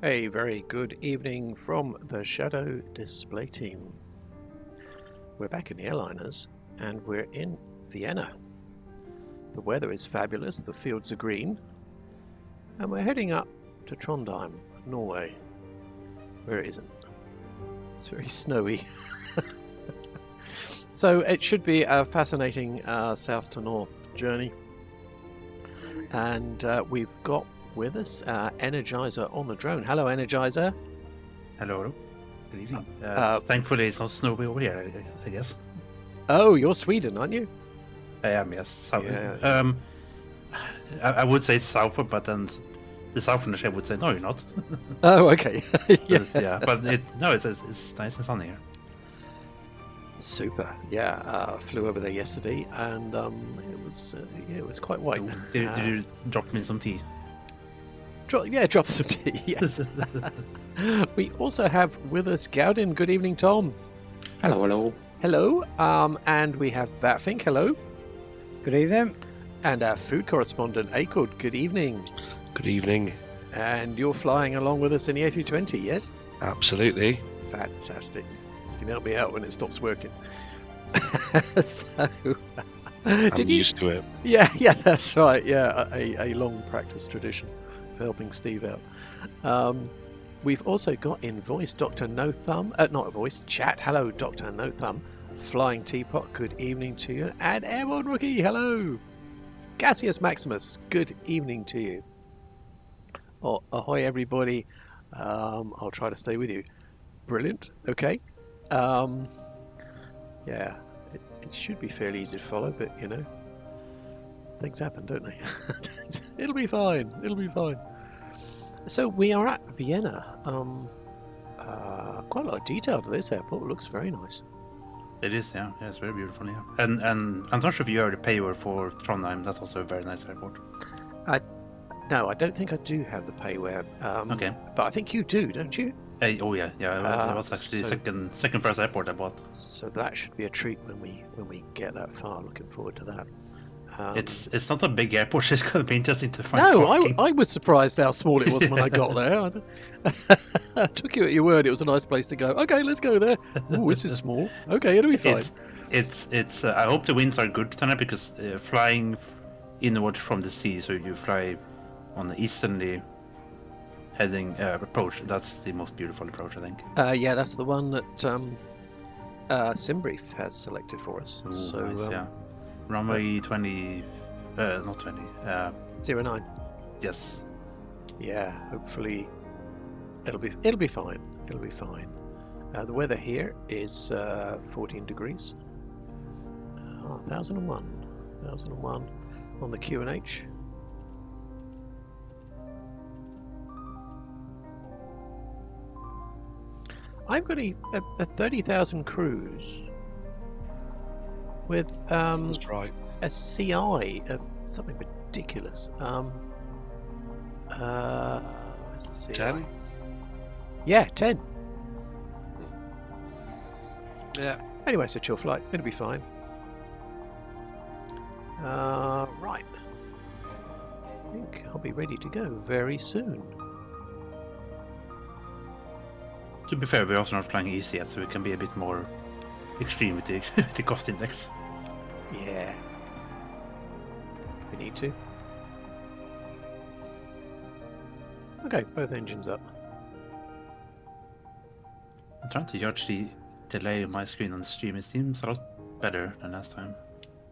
A very good evening from the Shadow Display team. We're back in the Airliners and we're in Vienna. The weather is fabulous, the fields are green, and we're heading up to Trondheim, Norway, where it isn't. It's very snowy. So it should be a fascinating south to north journey. And we've got with us Energizer on the drone. Hello, Energizer. Hello. Good evening. Thankfully, it's not snowy over here, I guess. Oh, you're Sweden, aren't you? I am, yes. South. Yeah. I would say it's south, but then the southerners would say, no, you're not. Oh, okay. Yeah, but it's nice and sunny here. Super. Yeah, flew over there yesterday, and it was quite white. Did you drop me some tea? Drop some tea. Yes. We also have with us Gowden. Good evening, Tom. Hello. Hello. And we have Batfink. Hello. Good evening. And our food correspondent, Acord. Good evening. Good evening. And you're flying along with us in the A320, yes? Absolutely. Fantastic. You can help me out when it stops working. I'm used to it. Yeah, that's right. Yeah, a long practice tradition for helping Steve out. We've also got in voice Dr. No Thumb, not voice, chat. Hello, Dr. No Thumb. Flying Teapot, good evening to you. And Airborne Rookie, hello. Cassius Maximus, good evening to you. Oh, ahoy, everybody. I'll try to stay with you. Brilliant. Okay. Yeah, it should be fairly easy to follow, but you know, things happen, don't they? It'll be fine. So we are at Vienna. Quite a lot of detail to this airport. It looks very nice. It is, yeah. It's very beautiful, yeah. And I'm not sure if you heard the payware for Trondheim. That's also a very nice airport. No, I don't think I do have the payware. Okay. But I think you do, don't you? Oh yeah. It was actually the second first airport I bought. So that should be a treat when we get that far. Looking forward to that. It's not a big airport. So it's going to be interesting to find. No, I was surprised how small it was when I got there. I took you at your word. It was a nice place to go. Okay, let's go there. Oh, this is small. Okay, it'll be fine. It's. I hope the winds are good tonight because flying inward from the sea, so you fly on the easterly heading approach. That's the most beautiful approach, I think. Yeah, that's the one that Simbrief has selected for us. Ooh, so nice, yeah. Runway 20, not 20. 09. Yes. Yeah, hopefully it'll be fine. It'll be fine. The weather here is 14 degrees. 1001 on the QNH. I've got a 30,000 cruise with That's right. a CI of something ridiculous. Where's the CI? 10? Yeah, 10. Yeah. Anyway, it's a chill flight. It'll be fine. Right. I think I'll be ready to go very soon. To be fair, we're also not flying easy yet, so we can be a bit more extreme with the cost index. Yeah. We need to. Okay, both engines up. I'm trying to judge the delay on my screen on the stream. It seems a lot better than last time.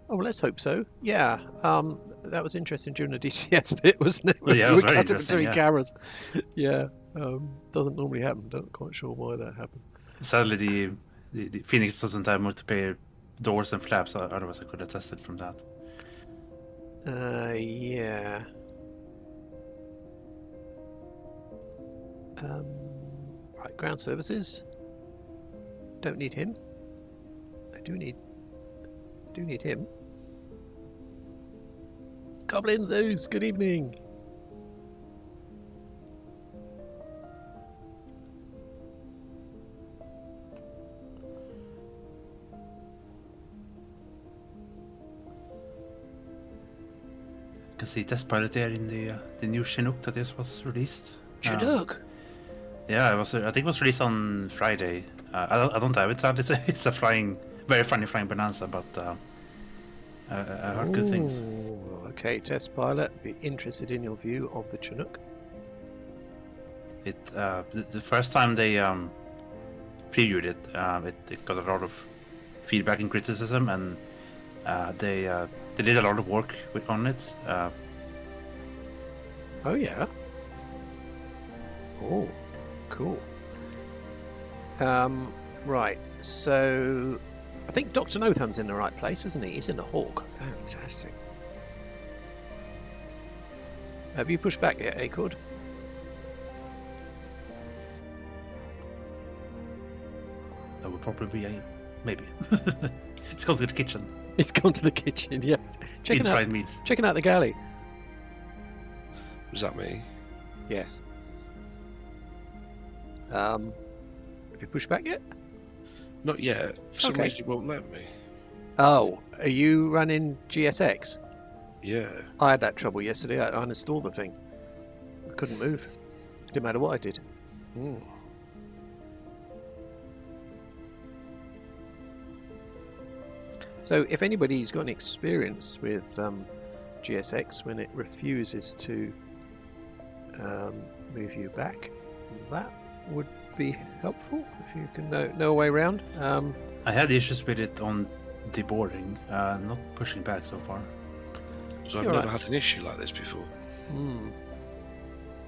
Oh, well, let's hope so. Yeah, that was interesting during the DCS bit, wasn't it? Yeah, it was very cut it interesting, between yeah. cameras. Yeah, doesn't normally happen. Not quite sure why that happened. Sadly, the Phoenix doesn't have multiplayer doors and flaps, otherwise I could have tested from that. Yeah. Right, ground services. Don't need him. I do need him. Goblin Zeus, good evening. You can see test pilot there in the new Chinook that just was released. Chinook? Yeah, I think it was released on Friday. I don't have it sadly. It's a very funny flying bonanza, but I heard good things. Ooh, okay, test pilot. Be interested in your view of the Chinook. The first time they previewed it, it got a lot of feedback and criticism, and they did a lot of work on it. Oh yeah. Oh, cool. Right. So, I think Dr. Notham's in the right place, isn't he? He's in the Hawk. Fantastic. Have you pushed back yet, Acord? That would probably be maybe. It's gone to the kitchen. He's gone to the kitchen. Yeah. Checking out the galley. Was that me? Yeah. Have you pushed back yet? Not yet. For some Okay. reason it won't let me. Oh, are you running GSX? Yeah. I had that trouble yesterday. I uninstalled the thing. I couldn't move. Didn't matter what I did. Mm. So if anybody's got any experience with GSX when it refuses to move you back, that would be helpful if you can know a way around. I had issues with it on deboarding, not pushing back so far. So I've You're never right. had an issue like this before.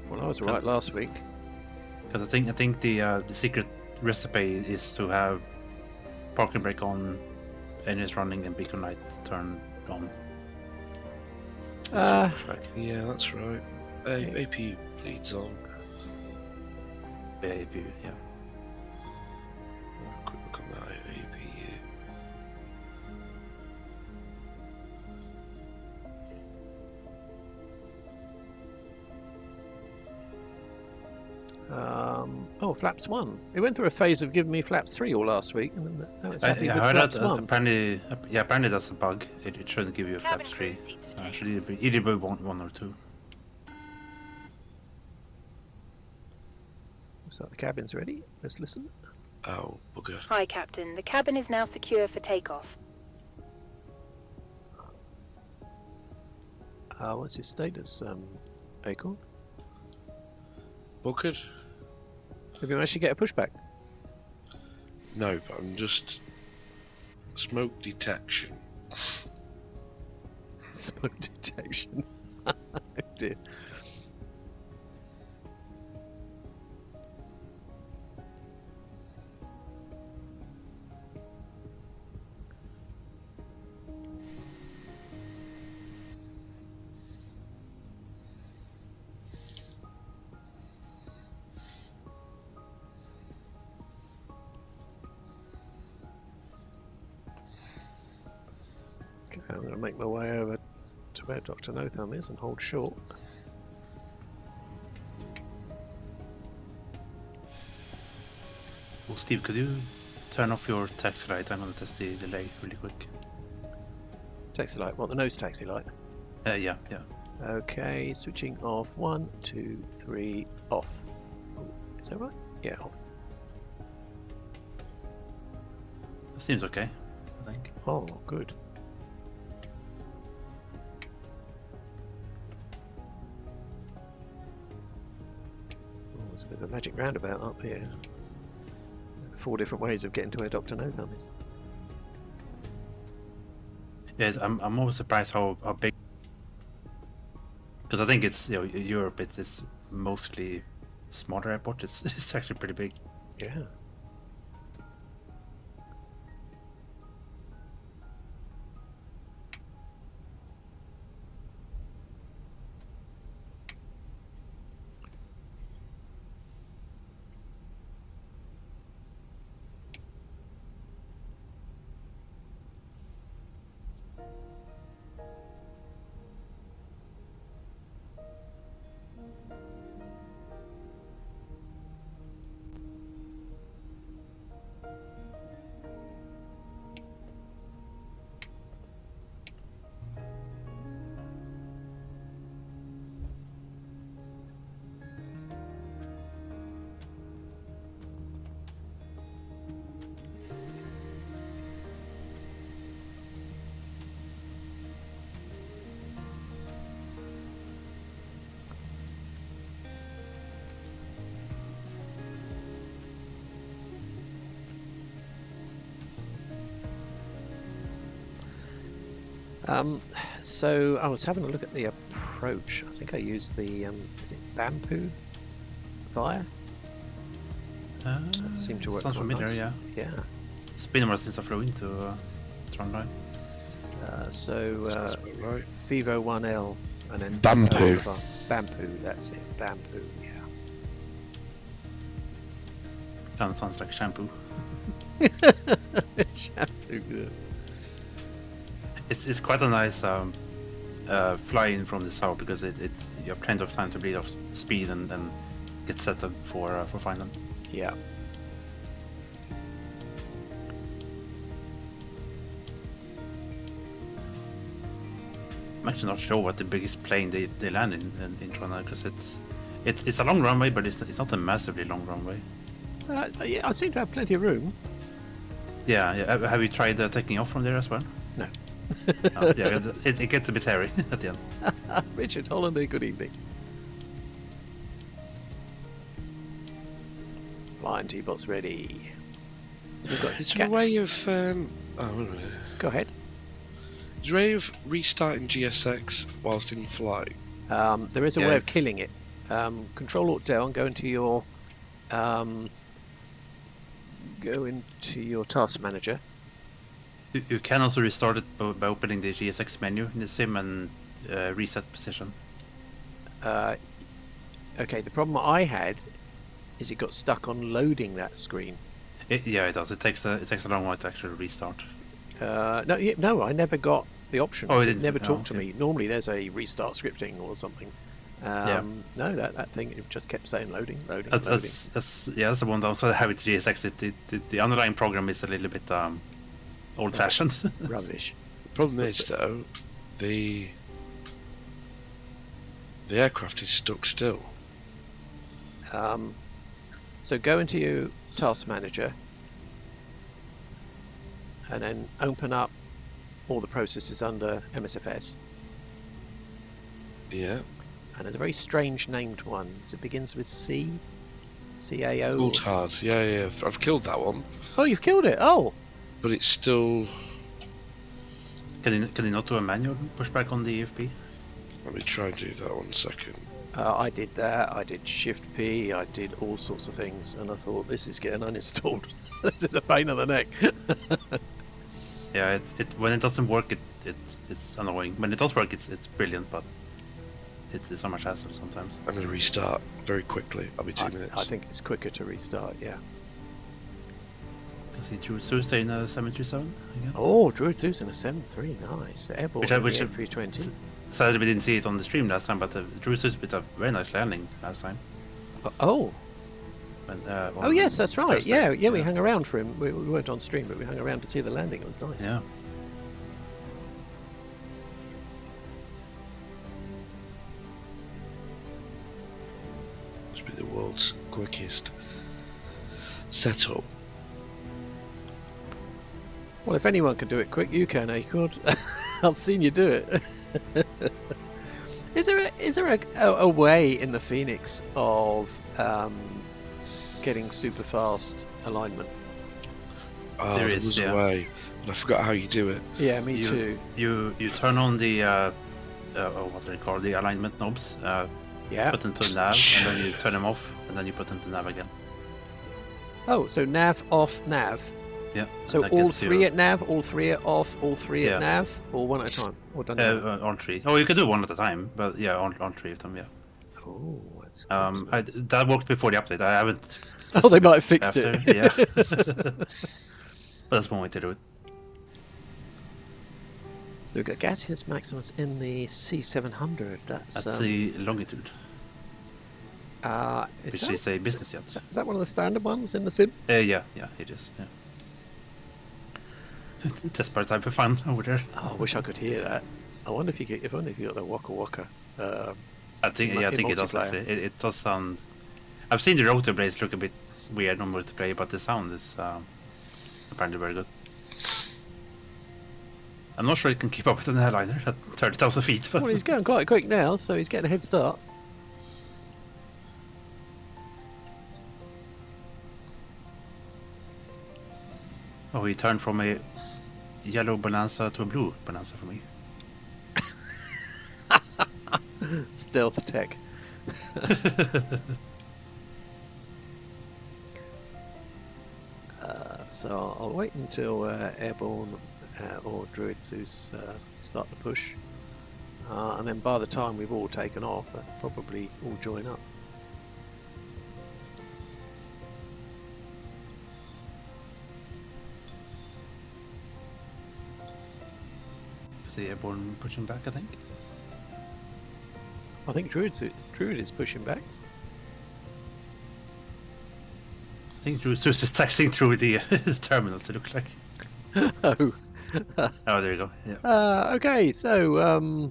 Well, I was right last week. Because I think the secret recipe is to have parking brake on, engines running, and beacon light turned on. Push back. Yeah, that's right. AP leads on. Yeah, if you, yeah. Quick look on that APU. Oh, flaps 1. It went through a phase of giving me flaps 3 all last week, and then now it's I happy with heard flaps that 1. apparently that's a bug. It shouldn't give you a Cabin flaps crew 3. seats for Should either be one or 2. So the cabin's ready. Let's listen. Oh, bugger. Hi, Captain. The cabin is now secure for takeoff. What's his status, Acorn? Buggered? Have you managed to get a pushback? No, but I'm just... Smoke detection. Smoke detection. Oh dear. Okay, I'm going to make my way over to where Dr. No Thumb is and hold short. Well, Steve, could you turn off your taxi light? I'm going to test the delay really quick. Taxi light. What, the nose taxi light? Yeah. Okay, switching off. 1, 2, 3, off. Oh, is that right? Yeah, off. That seems okay, I think. Oh, good. Oh, there's a bit of a magic roundabout up here. There's 4 different ways of getting to where Dr. No Thumb is. Yes, I'm always surprised how big. Because I think it's Europe. It's mostly smaller airport. It's actually pretty big. Yeah. So I was having a look at the approach. I think I used the is it bamboo via? That seemed to work Sounds quite familiar, nice. yeah. Yeah. It's been a while since I flew into Trondheim. So Sounds about right. Vivo 1L and then Bamboo. Bamboo, that's it. Bamboo, yeah. Kind of sounds like shampoo. Shampoo. Yeah. It's quite a nice fly-in from the south because it's you have plenty of time to bleed off speed and get set up for final. Yeah. I'm actually not sure what the biggest plane they land in Trondheim because it's a long runway, but it's not a massively long runway. Yeah, I seem to have plenty of room. Yeah. Have you tried taking off from there as well? No. Yeah, it gets a bit hairy at the end. Richard Hollander, good evening. Flying T-bots ready. So we've got Is there a way of wait a minute. Go ahead. Is there a way of restarting GSX whilst in flight? There is a Yeah, way of if- killing it. Control Alt Del and go into your task manager. You can also restart it by opening the GSX menu in the sim and reset position. Okay, the problem I had is it got stuck on loading that screen. Yeah, it does. It takes a long while to actually restart. No, I never got the option. Oh, it It didn't? never Oh, talked to okay. me. Normally there's a restart scripting or something. No, that thing, it just kept saying loading. That's the one downside I have with GSX. The underlying program is a little bit old-fashioned. Rubbish. The problem is though, the aircraft is stuck still. So go into your task manager and then open up all the processes under MSFS. Yeah. And there's a very strange named one. It begins with C, CAO. or Alt something. hard. Yeah. I've killed that one, Oh, you've killed it. Oh, but it's still. Can you not do a manual pushback on the EFP? Let me try and do that 1 second. I did that. I did Shift P. I did all sorts of things, and I thought this is getting uninstalled. This is a pain in the neck. Yeah, when it doesn't work, it's annoying. When it does work, it's brilliant, but it's so much hassle sometimes. I'm going to restart very quickly. I'll be 2 minutes. I think it's quicker to restart. Yeah. Can see Drew Tuesday in a 737 again. Oh, Druid 2's in a 7.3. Nice. Airborne Which- 320. Sadly, we didn't see it on the stream last time, but Drew Tuesday did a very nice landing last time. Oh. When, Oh yes, that's right. Thursday. Yeah. We hung around for him. We weren't on stream, but we hung around to see the landing. It was nice. Yeah. Must be the world's quickest setup. Well, if anyone can do it quick, you can, Acord. I've seen you do it. Is there a way in the Phoenix of getting super fast alignment? Ah, There there is, was yeah. a way, but I forgot how you do it. Yeah, me too. You turn on the what are they called? The alignment knobs. Yeah. Put them to nav, and then you turn them off, and then you put them to nav again. Oh, so nav off nav. Yeah. So that all gets three you- at nav, all three at off, all three at Yeah. nav, or one at a time, or done. together? all three. Oh, you could do one at a time, but yeah, all three of them. Yeah. Oh, that's good. That worked before the update. I haven't. Oh, they tested might have fixed after, it. Yeah. But that's one way to do it. We've got gaseous Maximus in the C700. That's That's the longitude, which is a business jet. Is that one of the standard ones in the sim? Yeah, it is. Yeah. Just part time for fun over there. Oh, I wish I could hear that. I wonder if you get, the Waka Waka. I think in it does multiplayer. actually. It does sound. I've seen the rotor blades look a bit weird on multiplayer, but the sound is apparently very good. I'm not sure it can keep up with an airliner at 30,000 feet, but Well, he's going quite quick now, so he's getting a head start. oh, he turned from a yellow Bonanza to a blue Bonanza for me. Stealth tech. So I'll wait until Airborne or Druid Zeus start to push. And then by the time we've all taken off, they'll probably all join up. Is the Airborne pushing back, I think? I think Druid is pushing back. I think Drew's just taxing through the terminals, it looks like. Oh. Oh, there you go. Yeah. Okay, so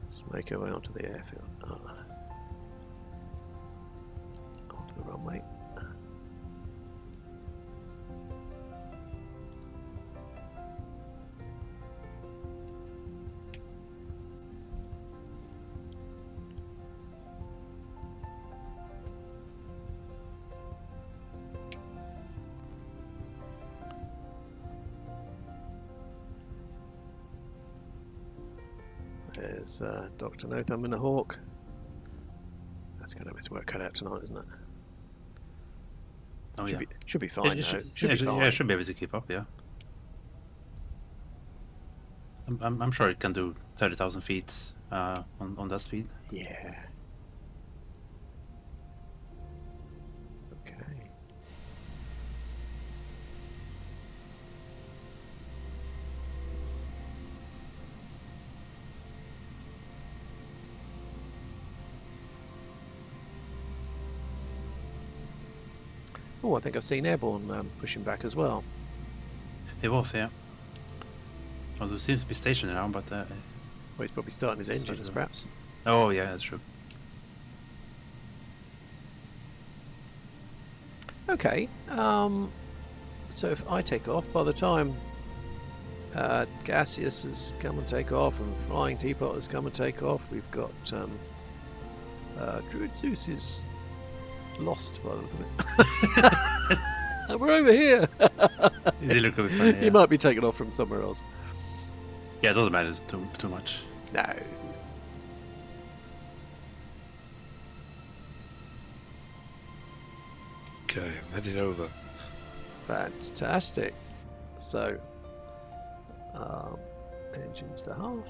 let's make our way onto the airfield. Onto the runway. There's Dr. No Thumb and the Hawk. That's going to have his work cut out tonight, isn't it? Oh, should yeah. Should be fine. It Should yeah, be fine. Yeah, it should be able to keep up, yeah. I'm sure it can do 30,000 feet on that speed. Yeah. Okay. Oh, I think I've seen Airborne pushing back as well. It was, yeah. Well, it seems to be stationary now, but... Well, he's probably starting his engines, of- perhaps. Oh, yeah, that's true. Okay. So if I take off, by the time Gaseous has come and take off and Flying Teapot has come and take off, we've got Druid Zeus is lost by the look of it. We're over here. They look a bit funny, He yeah. might be taken off from somewhere else. Yeah, it doesn't matter too much. No. Okay, I'm heading over. Fantastic. So, engines to half.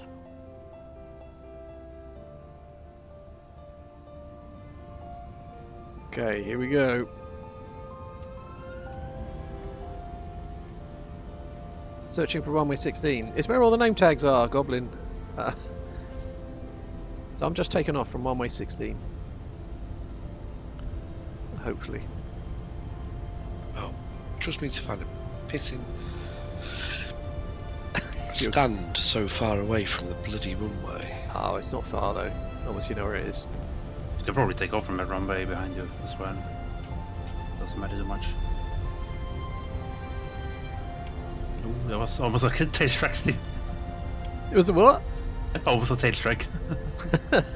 Okay, here we go. Searching for runway 16. It's where all the name tags are, Goblin. So I'm just taking off from runway 16. Hopefully. Oh, trust me to find a pissing stand so far away from the bloody runway. Oh, it's not far though. Obviously, you know where it is. You can probably take off from that runway behind you as well. Doesn't matter too much. Ooh, that was almost like a tail strike, Steve. It was a what? Almost a tail strike.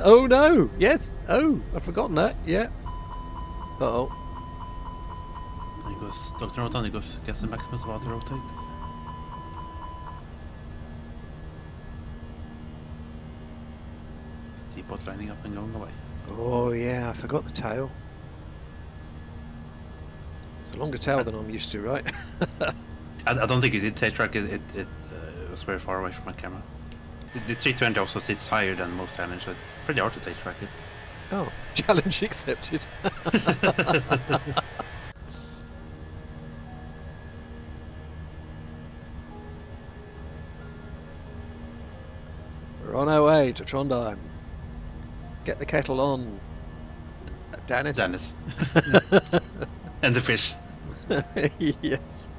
Oh no! Yes! Oh, I've forgotten that. Yeah. Uh-oh. And he goes, Dr. Notan, he goes, gets the Maximus about to rotate. Teapot lining up and going away. Oh yeah, I forgot the tail. It's a longer tail than I'm used to, right? I don't think it did tail strike, it was very far away from my camera. The 320 also sits higher than most islands, so it's pretty hard to tail strike it. Oh, challenge accepted. We're on our way to Trondheim. Get the kettle on, Dennis. Dennis. And the fish. Yes.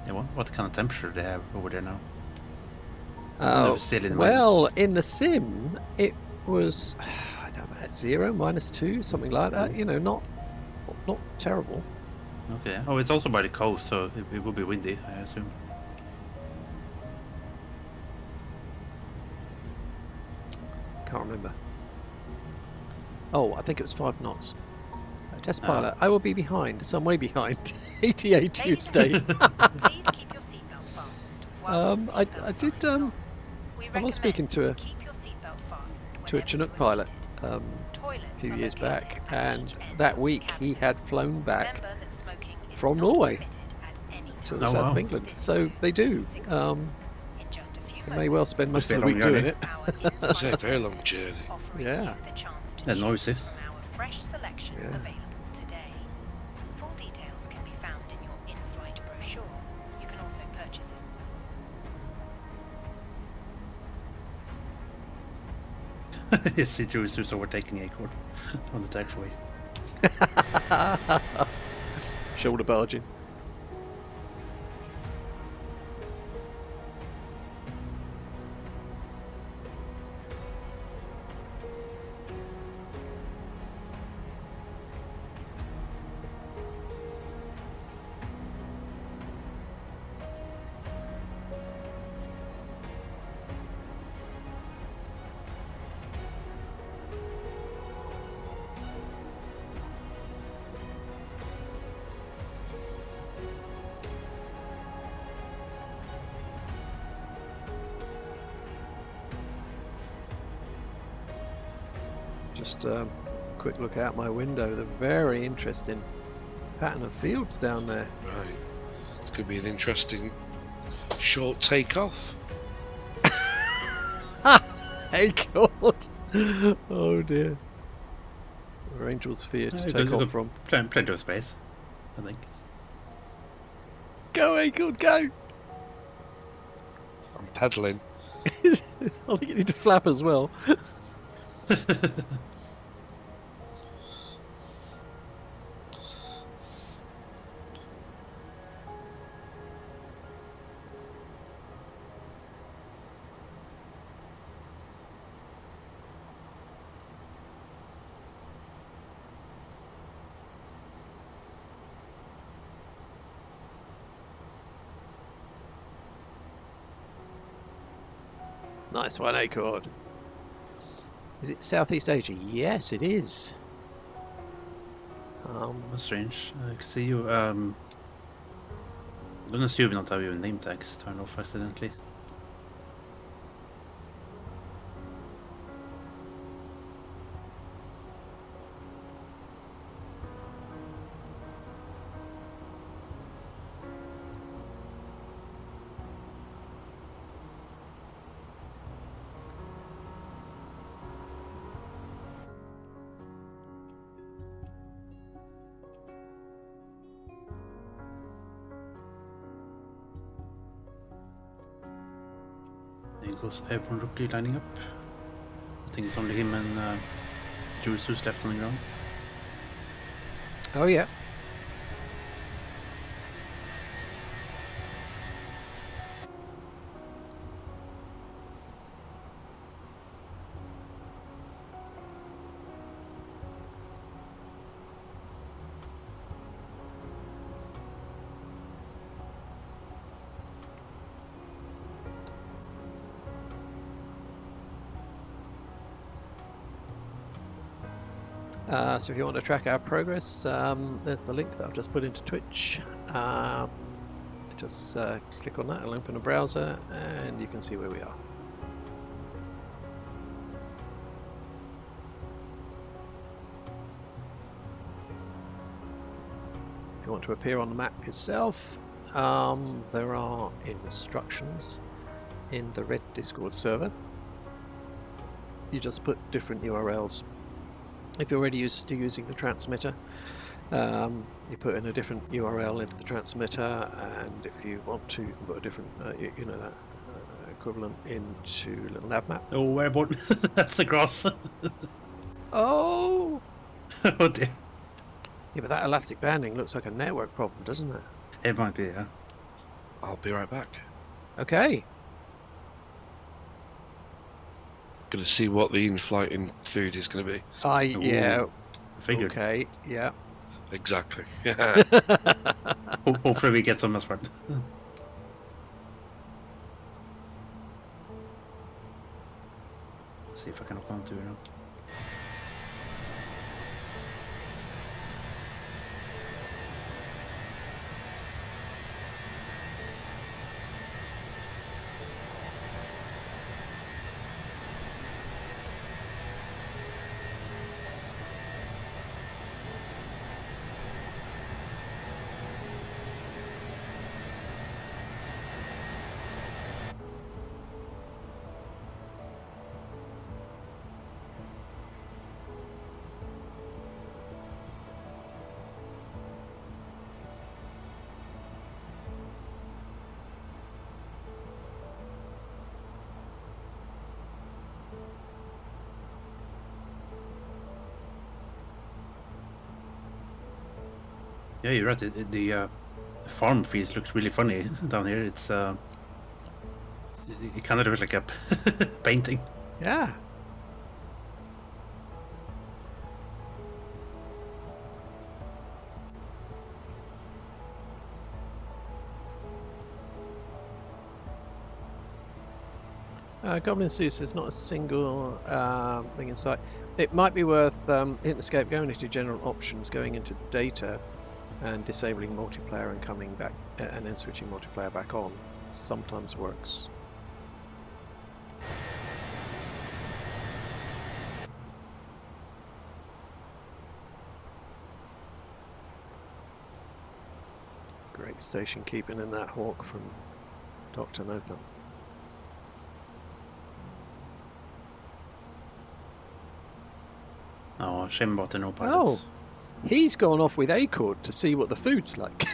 Yeah, what kind of temperature they have over there now? Oh, Still in well, in the sim, it was, I don't know, 0, -2, something like that. You know, not terrible. Okay. Oh, it's also by the coast, so it will be windy, I assume. Can't remember. Oh, I think it was 5 knots. Test pilot, I will be behind, some way behind. ETA Tuesday. Please keep your seatbelt fastened. I did. I was speaking to a Chinook pilot a few years back, and that week he had flown back from Norway to the south of England. So they do. They may well spend most of the week doing it. It's a very long journey. Yeah. And noisy. Yeah. Full details can be found in your in-flight brochure. You can also purchase this. Yes, it was overtaking Acorn on the taxiway. Shoulder barging. Just a quick look out my window. The very interesting pattern of fields down there. Right. It's going to be an interesting short takeoff. Hey God! Oh dear. Where angels fear to take off from. Plenty of space, I think. Go, Acorn, go! I'm pedaling. I think you need to flap as well. Nice one, Acorn. Is it Southeast Asia? Yes, it is. That's strange. I can see you. I'm gonna assume not have your name tags turned off accidentally. There goes Airborne Rookie lining up. I think it's only him and Juice left on the ground. Oh yeah. So if you want to track our progress, there's the link that I've just put into Twitch. Just click on that, it'll open a browser and you can see where we are. If you want to appear on the map yourself, there are instructions in the Red Discord server. You just put different URLs. If you're already used to using the transmitter, you put in a different URL into the transmitter, and if you want to, you can put a different, you know, that equivalent into little nav map. Oh, airborne! That's the cross. Oh! Oh dear. Yeah, but that elastic banding looks like a network problem, doesn't it? It might be, yeah. I'll be right back. Okay. Going to see what the in-flight in food is going to be. Yeah. Figured. Okay. Yeah. Exactly. Hopefully we get some as well. See if I can look on to it now. Yeah, you're right. The farm fields looks really funny down here. It's it kind of looks like a painting. Yeah. Goblin Zeus, there's not a single thing in sight. It might be worth hitting escape, going into general options, going into data, and disabling multiplayer and coming back, and then switching multiplayer back on. Sometimes works. Great station keeping in that hawk from Dr. Notham. Oh, shame about the no Oh, pilots. he's gone off with Acord to see what the food's like.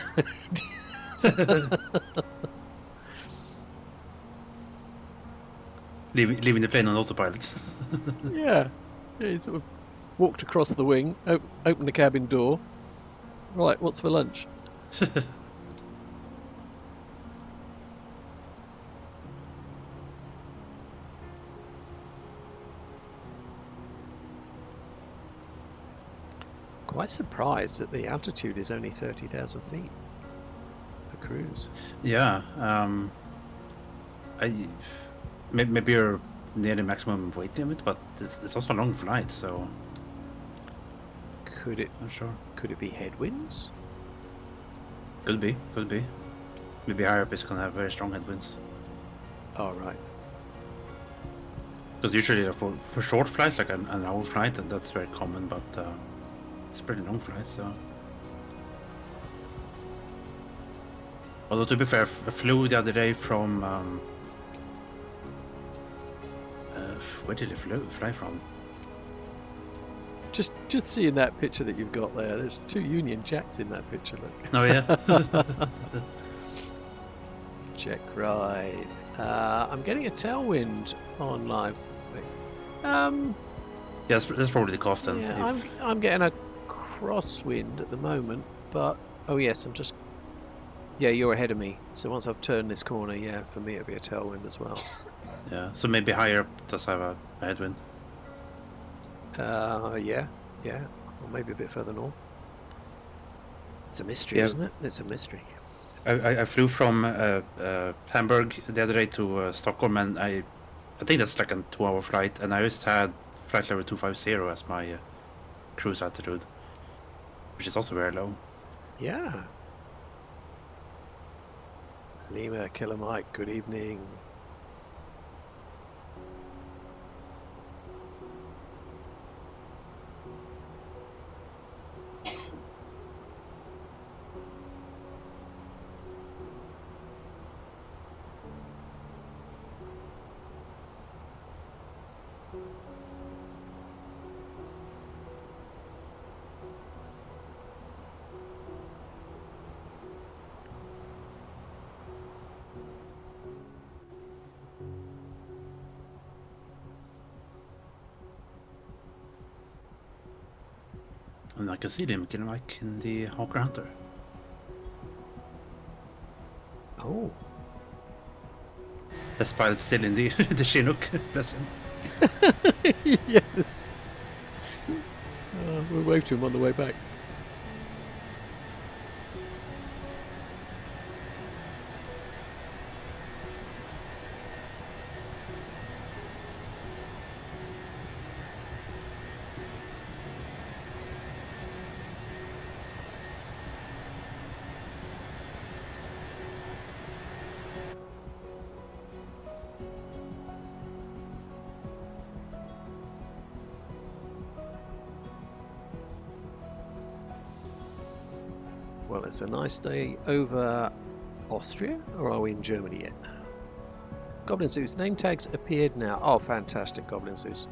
Leaving the plane on autopilot. Yeah, he sort of walked across the wing, opened the cabin door. Right, what's for lunch? Quite surprised that the altitude is only 30,000 feet for cruise. Yeah. Maybe you're near the maximum weight limit, but it's also a long flight, so Could it I'm not sure. could it be headwinds? Could be. Maybe higher up is gonna have very strong headwinds. Oh right. Because usually for short flights, like an hour flight, that's very common, but it's a pretty long flight, so. Although to be fair, I flew the other day from where did I fly from? Just seeing that picture that you've got there. There's two Union Jacks in that picture. Look. Oh yeah. Check ride. I'm getting a tailwind on live. Yeah, that's probably the cost then. Yeah, I'm getting a crosswind at the moment, but oh yes, I'm just. Yeah, you're ahead of me. So once I've turned this corner, yeah, for me it'll be a tailwind as well. Yeah, so maybe higher up does have a headwind. Yeah, or maybe a bit further north. It's a mystery, Yeah. isn't it? It's a mystery. I flew from Hamburg the other day to Stockholm, and I think that's like a 2-hour flight, and I just had flight level 250 as my cruise altitude, which is also very low. Yeah. Lima, Killer Mike, good evening. And I can see them, Killer Mike, in the Hawker Hunter. Oh. This pilot's still in the the Chinook. Bless him. Yes. We'll wave to him on the way back. Well, it's a nice day over Austria, or are we in Germany yet? Goblin Zeus, name tags appeared now. Oh, fantastic, Goblin Zeus.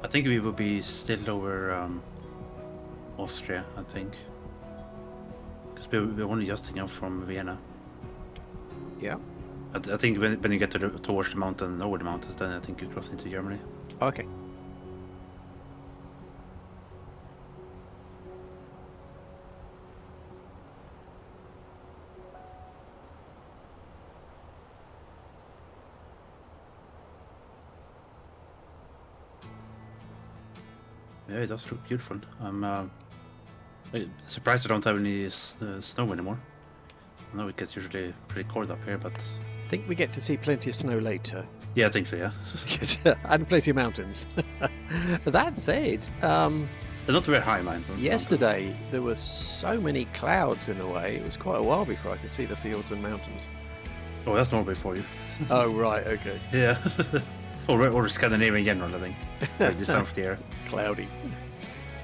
I think we will be still over Austria, I think. Because we're only just taking off from Vienna. Yeah. I think when you get towards the mountain, over the mountains, then I think you cross into Germany. Okay. Yeah, it does look beautiful. I'm surprised I don't have any snow anymore. I know it gets usually pretty cold up here, but I think we get to see plenty of snow later. yeah, I think so. Yeah, And plenty of mountains. That said, they're not very high, mind. yesterday there were so many clouds in the way. It was quite a while before I could see the fields and mountains. Oh, that's Norway for you. Oh, right, okay. Yeah, or Scandinavia in general, I think. Like this time of the year, Cloudy.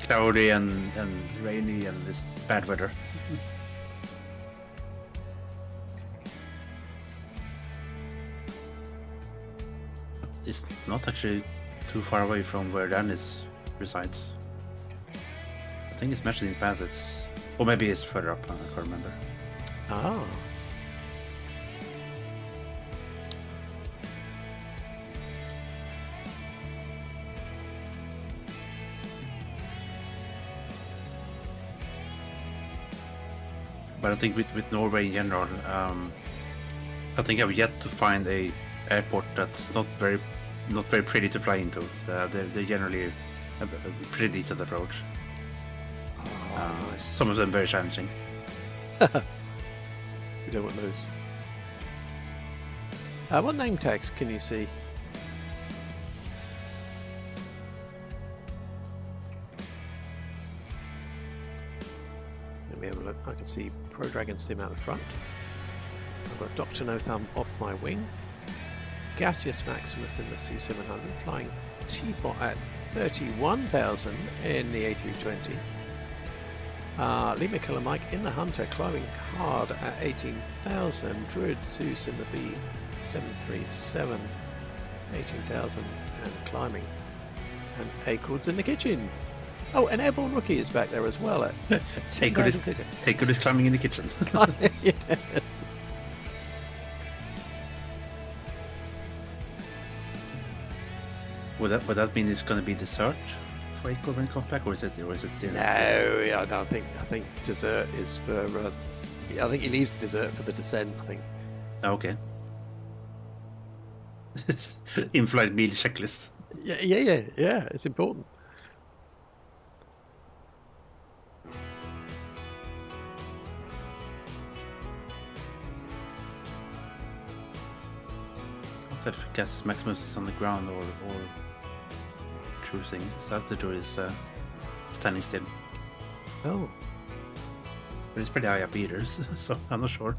cloudy and rainy and this bad weather. It's not actually too far away from where Dennis resides. I think it's mentioned in past. Or maybe it's further up. I can't remember. Ah. But I think with Norway in general, I think I've yet to find a airport that's not very pretty to fly into. They're generally a pretty decent approach. Oh, nice. Some of them very challenging. We don't want those. What name tags can you see? Let me have a look. I can see Pro Dragon Sim out the front. I've got Dr. No Thumb off my wing. Gaseous Maximus in the C700, flying Teapot at 31,000 in the A320. Lima Killer Mike in the Hunter, climbing hard at 18,000. Druid Zeus in the B737, 18,000 and climbing. And Acorns in the kitchen. Oh, and Airborne Rookie is back there as well at 10,000. Acorn is climbing in the kitchen. Yes. Would that mean it's going to be dessert for Acorn when it comes back, or is it dinner? No, I think dessert is for. I think he leaves dessert for the descent. I think. Okay. In-flight meal checklist. Yeah. It's important. That gas Maximus is on the ground or cruising. Altitude is standing still. Oh. But it's pretty high up either, so I'm not sure.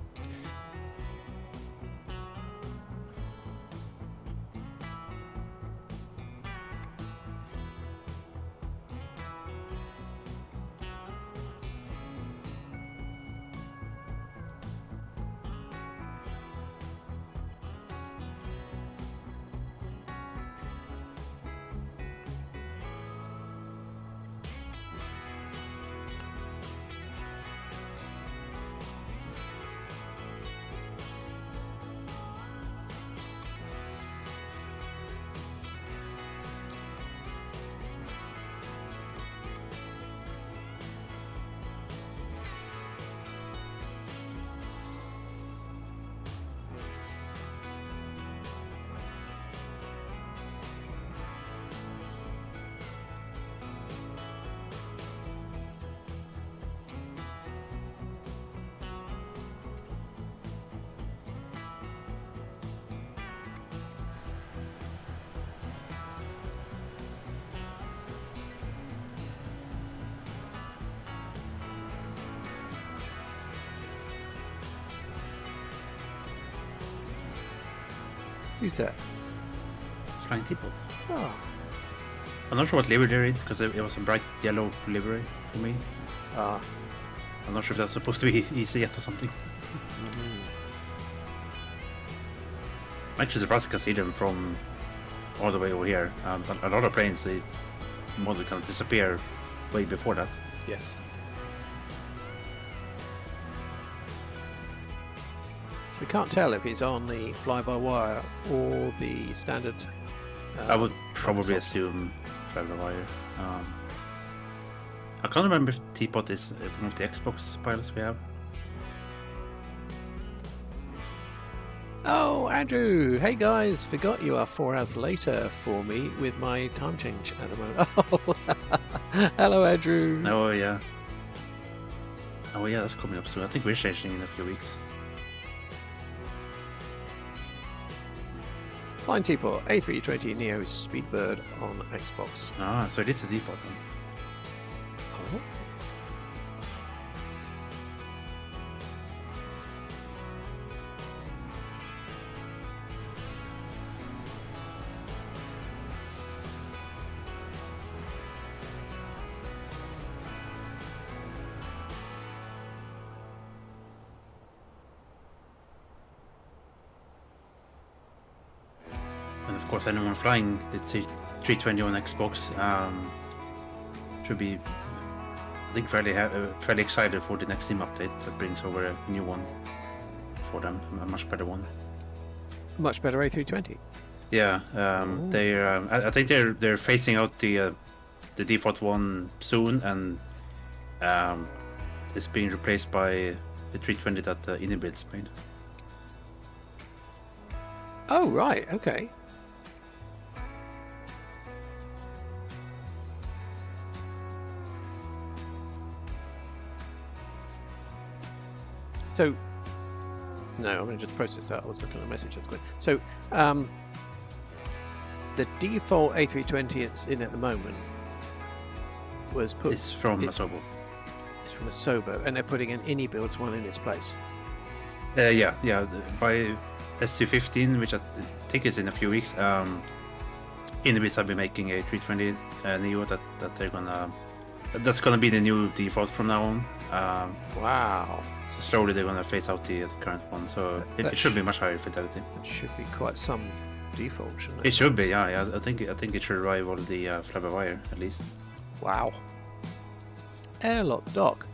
Who's that? Flying Teapot. Oh. I'm not sure what livery they're in, because it was a bright yellow livery for me. Ah. I'm not sure if that's supposed to be easy yet or something. Mm-hmm. I'm actually surprised I can see them from all the way over here. A lot of planes, the model can disappear way before that. Yes. We can't tell if it's on the fly-by-wire or the standard. I would probably assume fly-by-wire. I can't remember if Teapot is one of the Xbox pilots we have. Oh, Andrew! Hey guys, forgot you are 4 hours later for me with my time change at the moment. Oh, hello, Andrew. Oh yeah. Oh yeah, that's coming up soon. I think we're changing in a few weeks. Fine Teapot, A320 Neo Speedbird on Xbox. Ah, so it is the default then. Oh. And of course, anyone flying the 320 on Xbox should be, I think, fairly excited for the next Steam update that brings over a new one for them, a much better one. Much better A320. Yeah, I think they're phasing out the default one soon, and it's being replaced by the 320 that Inibits made. Oh, right, okay. So, no, I'm going to just process that. I was looking at the message just quick. So, the default A320 it's in at the moment was put. It's from Asobo. It's from Asobo, and they're putting an Ini-built one in its place. Yeah. By SU15, which I think is in a few weeks, Inibits have been making a 320 Neo that's gonna be the new default from now on. Wow. So slowly they're gonna phase out the current one, so it should be much higher fidelity. It should be quite some default, shouldn't it? It should be, yeah. I think it should rival the Flabberwire at least. Wow. Airlock dock.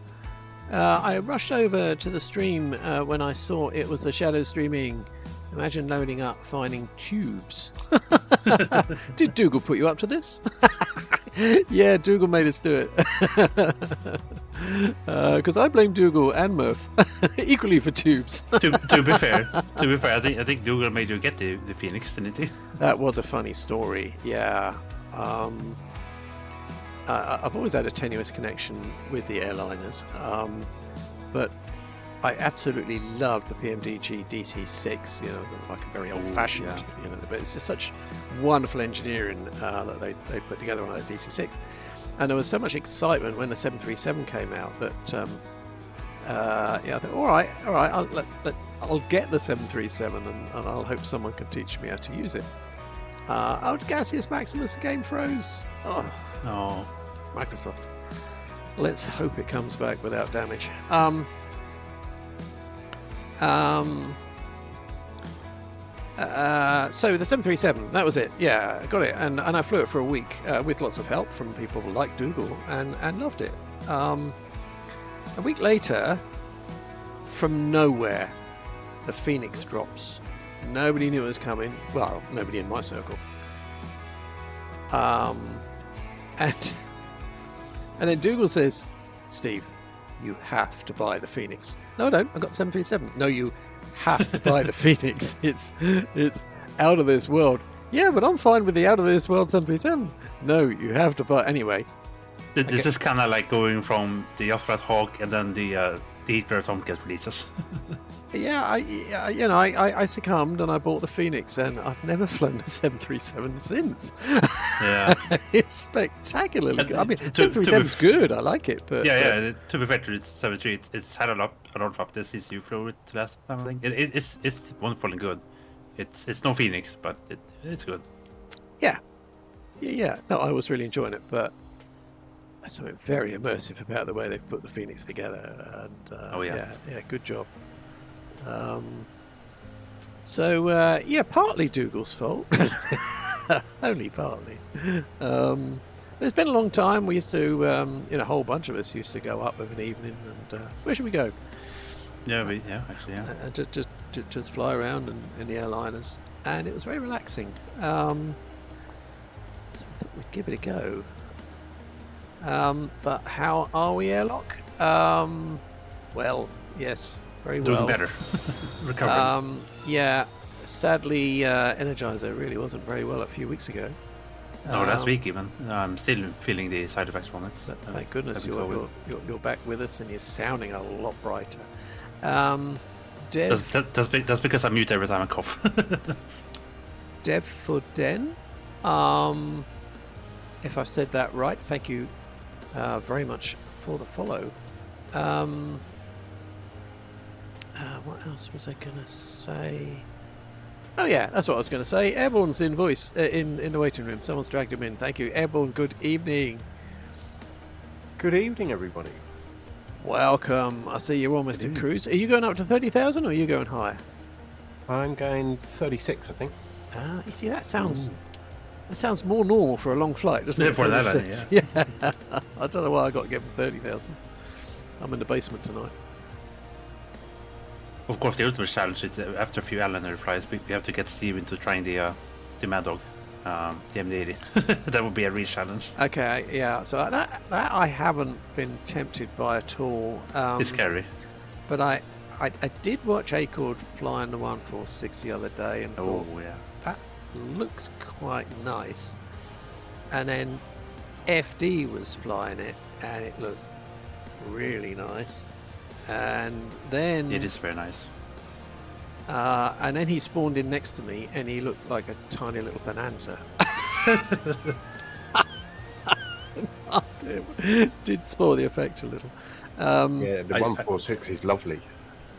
I rushed over to the stream when I saw it was the shadow streaming. Imagine loading up, finding tubes. Did Dougal put you up to this? Yeah, Dougal made us do it. Because I blame Dougal and Murph equally for tubes. to be fair, I think Dougal made you get the Phoenix, didn't he? That was a funny story. Yeah. I've always had a tenuous connection with the airliners, but I absolutely loved the PMDG DC6. You know, like a very old-fashioned. Yeah. You know, but it's just such wonderful engineering that they put together on that DC6. And there was so much excitement when the 737 came out that I thought, all right, I'll get the 737 and I'll hope someone can teach me how to use it. Gaseous Maximus, the game froze. Oh, Microsoft. Let's hope it comes back without damage. So the 737, that was it. Yeah, got it, and I flew it for a week with lots of help from people like Dougal, and loved it. A week later, from nowhere, the Phoenix drops. Nobody knew it was coming. Well, nobody in my circle. And then Dougal says, "Steve, you have to buy the Phoenix." No, I don't. I got the 737. No, you have to buy the Phoenix. It's out of this world. Yeah, but I'm fine with the out of this world 737. No, you have to buy anyway. This is kind of like going from the Osprey Hawk and then the Heatblade Tomcat releases. Yeah, I succumbed and I bought the Phoenix, and I've never flown the 737 since. Yeah, It's spectacularly good. I mean, 737's good. I like it, but yeah. To be fair to the 73, it's had a lot of updates since you flew it last time. I think it's wonderful and good. It's no Phoenix, but it's good. Yeah. No, I was really enjoying it, but there's something very immersive about the way they've put the Phoenix together. And yeah, good job. Partly Dougal's fault. Only partly. It's been a long time. We used to, a whole bunch of us used to go up of an evening and where should we go? Just fly around in the airliners, and it was very relaxing. So I thought we'd give it a go. But how are we, Airlock? Well, yes, very Doing well. better. Recovering. Yeah, sadly, Energizer really wasn't very well a few weeks ago. No, last week even. I'm still feeling the side effects from it. But thank goodness having COVID. you're back with us and you're sounding a lot brighter. That's because I mute every time I cough. Dev for Den. If I've said that right, thank you very much for the follow. What else was I gonna say? Oh yeah, that's what I was gonna say. Airborne's in voice in the waiting room. Someone's dragged him in. Thank you, Airborne. Good evening. Good evening, everybody. Welcome. I see you're almost at cruise. Are you going up to 30,000 or are you going higher? I'm going 36, I think. You see, that sounds more normal for a long flight, doesn't it? For that, 36. Yeah. I don't know why I got to get 30,000. I'm in the basement tonight. Of course, the ultimate challenge is after a few Airliner flights, we have to get Steve into trying the Mad Dog, the MD-80. That would be a real challenge. Okay, yeah. So that I haven't been tempted by at all. It's scary. But I did watch Acord fly in the 146 the other day and thought, yeah. that looks quite nice. And then FD was flying it and it looked really nice. And then It is very nice. and then he spawned in next to me and he looked like a tiny little bonanza. It did spoil the effect a little. Yeah, the 146 is lovely.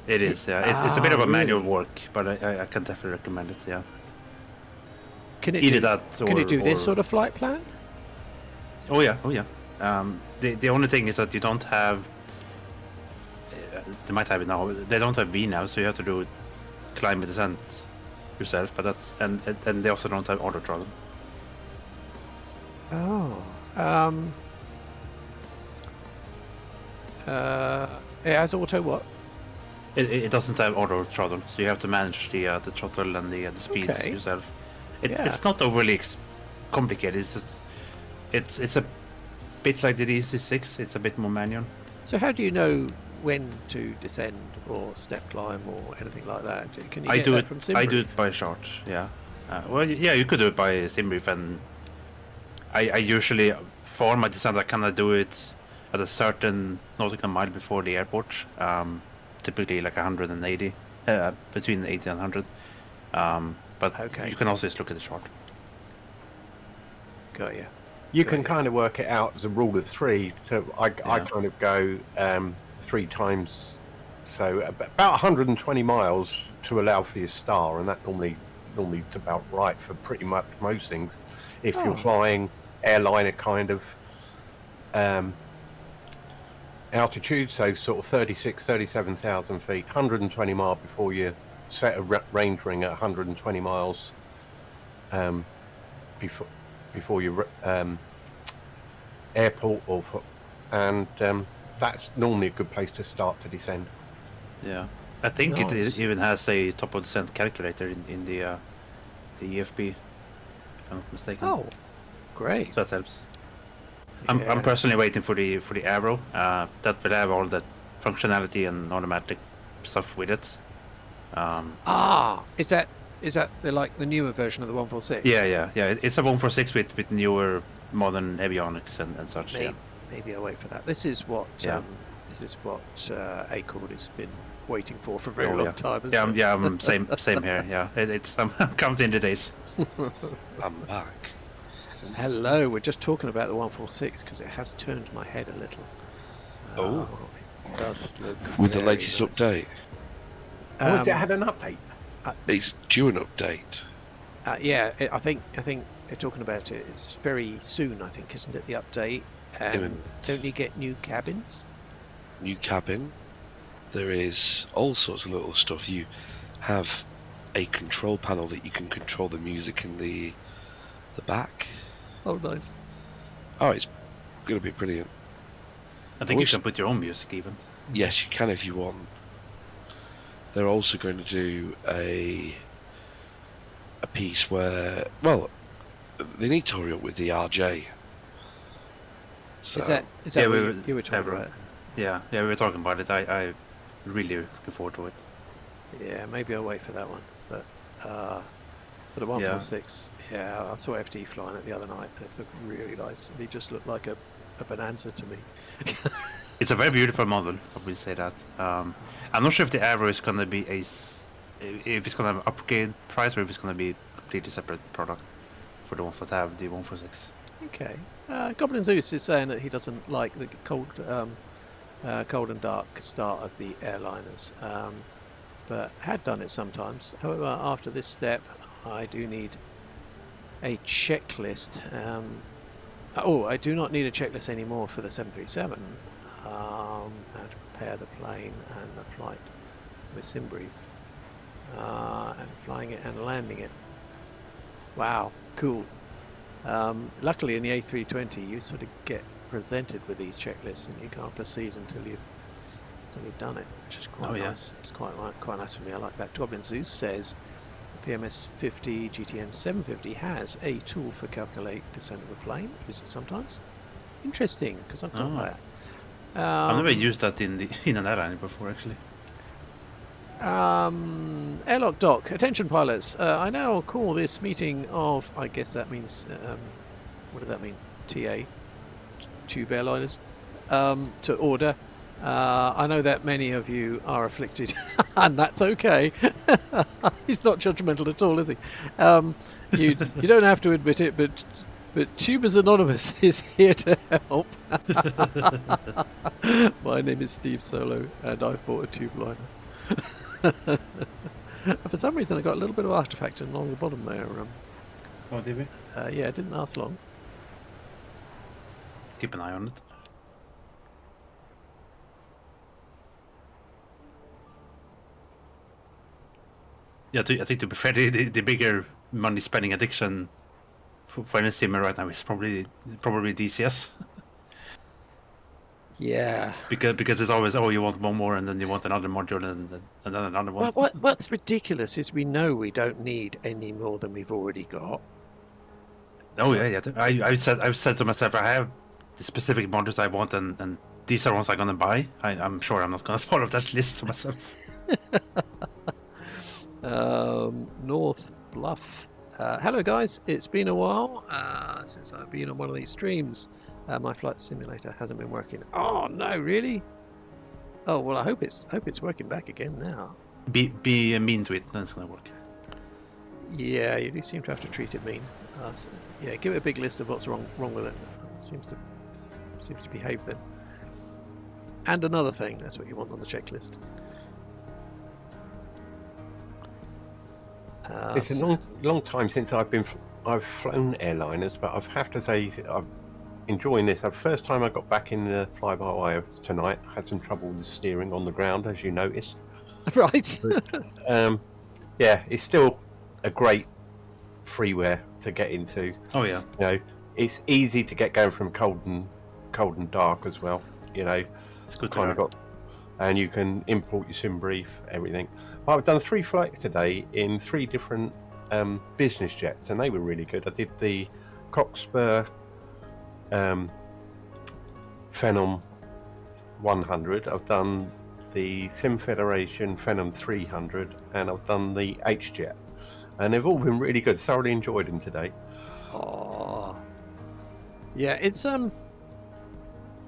It is, yeah. It's a bit of a really? manual work, but I can definitely recommend it, yeah. Can it Either do, that can it do this or- sort of flight plan? Oh yeah. The only thing is that you don't have. They might have it now. They don't have V now, so you have to do climb and descent yourself. But that's and they also don't have auto throttle. Oh. It has auto what? It doesn't have auto throttle, so you have to manage the throttle and the speed Okay. yourself. Yeah. It's not overly complicated. It's just it's a bit like the DC6. It's a bit more manual. So how do you know when to descend or step climb or anything like that? Can you get that from SimBrief? I do it by chart. Yeah. Well, yeah, you could do it by SimBrief, and I usually for my descent I cannot do it at a certain nautical mile before the airport. Typically like 180, between 80 and 100. But Okay. you can also just look at the chart. Got you. You Got can you. kind of work it out as a rule of three. So I Yeah. kind of go 3 times. So about 120 miles to allow for your star, and that normally is about right for pretty much most things. If Oh. you're flying airliner kind of altitude, so sort of 37,000 feet, 120 miles before you set a range ring at 120 miles before your airport, and that's normally a good place to start to descend. Yeah. I think Nice. it even has a top of descent calculator in the EFB, if I'm not mistaken. Oh, great. So that helps. I'm Yeah. personally waiting for the Arrow. That will have all that functionality and automatic stuff with it. Is that the newer version of the 146? Yeah. It's a 146 with newer modern avionics and such. Maybe, Yeah. maybe I'll wait for that. This is what Yeah. Acord has been waiting for a very Oh, long yeah. time. Isn't Yeah, it? same here. Yeah, I'm counting the days. I'm back. Hello, we're just talking about the 146 because it has turned my head a little. Oh. It does look With the very latest nice. update. Has it had an update? It's due an update. Yeah, I think they're talking about it. It's very soon, I think, isn't it? The update. Imminent. Don't you get new cabins? New cabin. There is all sorts of little stuff. You have a control panel that you can control the music in the back. Oh, nice. Oh, it's going to be brilliant. I think you wish- can put your own music even. Yes, you can if you want. They're also going to do a piece where, well, they need to hurry up with the RJ. So, Is that Yeah, what we you were- were talking Ever. about? Yeah, we were talking about it. I really looking forward to it. Yeah, maybe I'll wait for that one. But for the 146, yeah, I saw FD flying it the other night. It looked really nice. He just looked like a bonanza to me. It's a very beautiful model, I will say that. I'm not sure if the Aero is going to be if it's going to have an upgrade price or if it's going to be a completely separate product for the ones that have the 146. Okay. Goblin Zeus is saying that he doesn't like the cold and dark start of the airliners, but had done it sometimes. However, after this step, I do need a checklist. I do not need a checklist anymore for the 737. How to prepare the plane and the flight with SimBrief, and flying it and landing it. Wow, cool. Luckily in the A320 you sort of get presented with these checklists and you can't proceed until you've done it, which is quite nice. It's quite nice for me. I like that. Goblin Zeus says the PMS 50 GTN 750 has a tool for calculate descent of a plane. Use it sometimes. Interesting, because I've got that. I've never used that in an airline before, actually. Airlock dock. Attention pilots. I now call this meeting of, I guess that means, what does that mean? TA, tube airliners, to order. I know that many of you are afflicted, and that's okay. He's not judgmental at all, is he? You don't have to admit it, but Tubers Anonymous is here to help. My name is Steve Solo, and I've bought a tube liner. For some reason, I got a little bit of artifact along the bottom there. Oh, did we? Yeah, it didn't last long. Keep an eye on it. Yeah, I think to be fair, the bigger money spending addiction for any simmer right now is probably DCS. Yeah. Because it's always, you want one more and then you want another module and then another one. What's ridiculous is we know we don't need any more than we've already got. Oh yeah. I've said to myself, I have the specific modules I want and these are ones I'm gonna buy. I'm sure I'm not gonna follow that list to myself. North Bluff. Hello guys, it's been a while since I've been on one of these streams. My flight simulator hasn't been working. Oh no, really? Oh well, I hope it's working back again now. Be mean to it, then it's gonna work. Yeah, you do seem to have to treat it mean. Yeah, give it a big list of what's wrong with it. It seems to behave then. And another thing, that's what you want on the checklist. It's a long time since I've flown airliners, but I have to say I'm enjoying this. The first time I got back in the fly-by-wire tonight, I had some trouble with the steering on the ground, as you noticed. Right. But, yeah, it's still a great freeware to get into. Oh yeah. You know, it's easy to get going from cold and dark as well. You know, it's good kind of got, and you can import your SimBrief, everything. I've done 3 flights today in 3 different business jets, and they were really good. I did the Cockspur Phenom 100. I've done the Sim Federation Phenom 300, and I've done the H-Jet, and they've all been really good. Thoroughly enjoyed them today. Oh, yeah, it's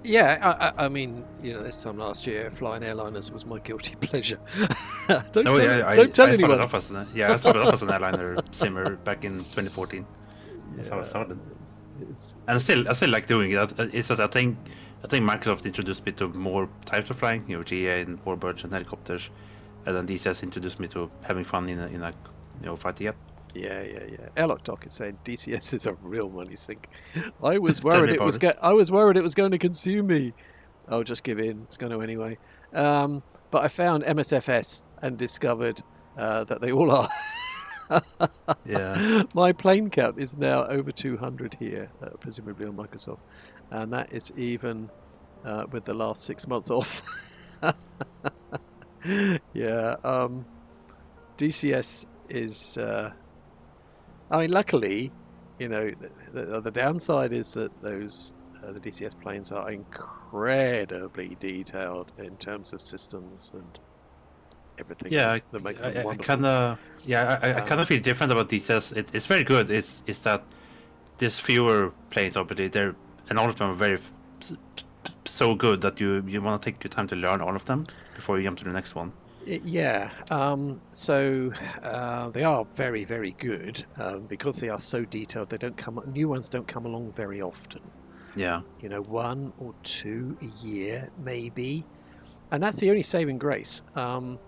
yeah, I mean, you know, this time last year, flying airliners was my guilty pleasure. Don't tell anyone. I started off as an airliner simmer back in 2014. That's how I started. And I still like doing it. It's just I think Microsoft introduced me to more types of flying, you know, GA and warbirds and helicopters, and then DCS introduced me to having fun in a fighter jet. Yeah. Airlock Doc is saying DCS is a real money sink. I was worried it was going to consume me. Oh, just give in. It's going to anyway. But I found MSFS and discovered that they all are. Yeah. My plane count is now over 200 here, presumably on Microsoft, and that is even with the last 6 months off. Yeah. DCS is. I mean, luckily, you know, the downside is that those the DCS planes are incredibly detailed in terms of systems and everything. Yeah, that makes I them wonderful. kind of I kind of feel different about DCS. It's very good. It's that there's fewer planes obviously there, and all of them are very so good that you want to take your time to learn all of them before you jump to the next one. Yeah, so they are very, very good because they are so detailed. They don't come. New ones don't come along very often. Yeah. You know, 1 or 2 a year maybe, and that's the only saving grace. That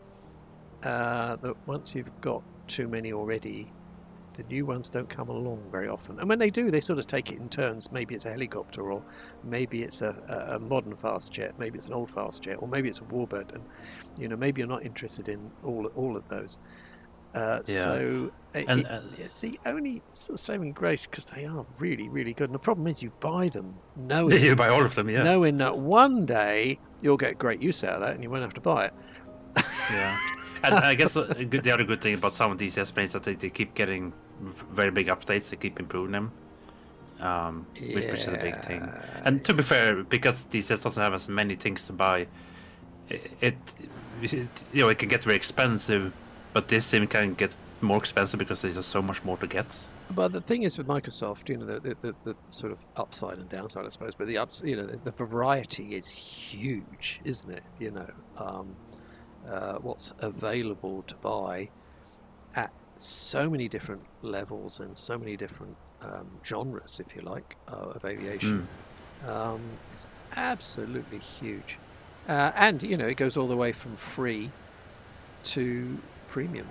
once you've got too many already, the new ones don't come along very often. And when they do, they sort of take it in turns. Maybe it's a helicopter, or maybe it's a modern fast jet, maybe it's an old fast jet, or maybe it's a warbird. And you know, maybe you're not interested in all of those. So it's the only sort of saving grace because they are really, really good. And the problem is you buy them knowing You buy all of them, yeah. knowing that one day you'll get great use out of that and you won't have to buy it. Yeah. And I guess the other good thing about some of these planes is that they keep getting very big updates. They keep improving them, which is a big thing. And to be fair, because DCS doesn't have as many things to buy, it can get very expensive. But this sim can get more expensive because there's just so much more to get. But the thing is with Microsoft, you know, the sort of upside and downside, I suppose. But the variety is huge, isn't it? You know. What's available to buy at so many different levels and so many different genres, if you like, of aviation. It's absolutely huge. And, you know, it goes all the way from free to premium.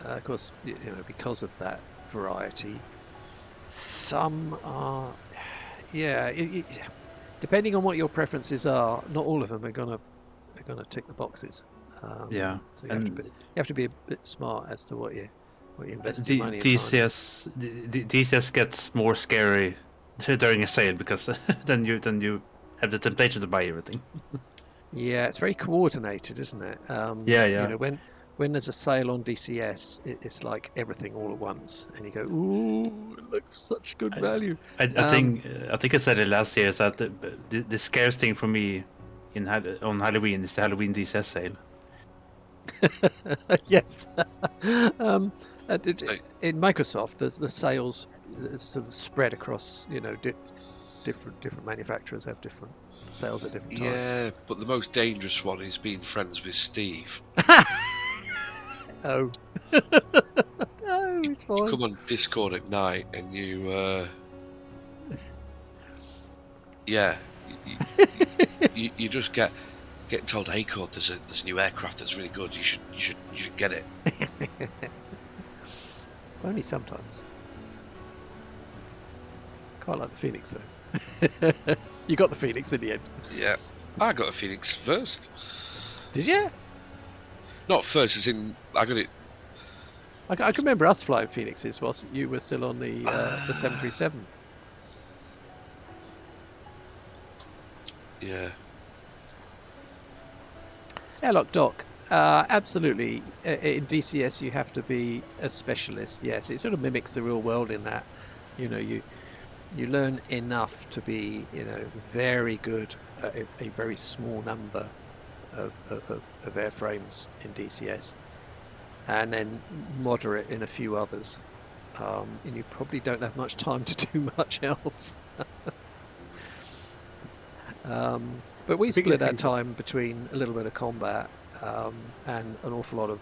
Of course, you know, because of that variety, some are, depending on what your preferences are, not all of them are gonna tick the boxes. So you have to be a bit smart as to what you invest your money in. DCS gets more scary during a sale because then you have the temptation to buy everything. Yeah, it's very coordinated, isn't it? You know, when there's a sale on DCS, it's like everything all at once, and you go, "Ooh, it looks such good value." I think I said it last year. Is that the scariest thing for me on Halloween is the Halloween DCS sale. Yes. In Microsoft, the sales sort of spread across. You know, different manufacturers have different sales at different times. Yeah, but the most dangerous one is being friends with Steve. Oh. No, it's fine. You come on Discord at night and you you just get told, "Hey, Cord, there's a new aircraft that's really good. You should get it." Only sometimes. Quite like the Phoenix though. You got the Phoenix in the end. Yeah, I got a Phoenix first. Did you? Not first, as in I got it. I can remember us flying Phoenixes whilst you were still on the 737. Yeah. Airlock Dock. Absolutely. In DCS, you have to be a specialist. Yes, it sort of mimics the real world in that, you know, you learn enough to be, you know, very good at a very small number of airframes in DCS, and then moderate in a few others. And you probably don't have much time to do much else. But we split our time between a little bit of combat and an awful lot of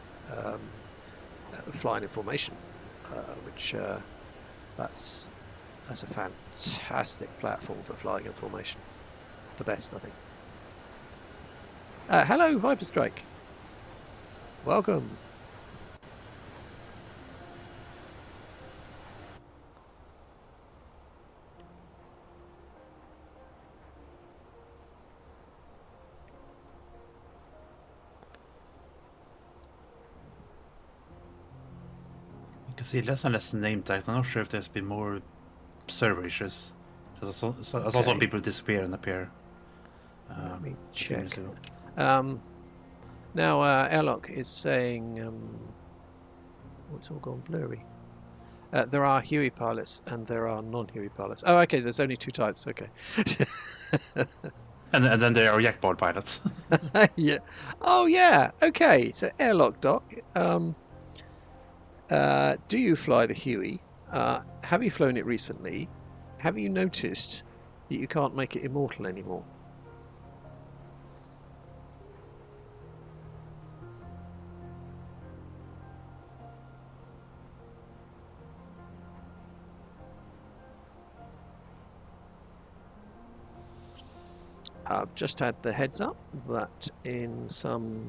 flying in formation, which that's a fantastic platform for flying in formation. The best, I think. Hello, Viperstrike. Welcome. You can see less and less name tags. I'm not sure if there's been more server issues. I saw some people disappear and appear. Let me check. Now, Airlock is saying... it's all gone blurry. There are Huey pilots and there are non-Huey pilots. Oh, okay. There's only 2 types. Okay. And then there are Jackball pilots. Yeah. Oh, yeah. Okay. So airlock doc. Do you fly the Huey? Have you flown it recently? Have you noticed that you can't make it immortal anymore? I've just had the heads up that in some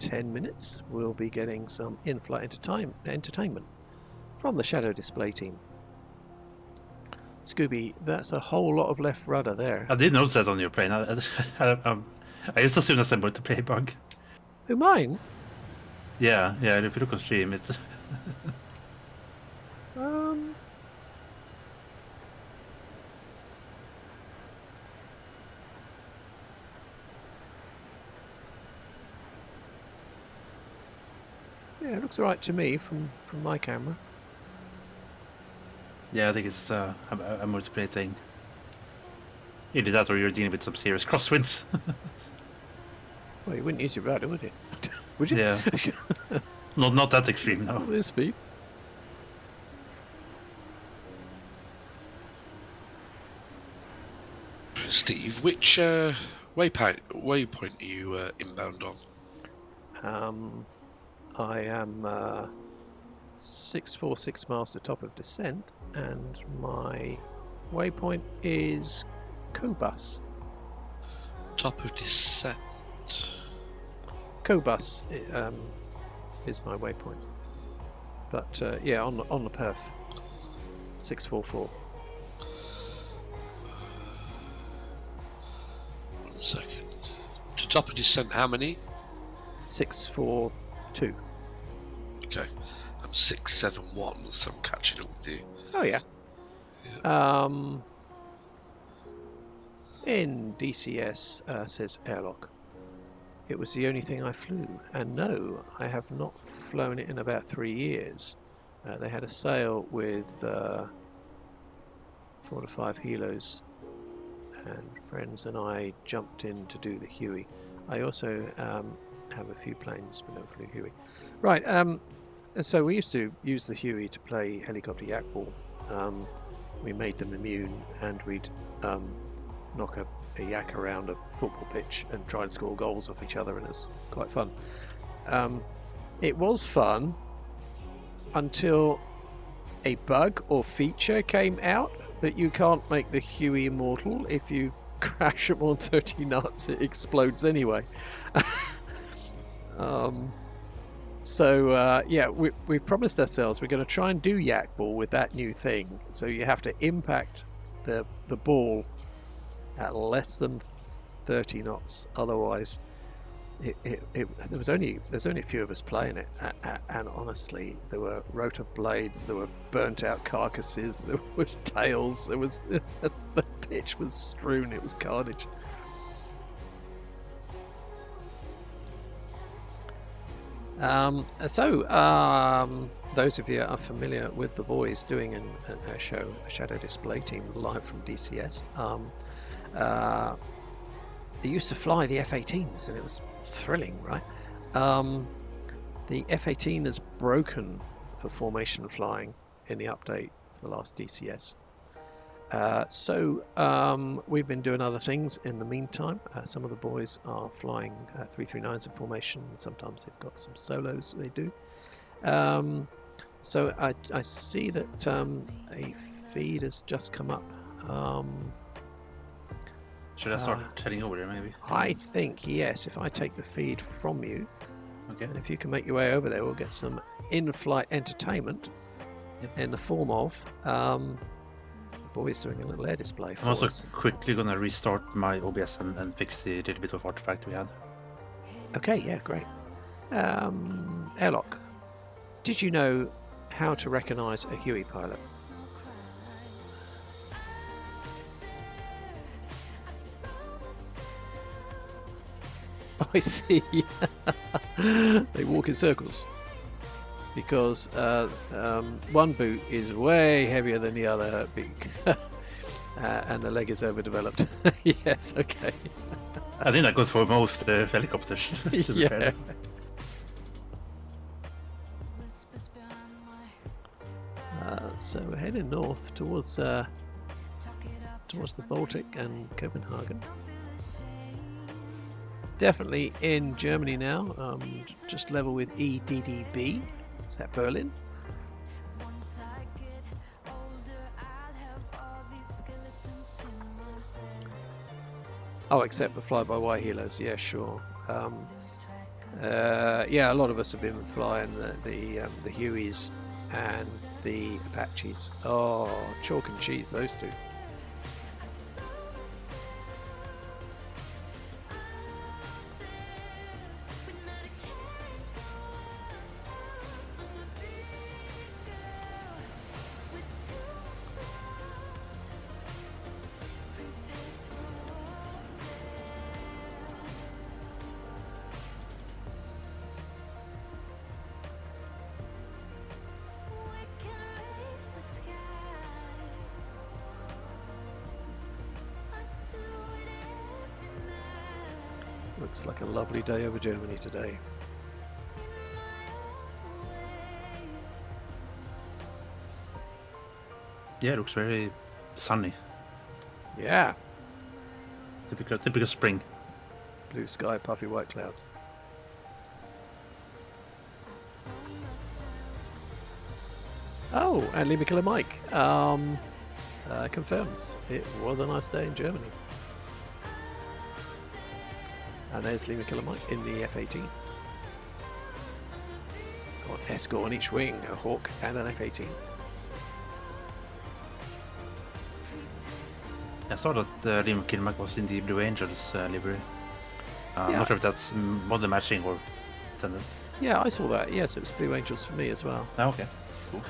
10 minutes we'll be getting some in-flight entertainment from the Shadow display team. Scooby, that's a whole lot of left rudder there. I did notice that on your plane. I used to assume that's a multiplayer bug. Who, mine? Yeah. If you look on stream, it's Yeah, it looks alright to me from my camera. yeah. I think it's a multiplayer thing. Either that, or you're dealing with some serious crosswinds. Well, you wouldn't use your rudder, would you? Would you? Yeah. Not that extreme, no. Not this speed. Steve, which waypoint are you inbound on? I am 646 miles to top of descent, and my waypoint is Cobus. Top of descent. Cobus is my waypoint. But yeah, on the perf. 644. 1 second. To top of descent, how many? 642. Okay. I'm 671, so I'm catching up with you. Oh yeah. In DCS says airlock. It was the only thing I flew, and no, I have not flown it in about 3 years. They had a sale with 4 to 5 helos, and friends and I jumped in to do the Huey. I also have a few planes, but don't flew Huey. Right. So we used to use the Huey to play helicopter yak ball. We made them immune, and we'd knock a yak around a football pitch and try and score goals off each other, and it's quite fun. It was fun until a bug or feature came out that you can't make the Huey immortal. If you crash it on 30 knots, it explodes anyway. Yeah, we've promised ourselves we're going to try and do yak ball with that new thing. So you have to impact the ball at less than 30 knots. Otherwise, there's only a few of us playing it, and honestly, there were rotor blades, there were burnt out carcasses, there was tails, there was the pitch was strewn. It was carnage. Those of you are familiar with the boys doing a show, the Shadow Display Team, live from DCS. They used to fly the F-18s, and it was thrilling, right? The F-18 has broken for formation flying in the update for the last DCS. We've been doing other things in the meantime. Some of the boys are flying 339s in formation. Sometimes they've got some solos they do. So I see that a feed has just come up. Should I start heading over there, maybe? I think, yes, if I take the feed from you, Okay. and if you can make your way over there, we'll get some in-flight entertainment in the form of the boys doing a little air display for I'm also us. quickly gonna restart my OBS and fix the little bit of artifact we had. Okay, yeah, great. Airlock. Did you know how to recognise a Huey pilot? I see. They walk in circles. because one boot is way heavier than the other, and the leg is overdeveloped. Yes, okay. I think that goes for most helicopters. To be Yeah. fair. So we're heading north towards the Baltic and Copenhagen. Definitely in Germany now, just level with EDDB. Is that Berlin? Oh, except for fly-by-wire helos. Yeah, sure. Yeah, a lot of us have been flying the Hueys and the Apaches. Oh, chalk and cheese, those two. Looks like a lovely day over Germany today. Yeah, it looks very sunny. Yeah, Typical spring. blue sky, puffy white clouds. Oh, and Lima Killer Mike confirms it was a nice day in Germany. And there's Lima Killer Mike in the F-18. Got an escort on each wing, a Hawk and an F-18. I saw that Lima Kilmac was in the Blue Angels livery. I'm Yeah. not sure if that's model matching or standard. Yeah, I saw that. Yes, it was Blue Angels for me as well. Ah, okay. Cool.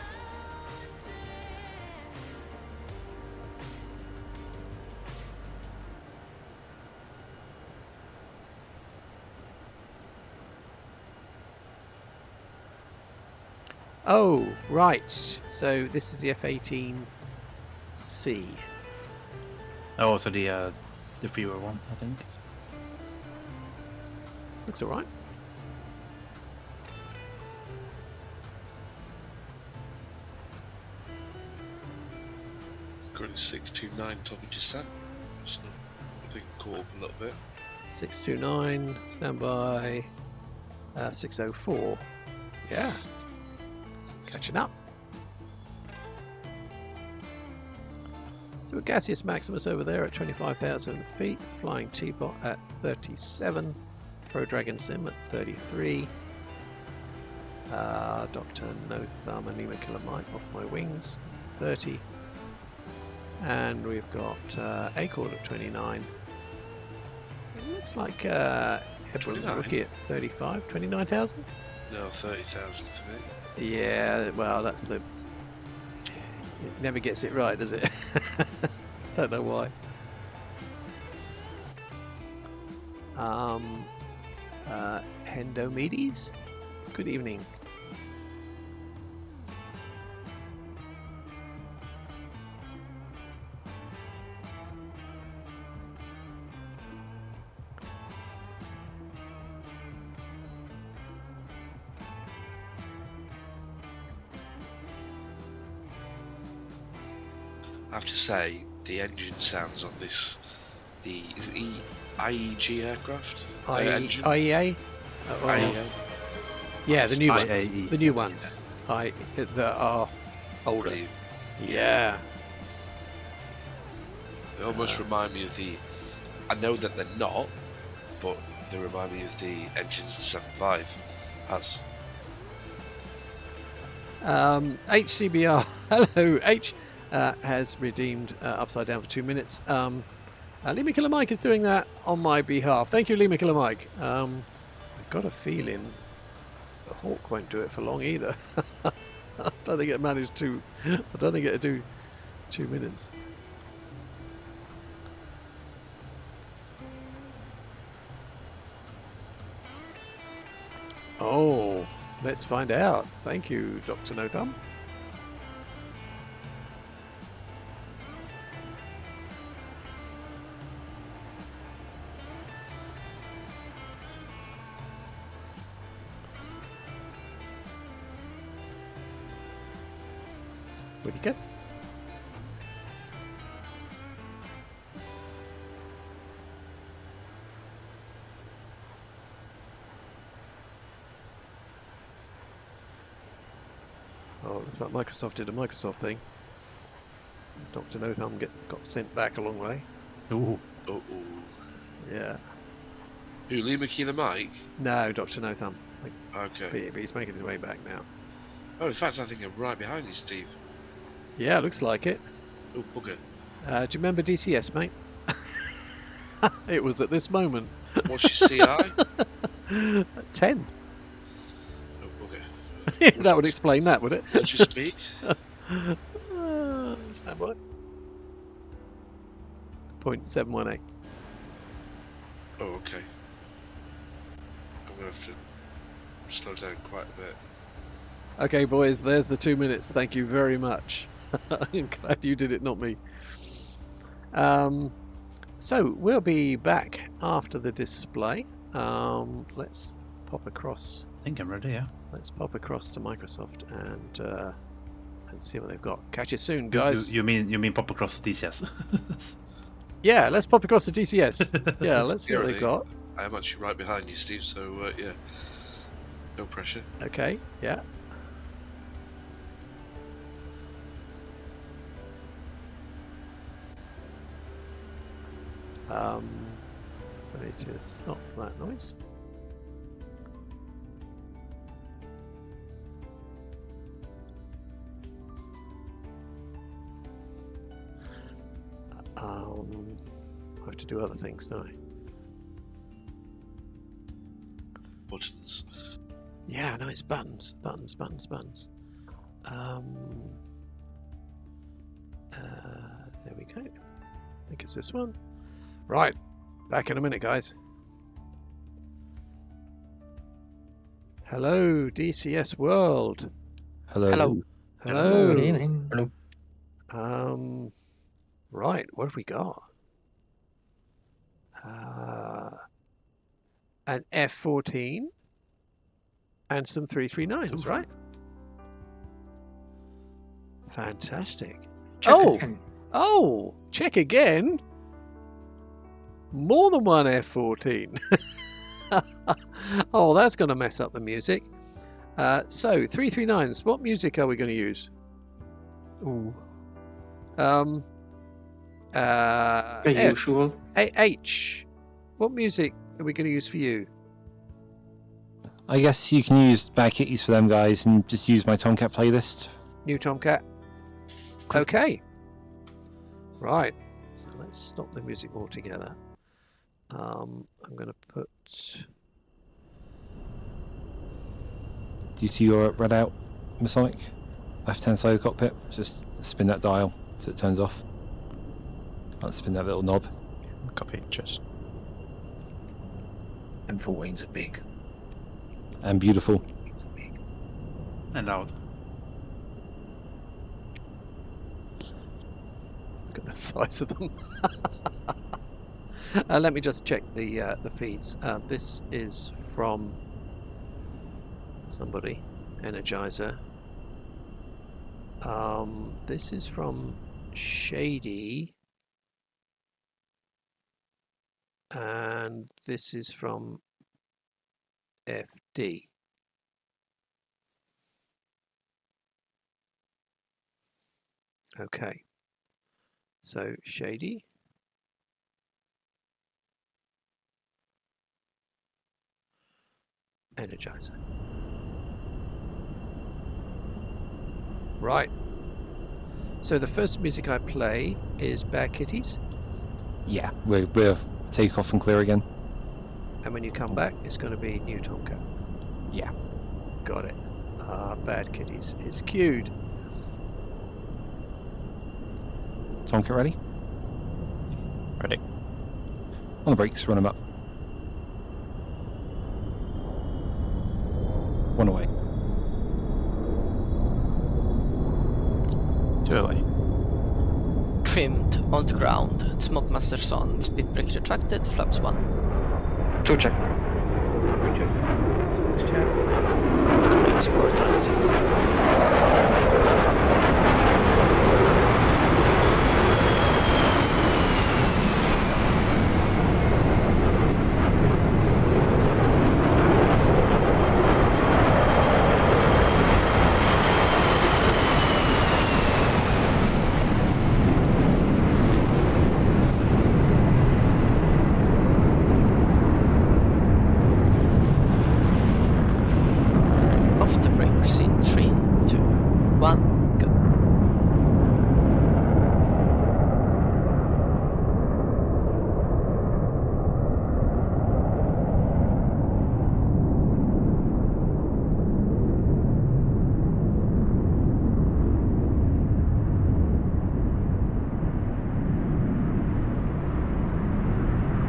Oh, right. So this is the F-18C. Oh, so the fewer one, I think. Looks alright. Currently 629 top of descent. So I think caught up a little bit. 629, standby. 604. Yeah. Catching up. So a gaseous Maximus over there at 25,000 feet, flying T-Bot at 37, Pro Dragon Sim at 33, Dr. No Thumb and Lima Killer Mike off my wings, 30, and we've got Acord at 29. It looks like Edward 29? Rookie at 35, 29,000? No, 30,000 for me. Yeah, well, that's the... It never gets it right, does it? Don't know why. Hendomedes? Good evening. I have to say, the engine sounds on this, is it IEG aircraft? Engine? IEA? Or- IEA. Yeah, the new ones. IAE. The new ones. That are older. Brilliant. Yeah. They almost remind me of the, I know that they're not, but they remind me of the engines the 75 has. HCBR, hello, H has redeemed Upside Down for 2 minutes. Lima Killer Mike is doing that on my behalf. Thank you, Lima Killer Mike. I've got a feeling the Hawk won't do it for long either. I don't think it managed to. I don't think it'll do 2 minutes. Oh, Let's find out. Thank you, Dr. No Thumb. Where'd you go? Oh, looks like Microsoft did a Microsoft thing. Dr. No Thumb got sent back a long way. Ooh. Oh, Yeah. who? Lee McKean and Mike? No, Dr. No Thumb. Okay. But he's making his way back now. Oh, in fact, I think I'm right behind you, Steve. Yeah, looks like it. Oh, bugger. Do you remember DCS, mate? It was at this moment. What's your CI? 10. Oh, bugger. That would explain that, would it? What's your speed? Stand by. 0.718. Oh, okay. I'm going to have to slow down quite a bit. Okay, boys, there's the 2 minutes. Thank you very much. I'm glad you did it, not me. So we'll be back after the display. Let's pop across. I think I'm ready, yeah. Let's pop across to Microsoft and see what they've got. Catch you soon, guys. You mean pop across the DCS? Yeah, let's pop across to DCS. Yeah, let's see what they've got. I am actually right behind you, Steve, so yeah. No pressure. Okay, yeah. So I need to stop that noise. I have to do other things, don't I? Buttons. Yeah, no, it's buttons. There we go. I think it's this one. Right, back in a minute, guys. Hello, DCS World. Hello. Hello. Hello. Good evening. Hello. Right, what have we got? An F-14 and some 339s, Ooh. right? Fantastic. Check Oh! again. Oh, check again. More than one F-14. Oh, that's going to mess up the music. So, 339s, what music are we going to use? Ooh. The The usual. H, what music are we going to use for you? I guess you can use bad kitties for them guys and just use my Tomcat playlist. New Tomcat? Okay. Right. So let's stop the music altogether. I'm going to put... Do you see your red out, Masonic? Left-hand side of the cockpit. Just spin that dial so it turns off. Let's spin that little knob. Copy, just. And for wings are big. And beautiful. And loud. Look at the size of them. Let me just check the feeds. This is from somebody, Energizer. This is from Shady. And this is from FD. Okay. So Shady. Energizer. Right. So the first music I play is Bad Kitties. Yeah, we're take off and clear again. And when you come back, it's going to be New Tomcat. Yeah. Got it. Bad Kitties is queued. Tomcat ready? Ready. On the brakes, run them up. One away. Too early. Trimmed on the ground. Smoke masters on. Speed brake retracted. Flaps 1. 2 check. Auto brakes prioritized. Off the brakes in 3, 2, 1, go.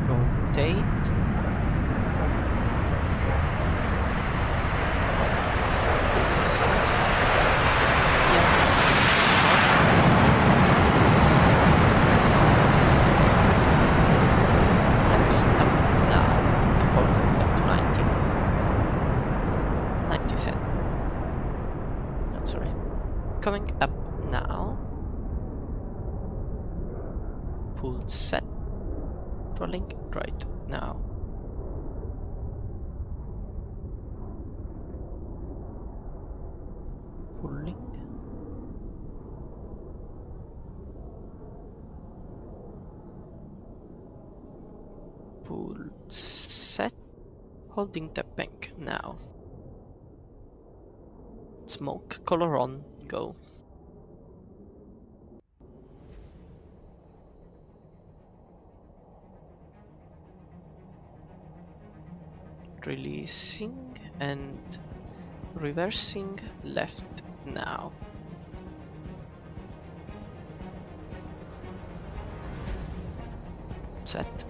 Rotate. Flaps up now. I'm holding them to 90. 90 set. Oh, sorry. Coming up now. Pull set. Rolling right now. Pulling. Pull set. Holding the bank now. Smoke color on. Go. Releasing and reversing left now. Set.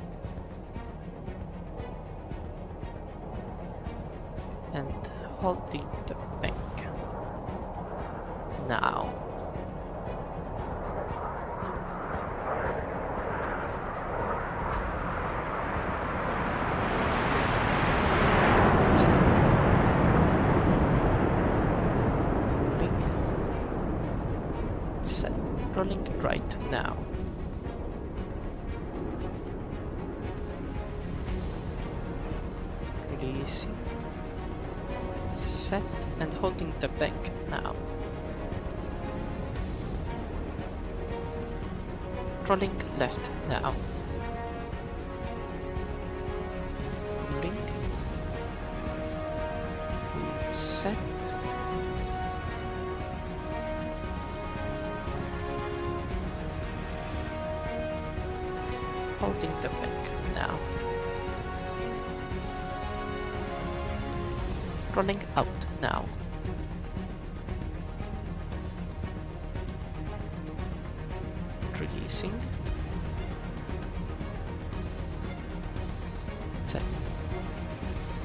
And holding the bank now. Set. Rolling right now. Releasing. Set and holding the bank now. Rolling left now. Rolling. Set. Holding the bank now. Rolling out now. Releasing. Set.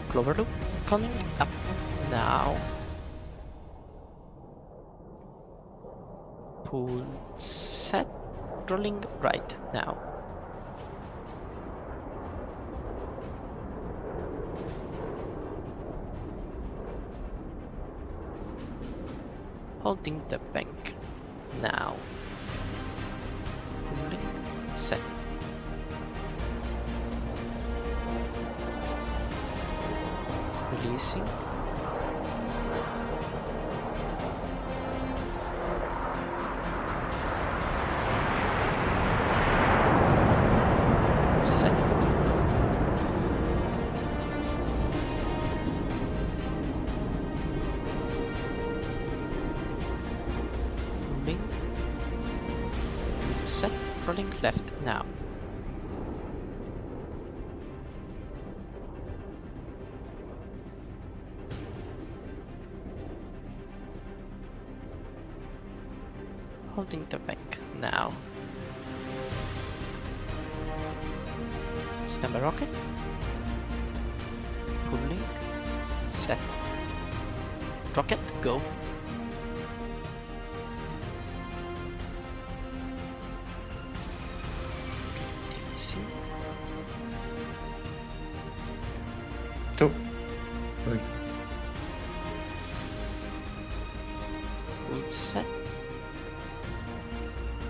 Clover loop coming up now. Pull set. Rolling right now. Holding the bank now. Pulling set. Releasing. Set. Set. Rolling left now. Holding the bank now. Stand by rocket. Pulling. Set. Rocket, go. set.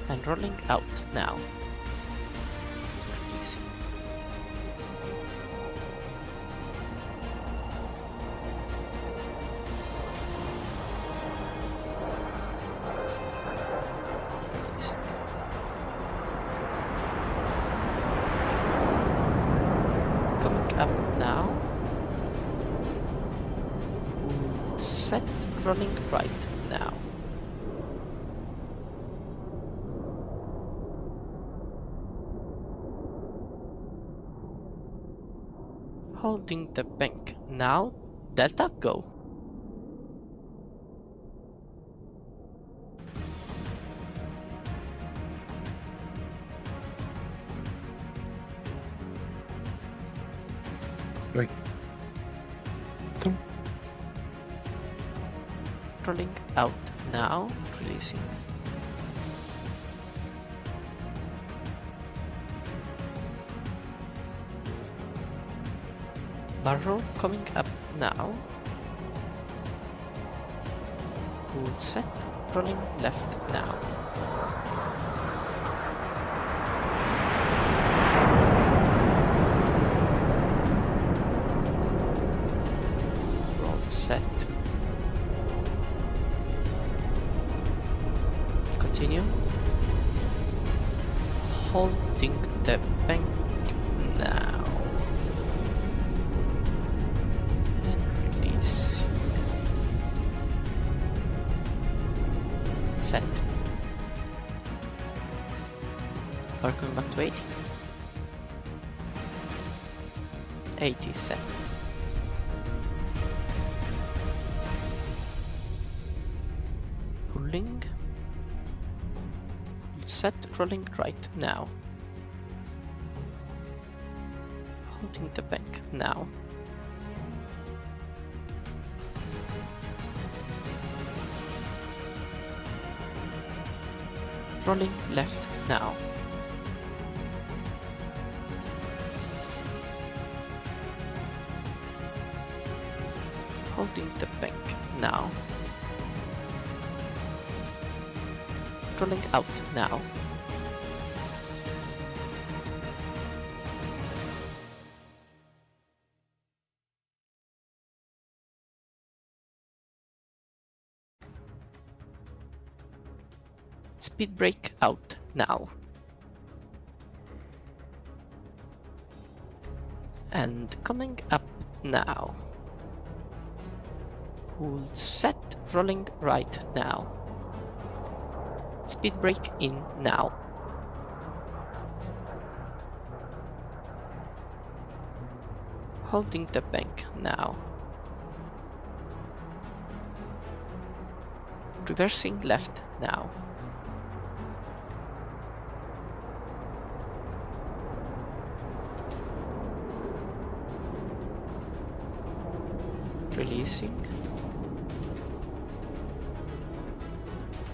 And rolling out now. Releasing. Releasing. Coming up now. Set, rolling right now. Holding the bank now. Delta, go. Right. Done. Rolling out now. Releasing. Barrel coming up now. Hold set, rolling left now. Roll set. Continue. Holding the bank now. Set. Are coming back to 80. 80 set. Pulling. Set, rolling right now. Holding the bank now. Rolling left now. Holding the bank now. Rolling out now. Speed brake out now. And coming up now. Hold set, rolling right now. Speed brake in now. Holding the bank now. Reversing left now. Releasing.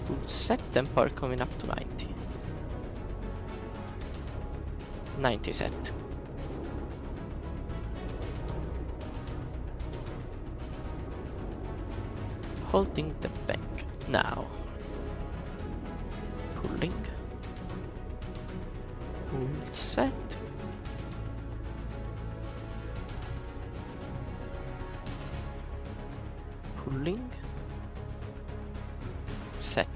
Hold set, temper coming up to 90. 90 set. Holding the bank now. Pulling. Hold set. Pulling. Set.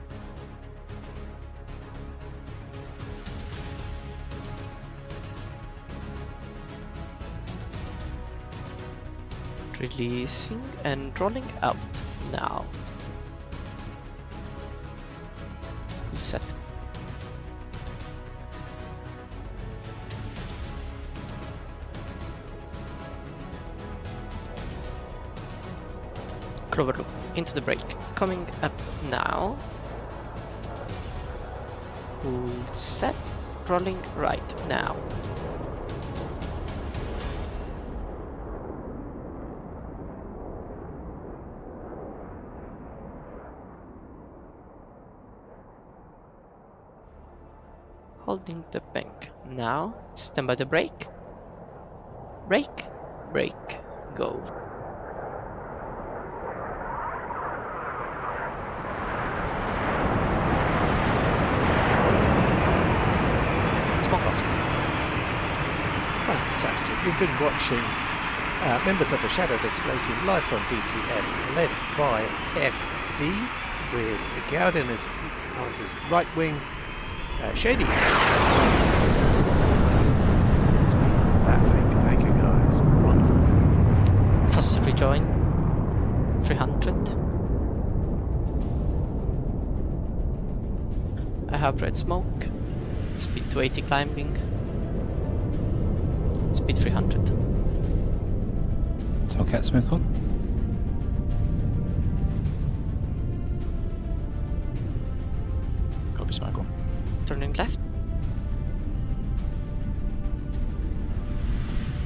Releasing and rolling out now. Set. Clover loop into the brake. Coming up now. Hold set. Rolling right now. Holding the bank now. Stand by the brake. Brake. Brake. Go. You've been watching members of the Shadow Display Team live from DCS, led by FD, with Gaudin on his right wing, Shady. It's been that thing. Thank you guys. Wonderful. Fast rejoin. 300. I have red smoke. Speed 280 climbing. Speed 300. Tomcat smoke on. Copy smoke on. Turning left.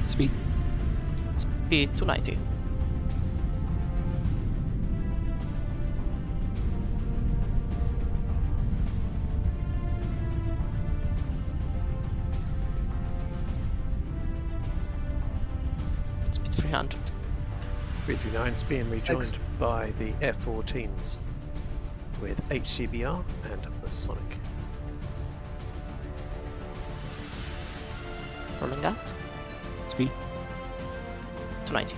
Speed. Speed 290. Speed 300. 339's being rejoined by the F-14s with HCBR and Masonic. Rolling out. Speed. 290.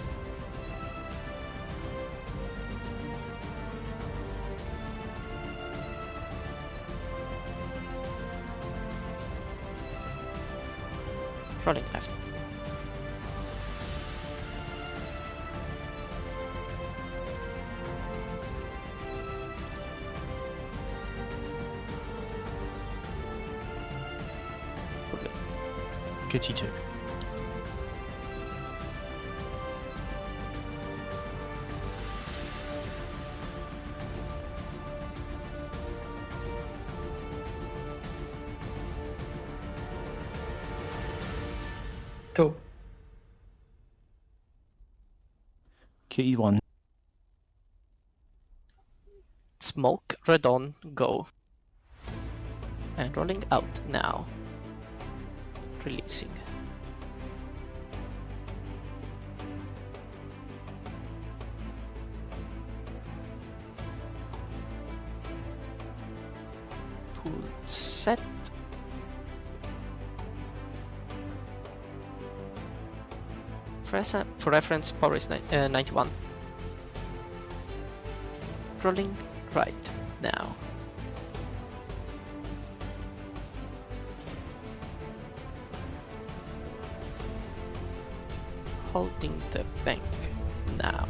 Rolling left. KT2. Two. KT1. Smoke, red on, go. And rolling out now. Releasing. Pull set. For reference, power is 91. Rolling right now. Holding the bank now.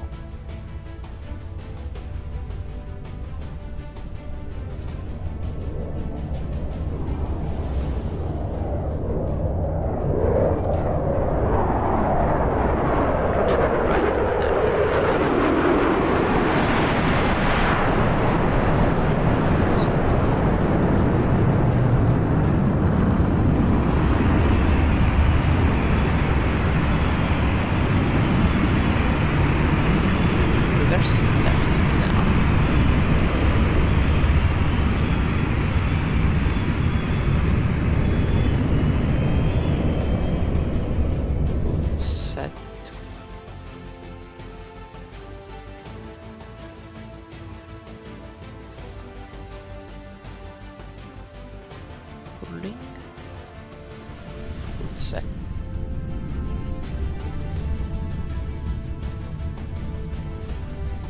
Set.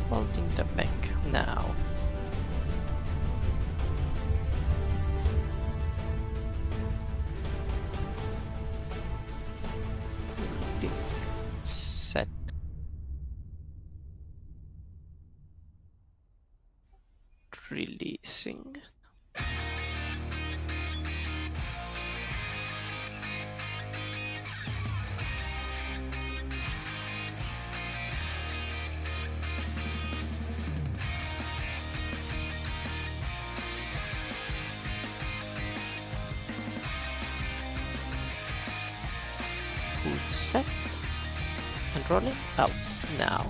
Holding the bank now. Set. Releasing. Set and rolling out now.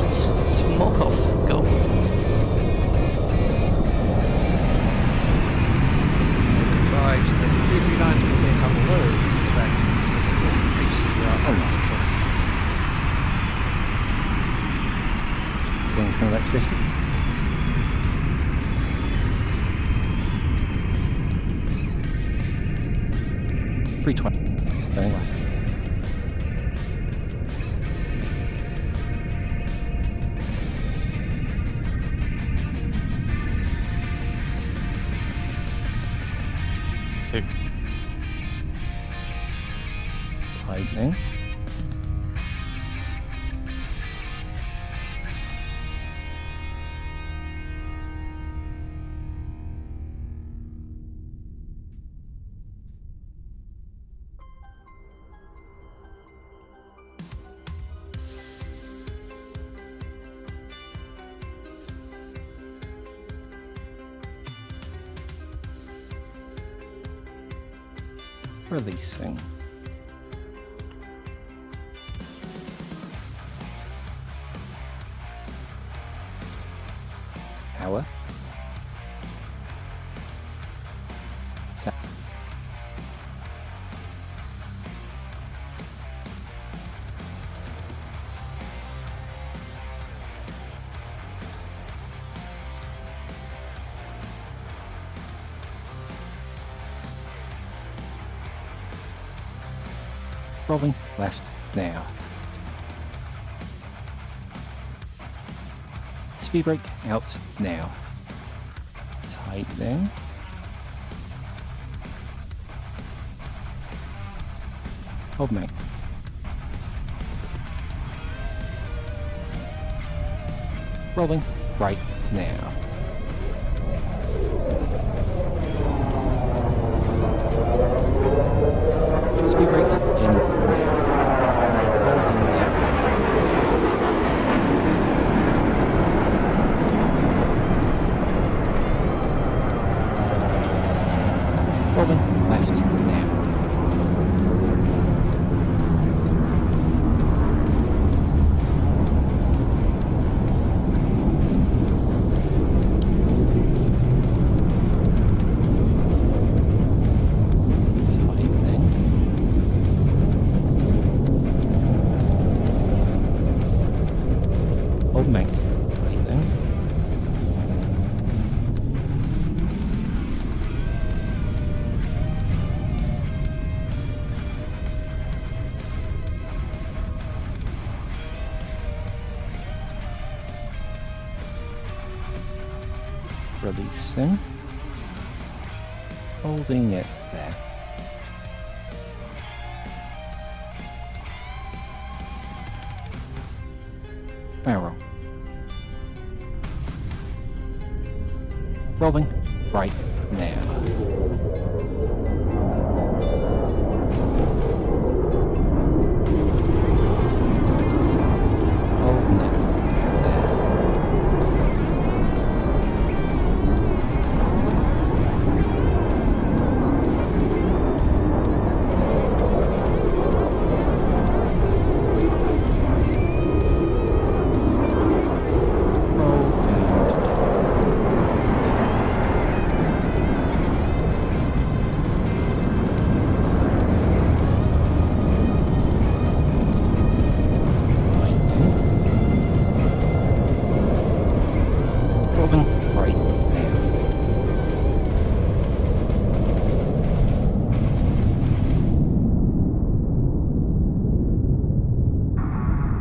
Alright, smoke off, go. Right, the 339s on the road. Back to Singapore. Wings coming back to 50. $320. Going left. Tightening. Releasing. Power. Set. Rolling left now. Speed brake out now. Tightening. Hold mate. Rolling right now. Speed brake in now. Holding the rolling left now. Releasing. Holding it there. Barrel. Rolling right now. Holding it there.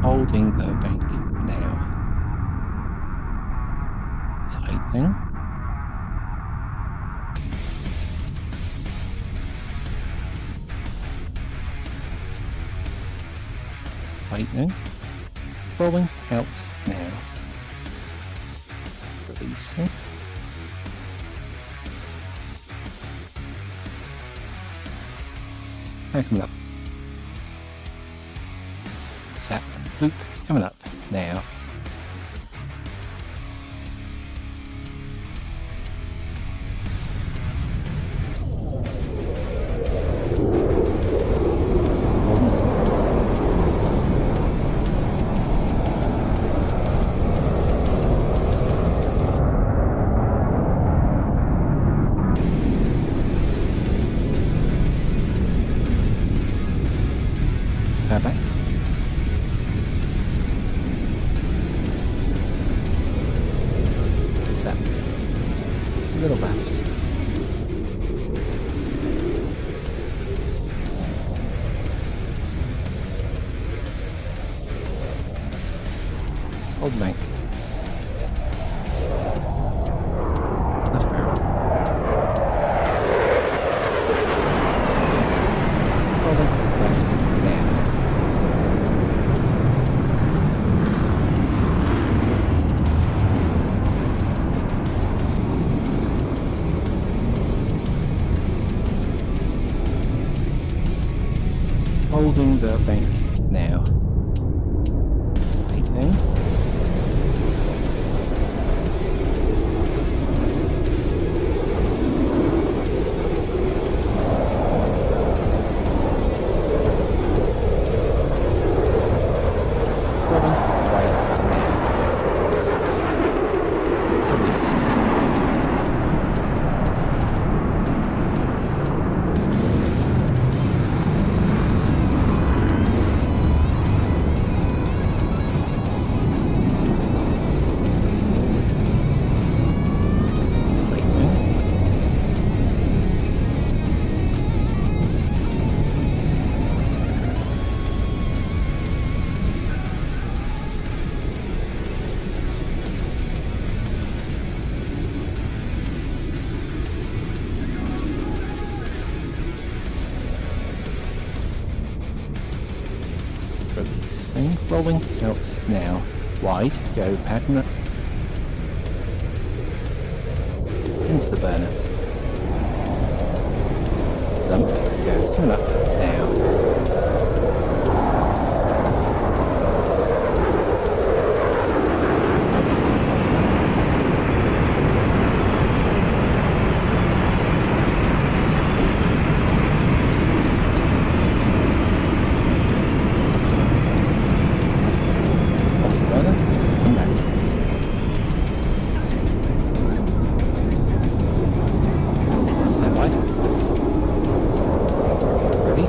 Holding the bank now. Tightening. Tightening. Rolling out now. Releasing. Now coming up. Sap loop coming up now. Hold the bank. Left barrel. Holding. Left. Now. Holding the bank now. Waiting. Robin, right now. Release. Releasing. Rolling out now. Wide. Go pattern. Into the burner. Dump. Go. Coming up now. Off the burner. Come back. Stand by. Ready?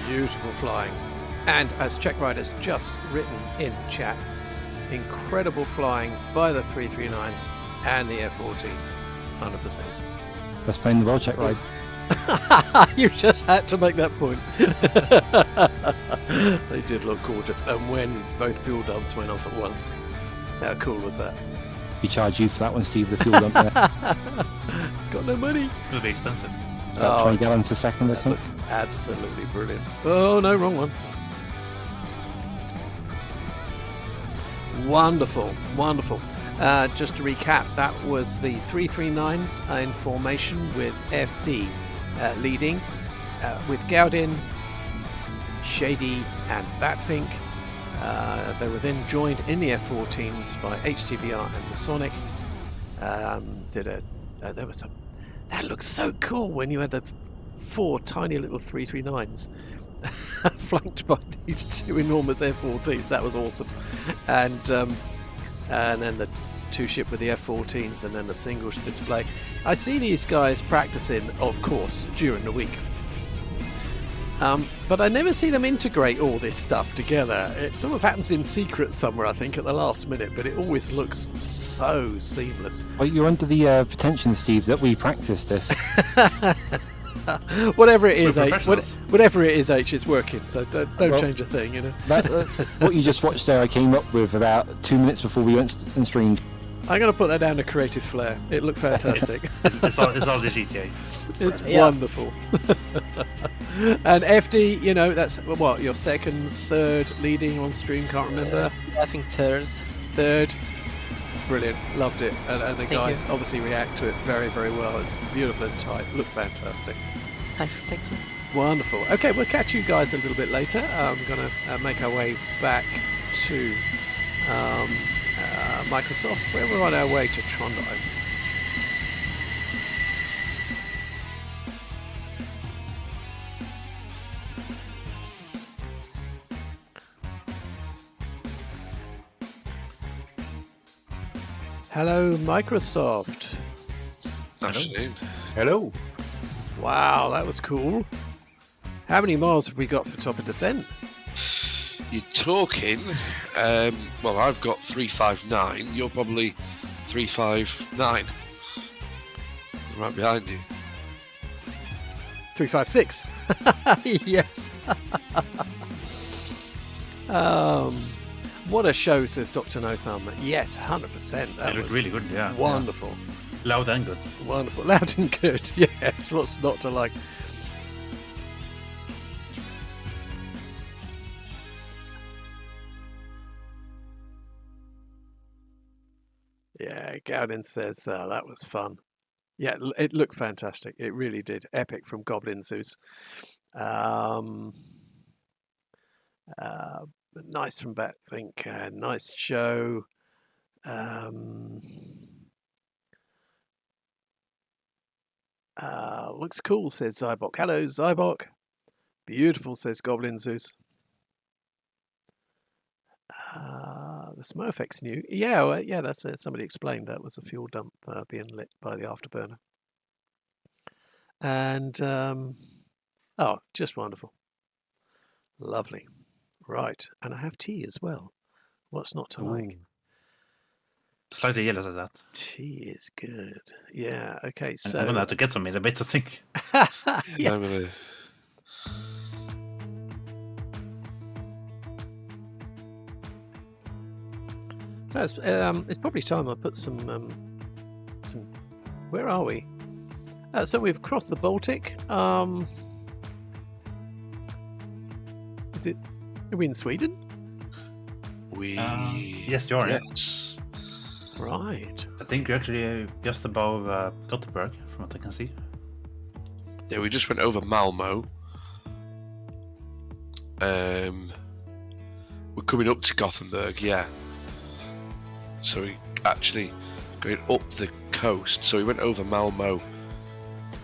Beautiful flying. And as Czech Rider's just written in chat, incredible flying by the 339s and the F-14s, 100%. Best plane in the world, Czech Ride. You just had to make that point. They did look gorgeous. And when both fuel dumps went off at once, how cool was that? We charge you for that one, Steve, the fuel dump there. Got no money. It'll be expensive. About 20 gallons a second or That something. looked absolutely brilliant. Oh, no, wrong one. Wonderful, wonderful. Just to recap, that was the 339s in formation with FD leading, with Gaudin, Shady and Batfink. They were then joined in the F-14s by HCBR and Masonic. There was some. That looks so cool when you had the 4 tiny little 339s flanked by these 2 enormous F-14s. That was awesome. And then the 2-ship with the F-14s, and then the single display. I see these guys practicing, of course, during the week. But I never see them integrate all this stuff together. It sort of happens in secret somewhere, I think, at the last minute, but it always looks so seamless. Well, you're under the pretension, Steve, that we practice this. Whatever it is, H, professionals. whatever it is, H, is working, so don't Well, change a thing, you know. That, what you just watched there, I came up with about 2 minutes before we went and streamed. I'm going to put that down to Creative Flair. It looked fantastic. It's all the GTA. It's Yeah. wonderful. And FD, you know, that's what, your second, third leading on stream, can't remember. I think third. Third. Brilliant. Loved it. And the Thank guys you. obviously react to it very, very well. It's beautiful and tight. Looked fantastic. Thanks, thank you. Wonderful. Okay, we'll catch you guys a little bit later. I'm going to make our way back to Microsoft, where we're on our way to Trondheim. Hello, Microsoft. Afternoon. Hello. Wow, that was cool. How many miles have we got for top of descent? You're talking. Well, I've got 359. You're probably 359. Right behind you. 356. Yes. What a show, says Dr. No Thumb. Yes, 100%. That It looked was really good, yeah. wonderful. Yeah. Loud and good. Wonderful. Loud and good. Yes, what's not to like? Yeah, Gowden says that was fun. Yeah, it looked fantastic. It really did. Epic from Goblin Zeus. Nice from Batfink. Nice show. Looks cool, says Zybok. Hello, Zybok. Beautiful, says Goblin Zeus. The Smurfx new. Yeah, well, yeah, that's it. Somebody explained that was a fuel dump being lit by the afterburner. And, oh, just wonderful. Lovely. Right. And I have tea as well. What's not to like? Slightly jealous of that. Tea is good. Yeah, okay, And so... I'm gonna have to get some in a bit, I think. Yeah. I'm gonna. So it's probably time I put some. Where are we? So we've crossed the Baltic. Is it? Are we in Sweden? We. Yes, you are. Yeah. Yes. Right. I think you're actually just above Gothenburg, from what I can see. Yeah, we just went over Malmo. We're coming up to Gothenburg, yeah. So we actually going up the coast. So we went over Malmo,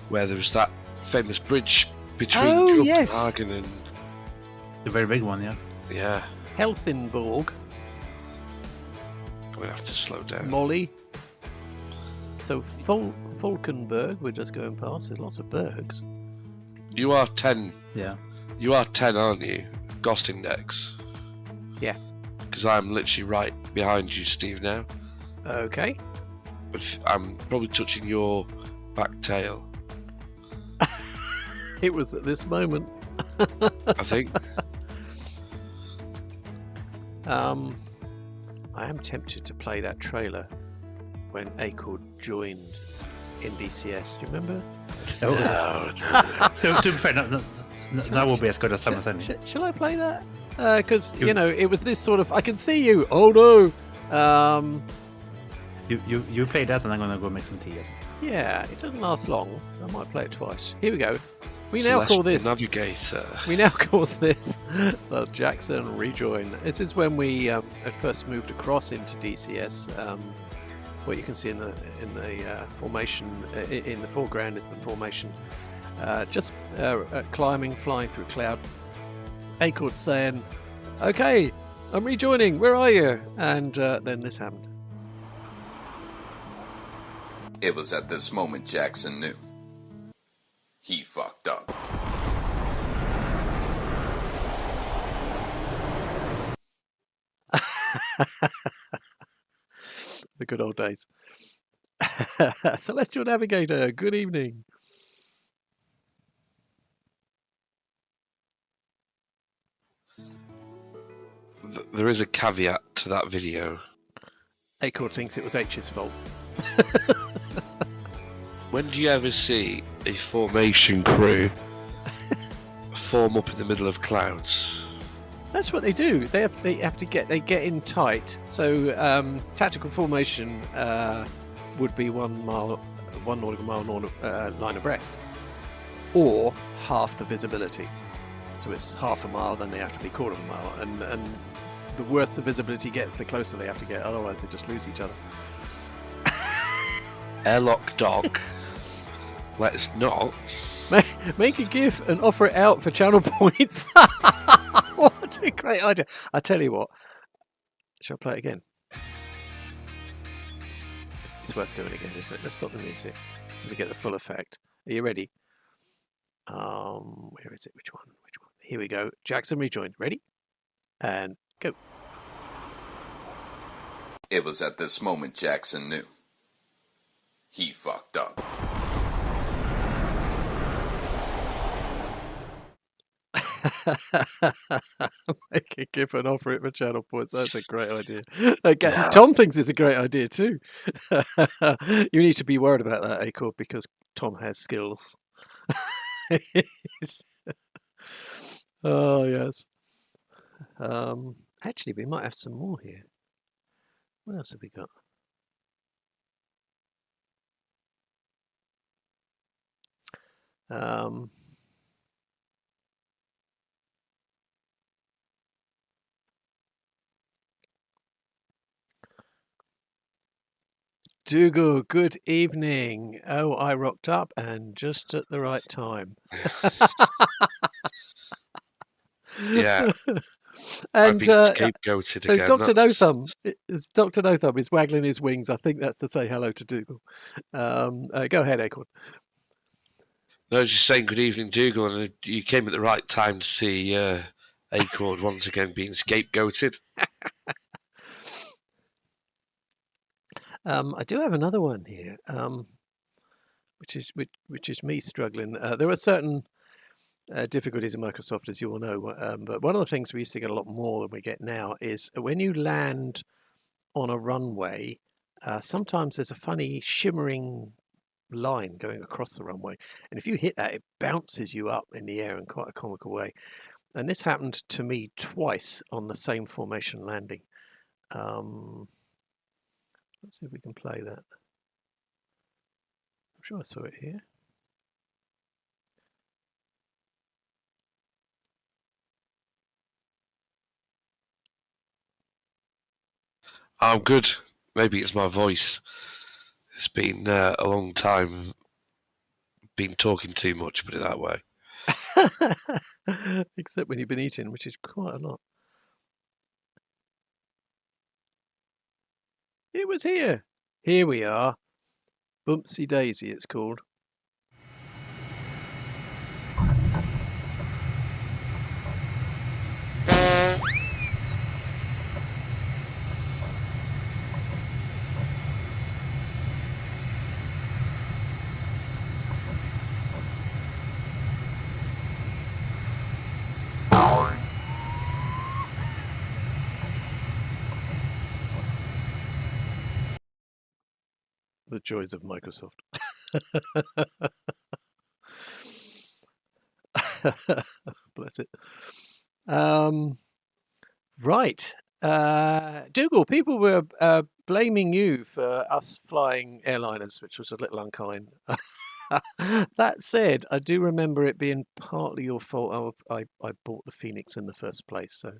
where there was that famous bridge between Oh, yes. Copenhagen and The very big one, yeah. yeah. Helsingborg, I'm gonna have to slow down. Molly. So Falkenberg, we're just going past. There's lots of bergs. You are 10 Yeah. You are 10, aren't you? Ghost index. Yeah. Because I'm literally right behind you, Steve, now. Okay. But I'm probably touching your back tail, It was at this moment. I think. I am tempted to play that trailer when Acord joined NDCS. Do you remember? To be fair, that will be as good as Summer Sending. Shall I play that? Because, you know, it was this sort of, I can see you. Oh, no. You play that and I'm going to go make some tea. Yeah, it doesn't last long. I might play it twice. Here we go. We now call this Navigator. We now call this the Jackson Rejoin. This is when we at first moved across into DCS. What you can see in the formation in the foreground is the formation. Just climbing, flying through a cloud. Acord saying, "Okay, I'm rejoining. Where are you?" And then this happened. It was at this moment Jackson knew. He fucked up. The good old days. Celestial Navigator, good evening. There is a caveat to that video. Acord thinks it was H's fault. When do you ever see a formation crew form up in the middle of clouds? That's what they do. They get in tight. So tactical formation would be 1 nautical mile line abreast, or half the visibility. So it's half a mile, then they have to be quarter of a mile, and the worse the visibility gets, the closer they have to get. Otherwise, they just lose each other. Airlock dock. Let's not. Make a GIF and offer it out for channel points. What a great idea. I tell you what. Shall I play it again? It's worth doing again, isn't it? Let's stop the music so we get the full effect. Are you ready? Where is it? Which one? Here we go. Jackson Rejoin. Ready? And go. It was at this moment Jackson knew. He fucked up. Make a GIF and offer it for channel points. That's a great idea. Okay, yeah. Tom thinks it's a great idea too. You need to be worried about that, Acord, because Tom has skills. Oh yes. Actually, we might have some more here. What else have we got? Dougal, good evening. Oh, I rocked up and just at the right time. Yeah. And scapegoated so again. Dr. No Thumb is waggling his wings. I think that's to say hello to Dougal. Go ahead, Acord. No, I was just saying good evening, Dougal, and you came at the right time to see Acord once again being scapegoated. I do have another one here, which is me struggling. There are certain difficulties in Microsoft, as you all know, but one of the things we used to get a lot more than we get now is when you land on a runway, sometimes there's a funny shimmering line going across the runway, and if you hit that, it bounces you up in the air in quite a comical way. And this happened to me twice on the same formation landing. Let's see if we can play that. I'm sure I saw it here. I'm good. Maybe it's my voice. It's been a long time. Been talking too much, put it that way. Except when you've been eating, which is quite a lot. It was here. Here we are. Bumpsy Daisy, it's called. The joys of Microsoft. Bless it. Right. Dougal, people were blaming you for us flying airliners, which was a little unkind. That said, I do remember it being partly your fault. I bought the Phoenix in the first place, so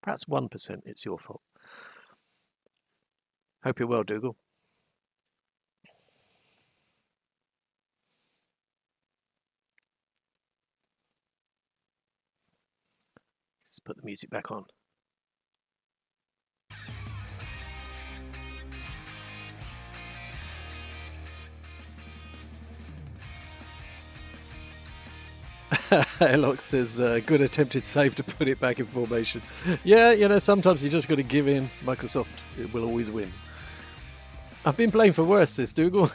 perhaps 1% it's your fault. Hope you're well, Dougal. Let's put the music back on. Elox says, good attempted save to put it back in formation. Yeah, you know, sometimes you just got to give in. Microsoft will always win. I've been blamed for worse, says Dougal.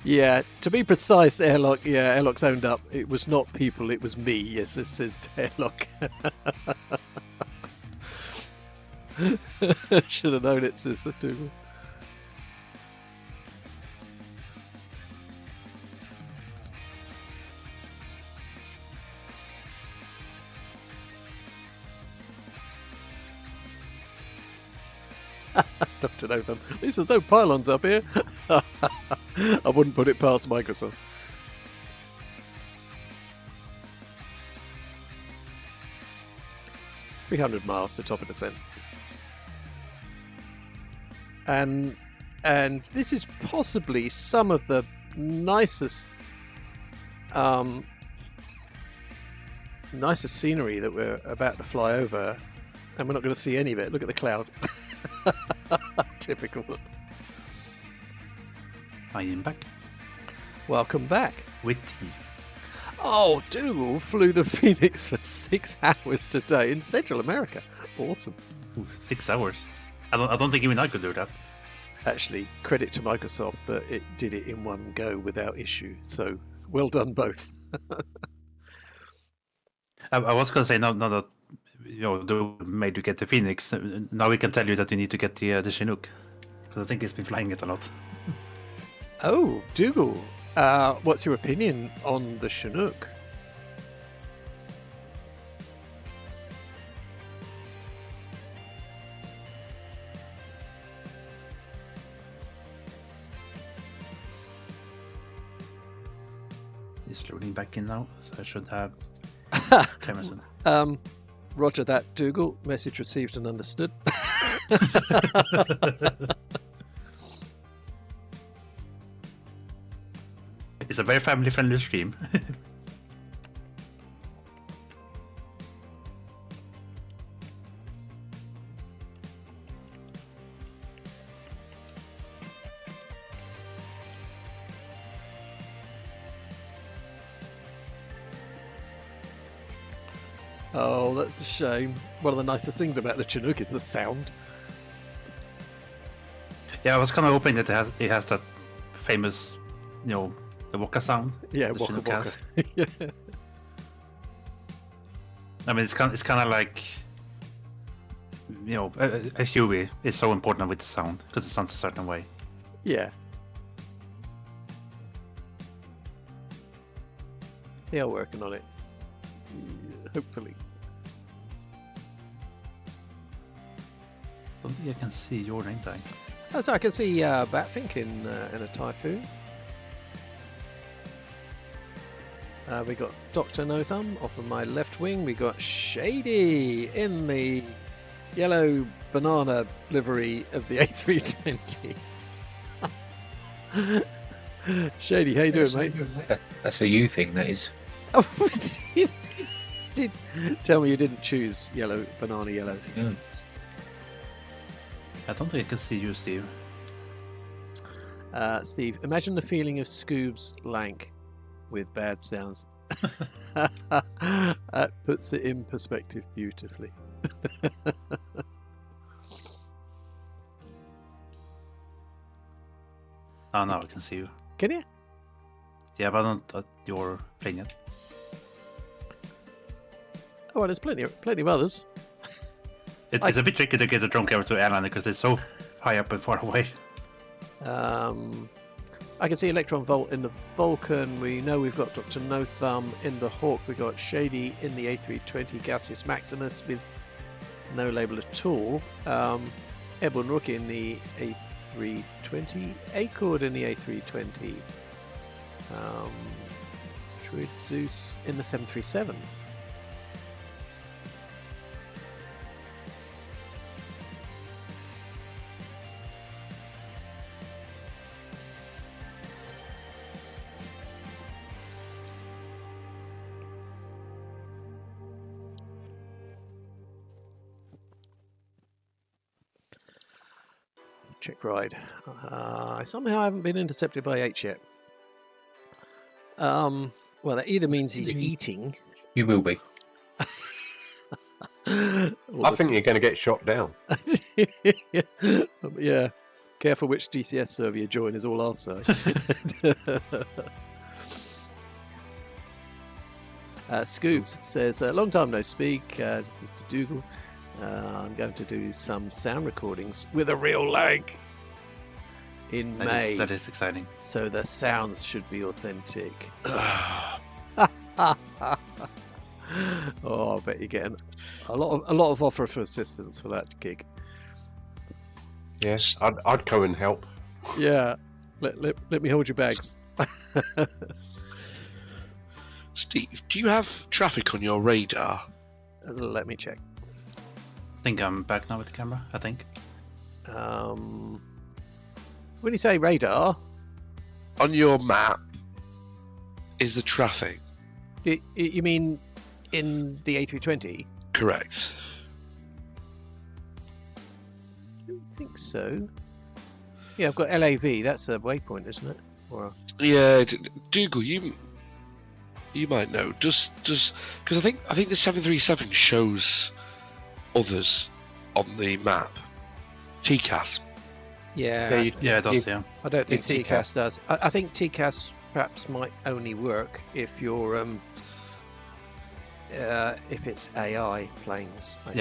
Yeah, to be precise, Airlock's owned up. It was not people, it was me. Yes, this says Airlock. Should have known it, says Dougal. Dr. Novum. At least there's no pylons up here. I wouldn't put it past Microsoft. "300 miles to top of descent." And this is possibly some of the nicest scenery that we're about to fly over, and we're not going to see any of it. Look at the cloud. Typical. I am back. Welcome back. With tea. Oh, Dougal flew the Phoenix for 6 hours today in Central America. Awesome. Ooh, 6 hours. I don't think even I could do that. Actually, credit to Microsoft, but it did it in one go without issue. So, well done both. I was going to say, now that they made you get the Phoenix, now we can tell you that you need to get the Chinook. Because I think he's been flying it a lot. Oh, Dougal, what's your opinion on the Chinook? He's loading back in now, so I should have Emerson. Roger that, Dougal. Message received and understood. It's a very family-friendly stream. Oh, that's a shame. One of the nicest things about the Chinook is the sound. Yeah, I was kind of hoping that it has that famous, the Waka sound. Yeah, the Waka Chinook Waka. has. Yeah. I mean, it's kind of like, a Huey is so important with the sound because it sounds a certain way. Yeah. They are working on it. Hopefully. I don't think I can see your name tag. Oh, so I can see Batfink in a Typhoon. We got Dr. No Thumb off of my left wing. We got Shady in the yellow banana livery of the A320. Shady, how you doing, mate? That's a you thing, that is. Oh, did tell me you didn't choose banana yellow. Yeah. I don't think I can see you, Steve. Steve, imagine the feeling of Scoob's lank with bad sounds. That puts it in perspective beautifully. Oh, now I can see you. Can you? Yeah, but not at your plane yet. Oh, well, there's plenty of others. It's a bit tricky to get a drone camera to Airliner because it's so high up and far away. I can see Electron Volt in the Vulcan. We know we've got Dr. No Thumb in the Hawk. We've got Shady in the A320 Gaseous Maximus with no label at all. Airborne Rookie in the A320. Acord in the A320. Druid Zeus in the 737. Check ride. I somehow haven't been intercepted by H yet. Well, that either means he's eating. You will be. I think you're going to get shot down. Yeah. Careful which DCS server you join is all I'll say. Scoops says, long time no speak. This is to Dougal. I'm going to do some sound recordings with a real leg in May. That is exciting. So the sounds should be authentic. Oh, I bet you're getting a lot of offer for assistance for that gig. Yes, I'd come and help. Yeah, let me hold your bags. Steve, do you have traffic on your radar? Let me check. I think I'm back now with the camera, I think. When you say radar... On your map, is the traffic? You mean in the A320? Correct. I don't think so. Yeah, I've got LAV, that's a waypoint, isn't it? Or... Yeah, Dougal, you might know. Does because I think the 737 shows others on the map. TCAS. Yeah, it does. Yeah, I don't think TCAS does. I think TCAS perhaps might only work if you're if it's AI planes. I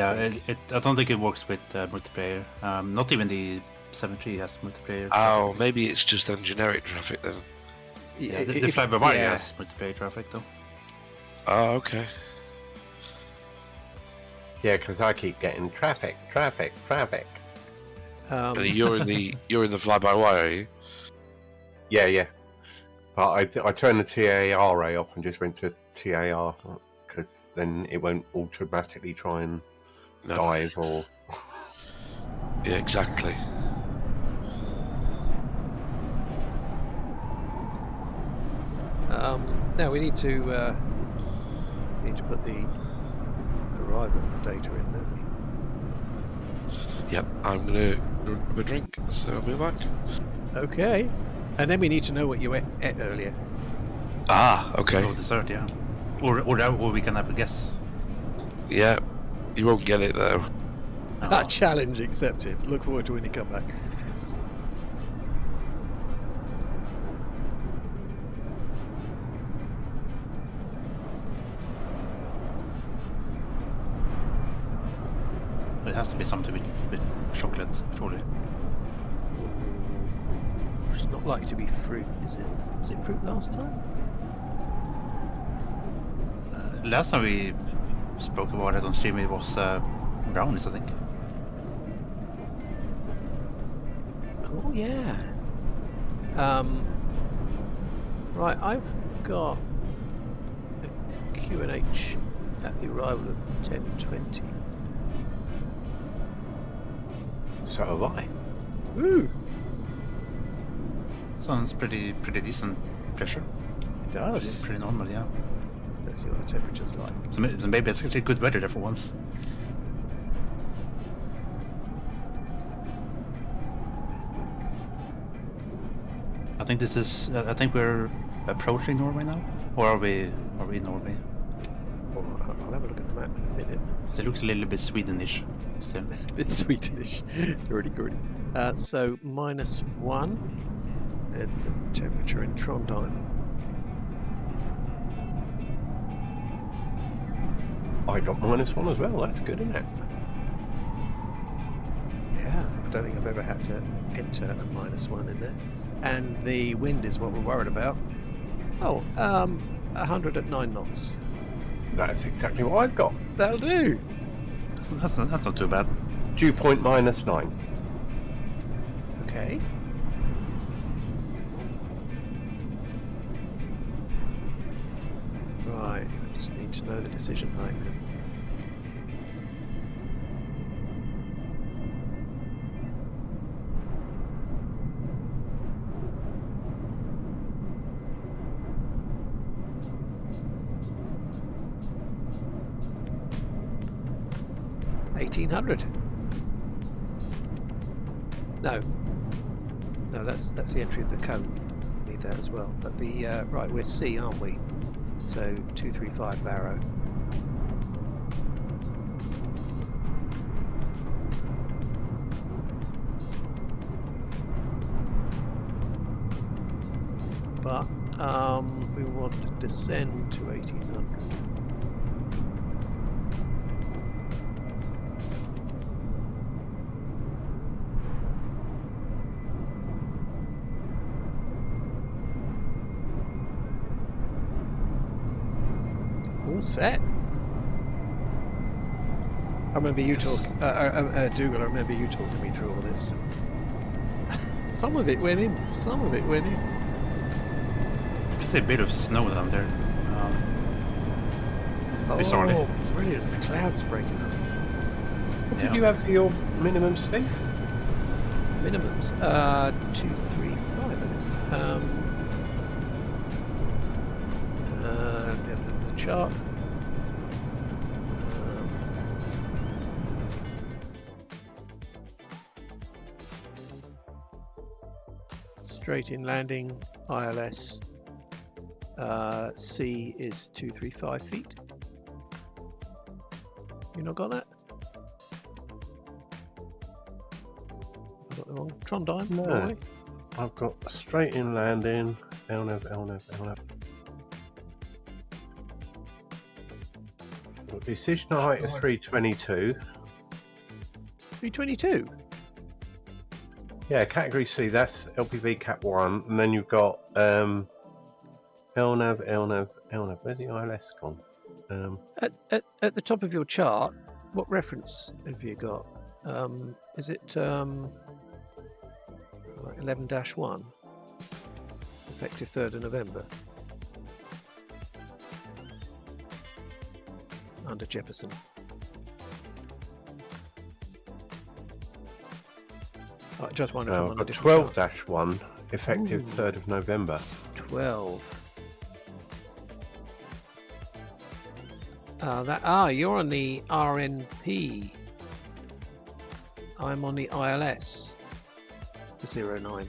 don't think it works with multiplayer. Not even the 73 has multiplayer. Oh, maybe it's just on generic traffic then. Yeah, the fly-by-wire has multiplayer traffic though. Oh, okay. Yeah, because I keep getting traffic. You're in the fly-by-wire, are you? Yeah. But I turned the TARA off and just went to TAR because then it won't automatically try and dive or. Yeah, exactly. Now we need to put the arrival data in, don't we? Yep, I'm gonna grab a drink, so I'll be back. Okay, and then we need to know what you ate earlier. Ah, okay. Or dessert, yeah. Or we can have a guess. Yeah, you won't get it though. Oh. Challenge accepted. Look forward to when you come back. It has to be something with chocolate, surely. It's not likely to be fruit, is it? Was it fruit last time? Last time we spoke about it on stream, it was brownies, I think. Oh yeah. Right, I've got a Q&H at the arrival of 10:20. So have I. Woo! Sounds pretty decent pressure. It does. Pretty normal, yeah. Let's see what the temperature's like. So maybe it's actually good weather there for once. I think this is. I think we're approaching Norway now, or are we in Norway? I'll have a look at the map in a minute. So it looks a little bit Swedish still. A bit Swedish. Goody. So -1. There's the temperature in Trondheim. I got -1 as well. That's good, isn't it? I don't think I've ever had to enter a -1 in there. And the wind is what we're worried about. 100 at 9 knots. That's exactly what I've got. That'll do. That's not too bad. Dew point -9. Okay. Right, I just need to know the decision height then. $1,800. No, that's the entry of the cone. Need that as well. But the right, we're C, aren't we? So 235 Barrow. But we want to descend to 1800. All set. I remember you Dougal, I remember you talking me through all this. Some of it went in, some of it went in. I can see a bit of snow down there. Bizarrely. Oh, brilliant. The clouds breaking up. What did you have for your minimum, Steve? Minimums? 235, I think. Have a look at the chart. Straight in landing, ILS. C is 235 feet. You not got that? I got the wrong. Trondheim? No. Norway? I've got straight in landing, LOWW. Decision height is 322. 322? Yeah, category C, that's LPV Cat 1, and then you've got LNAV. Where's the ILS gone? At the top of your chart, what reference have you got? Is it 11-1? Effective 3rd of November. Under Jefferson. I just wonder if I'm on a different chart. 12-1, effective 3rd of November. 12. You're on the RNP. I'm on the ILS. 09.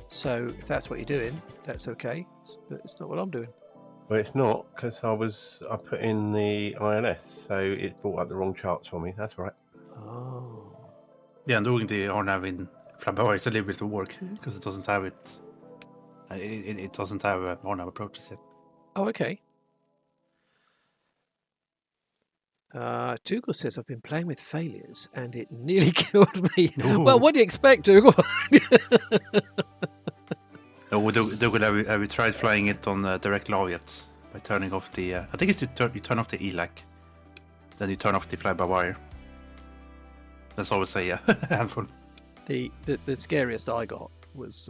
So if that's what you're doing, that's okay. But it's not what I'm doing. Well, it's not, because I put in the ILS, so it brought up the wrong charts for me. That's right. Oh. Yeah, and doing the RNAV in Flabauer is a little bit of work because it doesn't have it. It doesn't have RNAV approaches yet. Oh, okay. Dougal says I've been playing with failures and it nearly killed me. Ooh. Well, what do you expect, Dougal? Dougal, have you tried flying it on direct law yet? By turning off the... I think it's you turn off the ELAC. Then you turn off the fly-by-wire. That's always a handful. The scariest I got was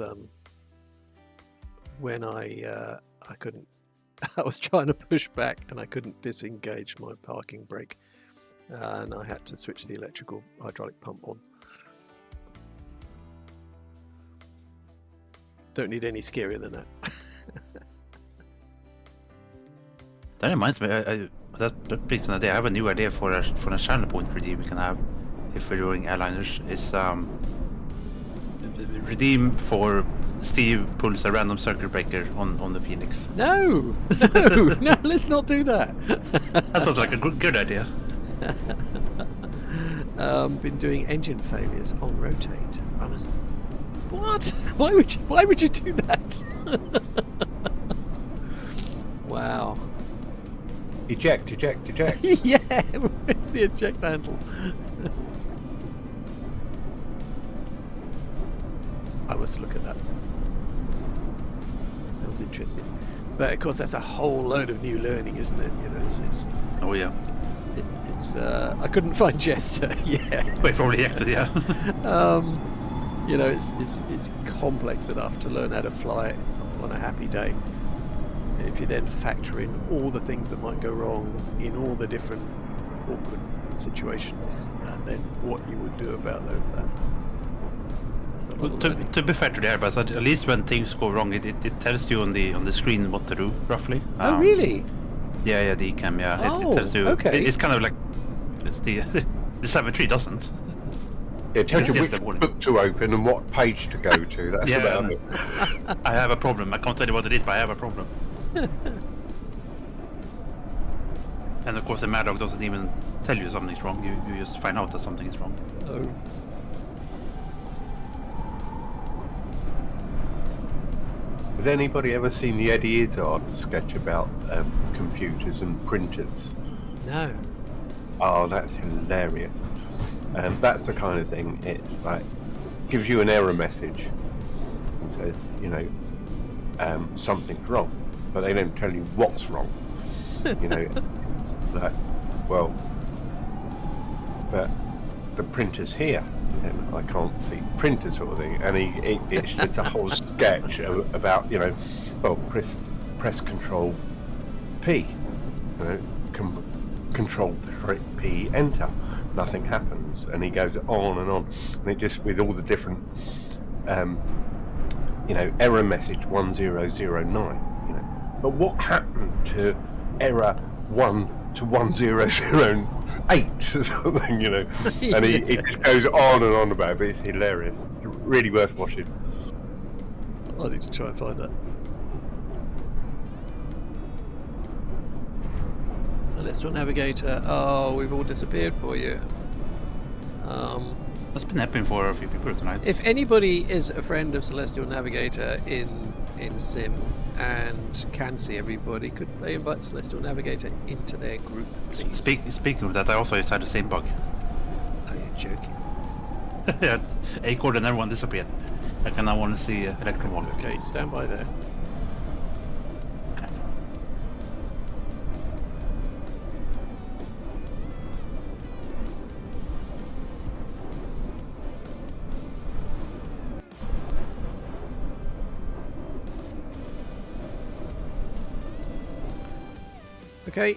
when I couldn't... I was trying to push back and I couldn't disengage my parking brake. And I had to switch the electrical hydraulic pump on. Don't need any scarier than that. That reminds me, that brings an idea. I have a new idea for a channel point redeem we can have if we're doing airliners. Is redeem for Steve pulls a random circuit breaker on the Phoenix. No, let's not do that. That sounds like a good idea. Been doing engine failures on rotate. Honestly, what? Why would you do that? Wow. Eject. Yeah, where's the eject handle? must look at that. Sounds interesting. But of course, that's a whole load of new learning, isn't it? You know, it's Oh yeah. it's I couldn't find Jester. Yeah. Wait, probably acted, yeah. You know, it's complex enough to learn how to fly on a happy day. If you then factor in all the things that might go wrong in all the different awkward situations, and then what you would do about those, that's a lot Well, of learning. to be fair to the Airbus, at least when things go wrong, it tells you on the screen what to do roughly. Oh, really? Yeah, the ECAM, yeah. Oh, it tells you. okay. It's kind of like it's the 7.3 doesn't. It tells you It's which just a warning. book to open and what page to go to. That's Yeah, about it. I have a problem. I can't tell you what it is, but I have a problem. And of course, the Mad Dog doesn't even tell you something's wrong. You just find out that something is wrong. Oh. Has anybody ever seen the Eddie Izzard sketch about computers and printers? No. Oh, that's hilarious. That's the kind of thing, it's like, gives you an error message and says, you know, something's wrong, but they don't tell you what's wrong. You know, it's like, well, but the printer's here, and I can't see the printer sort of thing, and it's just a whole sketch about, you know, well, press Control P, you know, Control P, enter. Nothing happens, and he goes on, and it just with all the different, you know, error message 1009. You know, but what happened to error 1 to 1008 or something? You know, and he just goes on and on about it. But it's hilarious, really worth watching. I need to try and find that. Celestial Navigator. Oh, we've all disappeared for you. That's been happening for a few people tonight. If anybody is a friend of Celestial Navigator in Sim and can see everybody, could they invite Celestial Navigator into their group, please? Speaking of that, I also had the same bug. Oh, you're joking. Yeah, Acorn and everyone disappeared. I can now want to see Electron Wall. Okay, stand by there. Okay,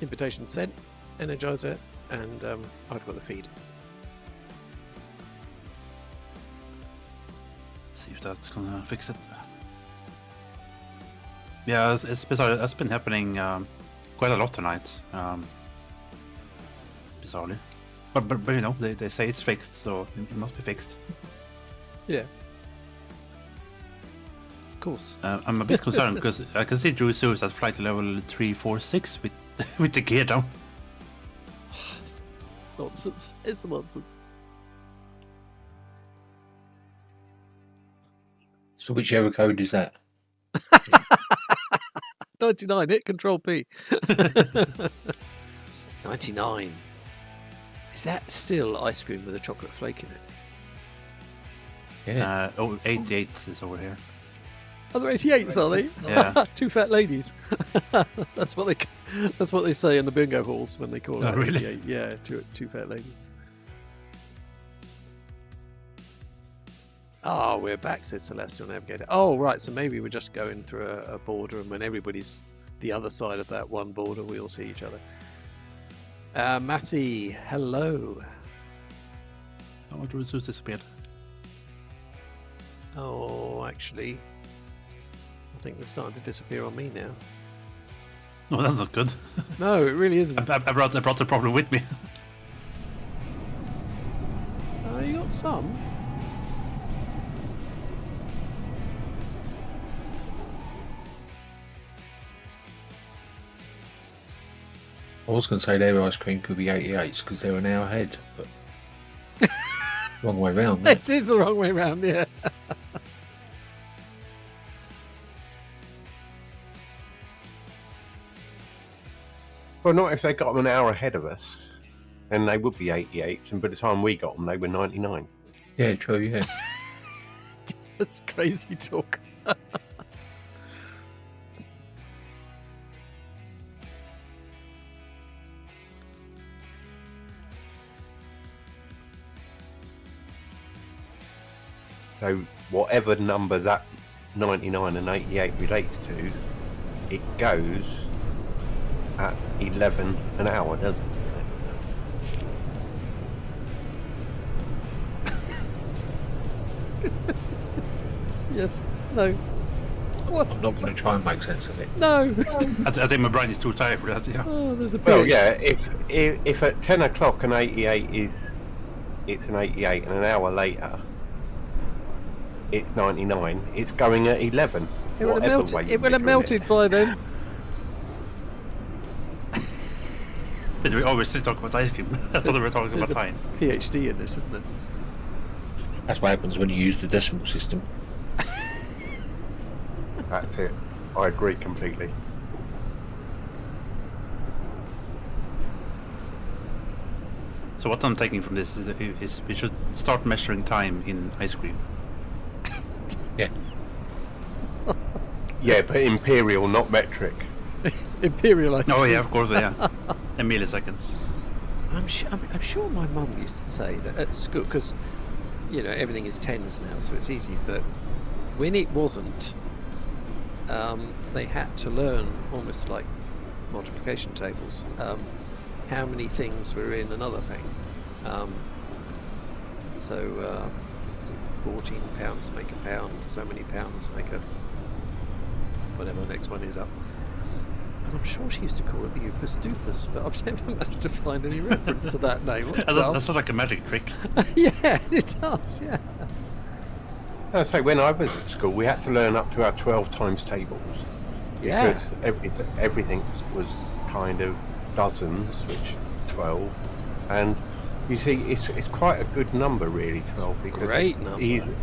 invitation sent, Energizer, and I've got the feed. See if that's gonna fix it. Yeah, it's bizarre. That's been happening quite a lot tonight. Bizarrely, but you know they say it's fixed, so it must be fixed. Yeah. Of course. I'm a bit concerned because I can see Drew Zeus at flight level 346 with the gear down. It's nonsense. It's nonsense. So whichever code is that? 99, hit Control P. 99. Is that still ice cream with a chocolate flake in it? Yeah. 88 is over here. Oh, they're 88s, are they? Yeah. Two fat ladies. That's what they say in the bingo halls when they call it 88. Really? Yeah, two fat ladies. Oh, we're back, says Celestial Navigator. Oh, right, so maybe we're just going through a border, and when everybody's the other side of that one border, we all see each other. Massey, hello. Oh, Drew Zeus disappeared. Oh, actually, I think they're starting to disappear on me now. No, that's not good. No, it really isn't. I brought the problem with me. You got some. I was going to say their ice cream could be 88s because they're an hour ahead, but wrong way round. It is the wrong way round, yeah. Well, not if they got them an hour ahead of us. Then they would be 88s, and by the time we got them, they were 99. Yeah, true, yeah. That's crazy talk. So whatever number that 99 and 88 relates to, it goes at 11 an hour, doesn't it? Yes. No. What? I'm not going to try and make sense of it. No. I think my brain is too tired for that. Yeah. Oh, there's a Well, PhD. yeah. If at 10 o'clock an 88 is, it's an 88, and an hour later it's 99, it's going at 11. It would have whatever melted. way you It would have measure melted by then. Did we always talk about ice cream? I thought we were talking about time. PhD in this, isn't it? That's what happens when you use the decimal system. That's it. I agree completely. So what I'm taking from this is we should start measuring time in ice cream. Yeah. Yeah, but imperial, not metric. Imperial ice cream. Oh yeah, of course, yeah. In milliseconds. I'm sure my mum used to say that at school, because everything is tens now, so it's easy. But when it wasn't, they had to learn almost like multiplication tables. How many things were in another thing? So 14 pounds make a pound. So many pounds make a whatever the next one is up. And I'm sure she used to call it the Upus Dupus, but I've never managed to find any reference to that name. That's not like a magic trick. Yeah, it does, yeah. So when I was at school, we had to learn up to our 12 times tables. Yeah. Because everything was kind of dozens, which 12. And you see, it's quite a good number, really, 12. Because Great number.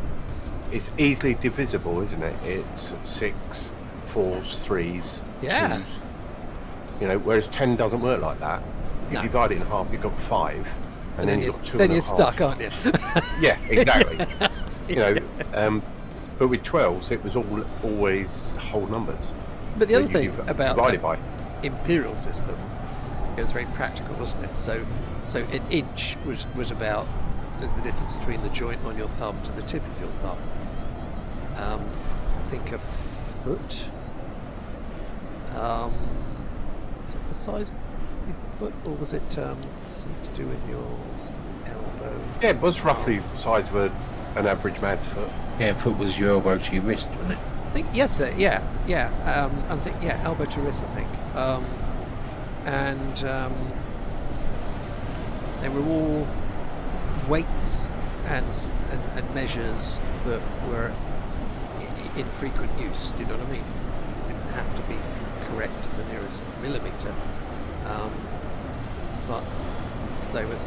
It's easily divisible, isn't it? It's 6, 4s, 3s, Yeah. 2s. Whereas 10 doesn't work like that. If No. you divide it in half, you've got 5, and then you've got 2 then and a you're half. stuck, aren't you? Yeah, exactly. But with 12s, it was always whole numbers. But the other that thing you've about divided the by. imperial system, it was very practical, wasn't it? So an inch was about the distance between the joint on your thumb to the tip of your thumb. Think a foot. Is it the size of your foot, or was it something to do with your elbow? Yeah, it was roughly the size of an average man's foot. Yeah, foot was your elbow to your wrist, wasn't it? I think yes, sir. Yeah. I think elbow to wrist. I think, they were all weights and measures that were in frequent use. Do you know what I mean? It didn't have to be correct to the nearest millimeter, but they were.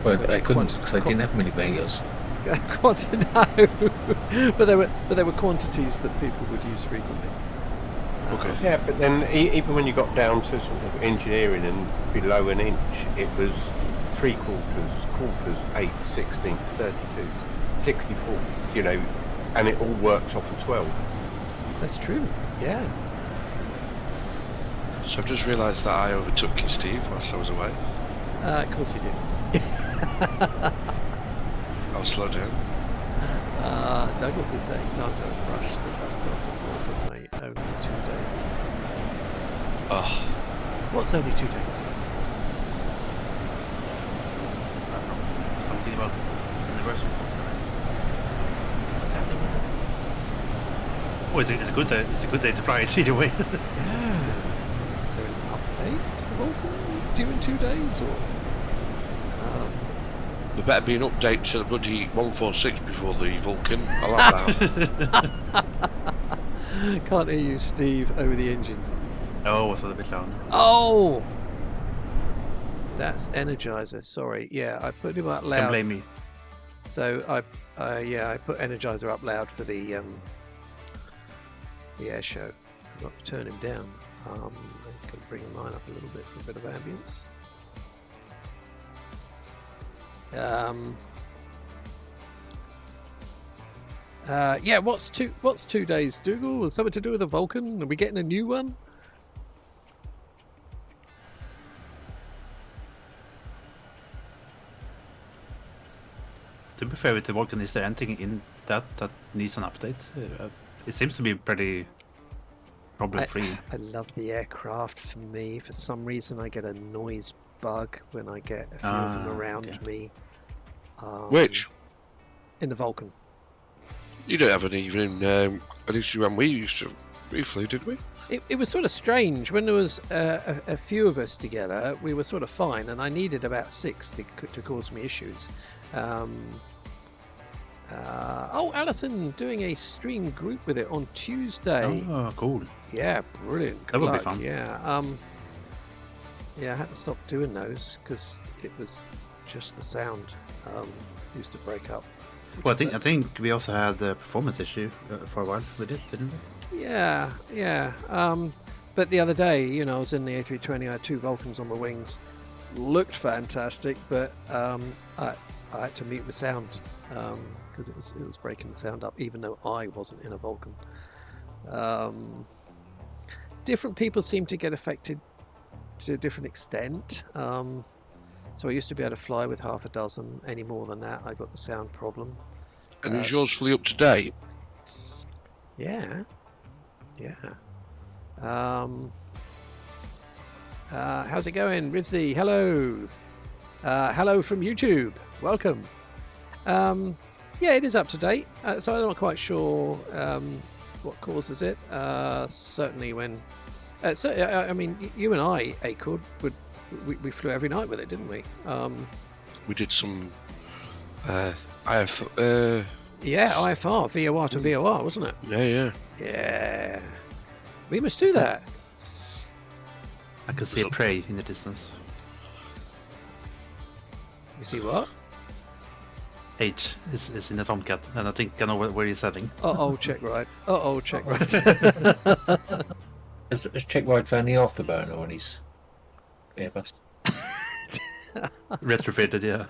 Well, they couldn't because they didn't have millimeters. No, but there were quantities that people would use frequently. Okay. Yeah, but then even when you got down to sort of engineering and below an inch, it was 3/4, quarters, 8, 16, 32, 64. And it all works off of 12. That's true. Yeah. So I've just realised that I overtook you, Steve, whilst I was away. Of course you did. I'll slow down. Douglas is saying, time to brush the dust off the walk of my only 2 days. Oh, What's only 2 days? I don't know. Something about anniversary. What's happening with it? Oh, it's a good day. It's a good day to fly it either way. Yeah. Is there an update to the Vulcan due in 2 days, or? there better be an update to the bloody 146 before the Vulcan. I like that. Can't hear you, Steve, over the engines. Oh, was a bit loud. Oh! That's Energizer, sorry. Yeah, I put him up Don't loud. blame me. So I put Energizer up loud for the air show. I've got to turn him down. I can bring mine up a little bit for a bit of ambience. Yeah, what's 2 days, Dougal? Something to do with a Vulcan? Are we getting a new one? To be fair with the Vulcan, is there anything in that needs an update? It seems to be pretty problem-free. I love the aircraft. For me, for some reason, I get a noise bug when I get a few of them around me. Which? In the Vulcan. You don't have any even an issue when we flew, did we? It was sort of strange when there was a few of us together. We were sort of fine, and I needed about 6 to cause me issues. Alison doing a stream group with it on Tuesday. Oh, cool. Yeah, brilliant. That would be fun. Yeah, yeah, I had to stop doing those because it was just the sound used to break up. Well, I think we also had a performance issue for a while with it, didn't we? Yeah. But the other day, I was in the A320. I had 2 Vulcans on the wings. Looked fantastic, but I had to mute the sound because it was breaking the sound up, even though I wasn't in a Vulcan. Different people seem to get affected to a different extent. So I used to be able to fly with half a dozen. Any more than that, I got the sound problem. And is yours fully up to date? Yeah. How's it going, Rivsy? Hello. Hello from YouTube. Welcome. Yeah, it is up to date. So I'm not quite sure what causes it. Certainly when... I mean, you and I, Acord, we flew every night with it, didn't we? We did some yeah, IFR, VOR to VOR, wasn't it? Yeah. We must do that. I can see a prey in the distance. You see what? H is in the Tomcat, and I think I know where he's heading. Check right. Check right. Has check right found the afterburner on his Airbus? Retrofitted, yeah.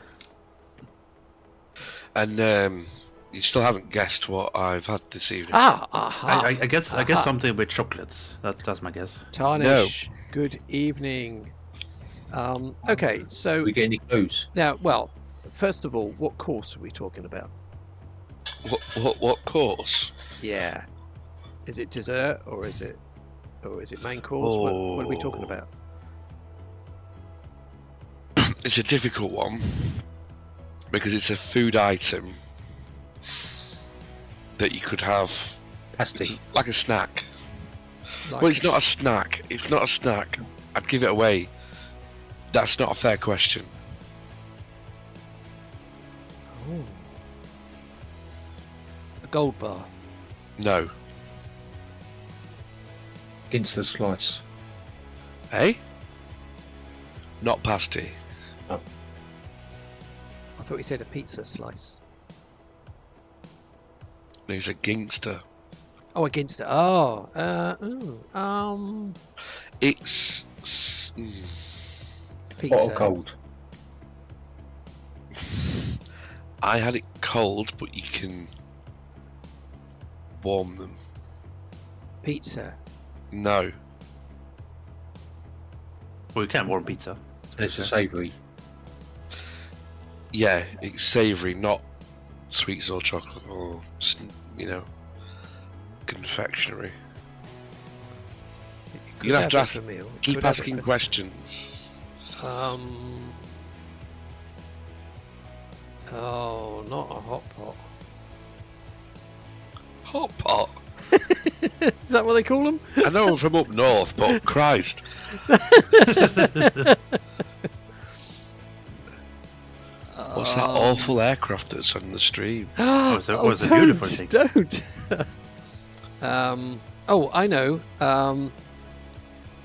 And you still haven't guessed what I've had this evening. I guess something with chocolates. That's my guess. Tarnish. No. Good evening. Okay, so we get any clues? Now, well, first of all, what course are we talking about? What course? Yeah. Is it dessert or is it main course? What are we talking about? It's a difficult one because it's a food item that you could have pasty, like a snack. Well, it's not a snack. It's not a snack. I'd give it away. That's not a fair question. Oh. A gold bar? No. Instant slice. Eh? Not pasty. Oh. I thought you said a pizza slice. No, it's a gangster. Oh, a gangster. Oh. It's... Pizza. Hot or cold? I had it cold, but you can warm them. Pizza. No. Well, you can warm pizza. It's a savoury. Yeah, it's savoury, not sweets or chocolate or, confectionery. You're going to have to keep asking questions. Oh, not a hot pot. Hot pot? Is that what they call them? I know I'm from up north, but Christ. What's that awful aircraft that's on the stream? Was it beautiful thing? Don't. I know.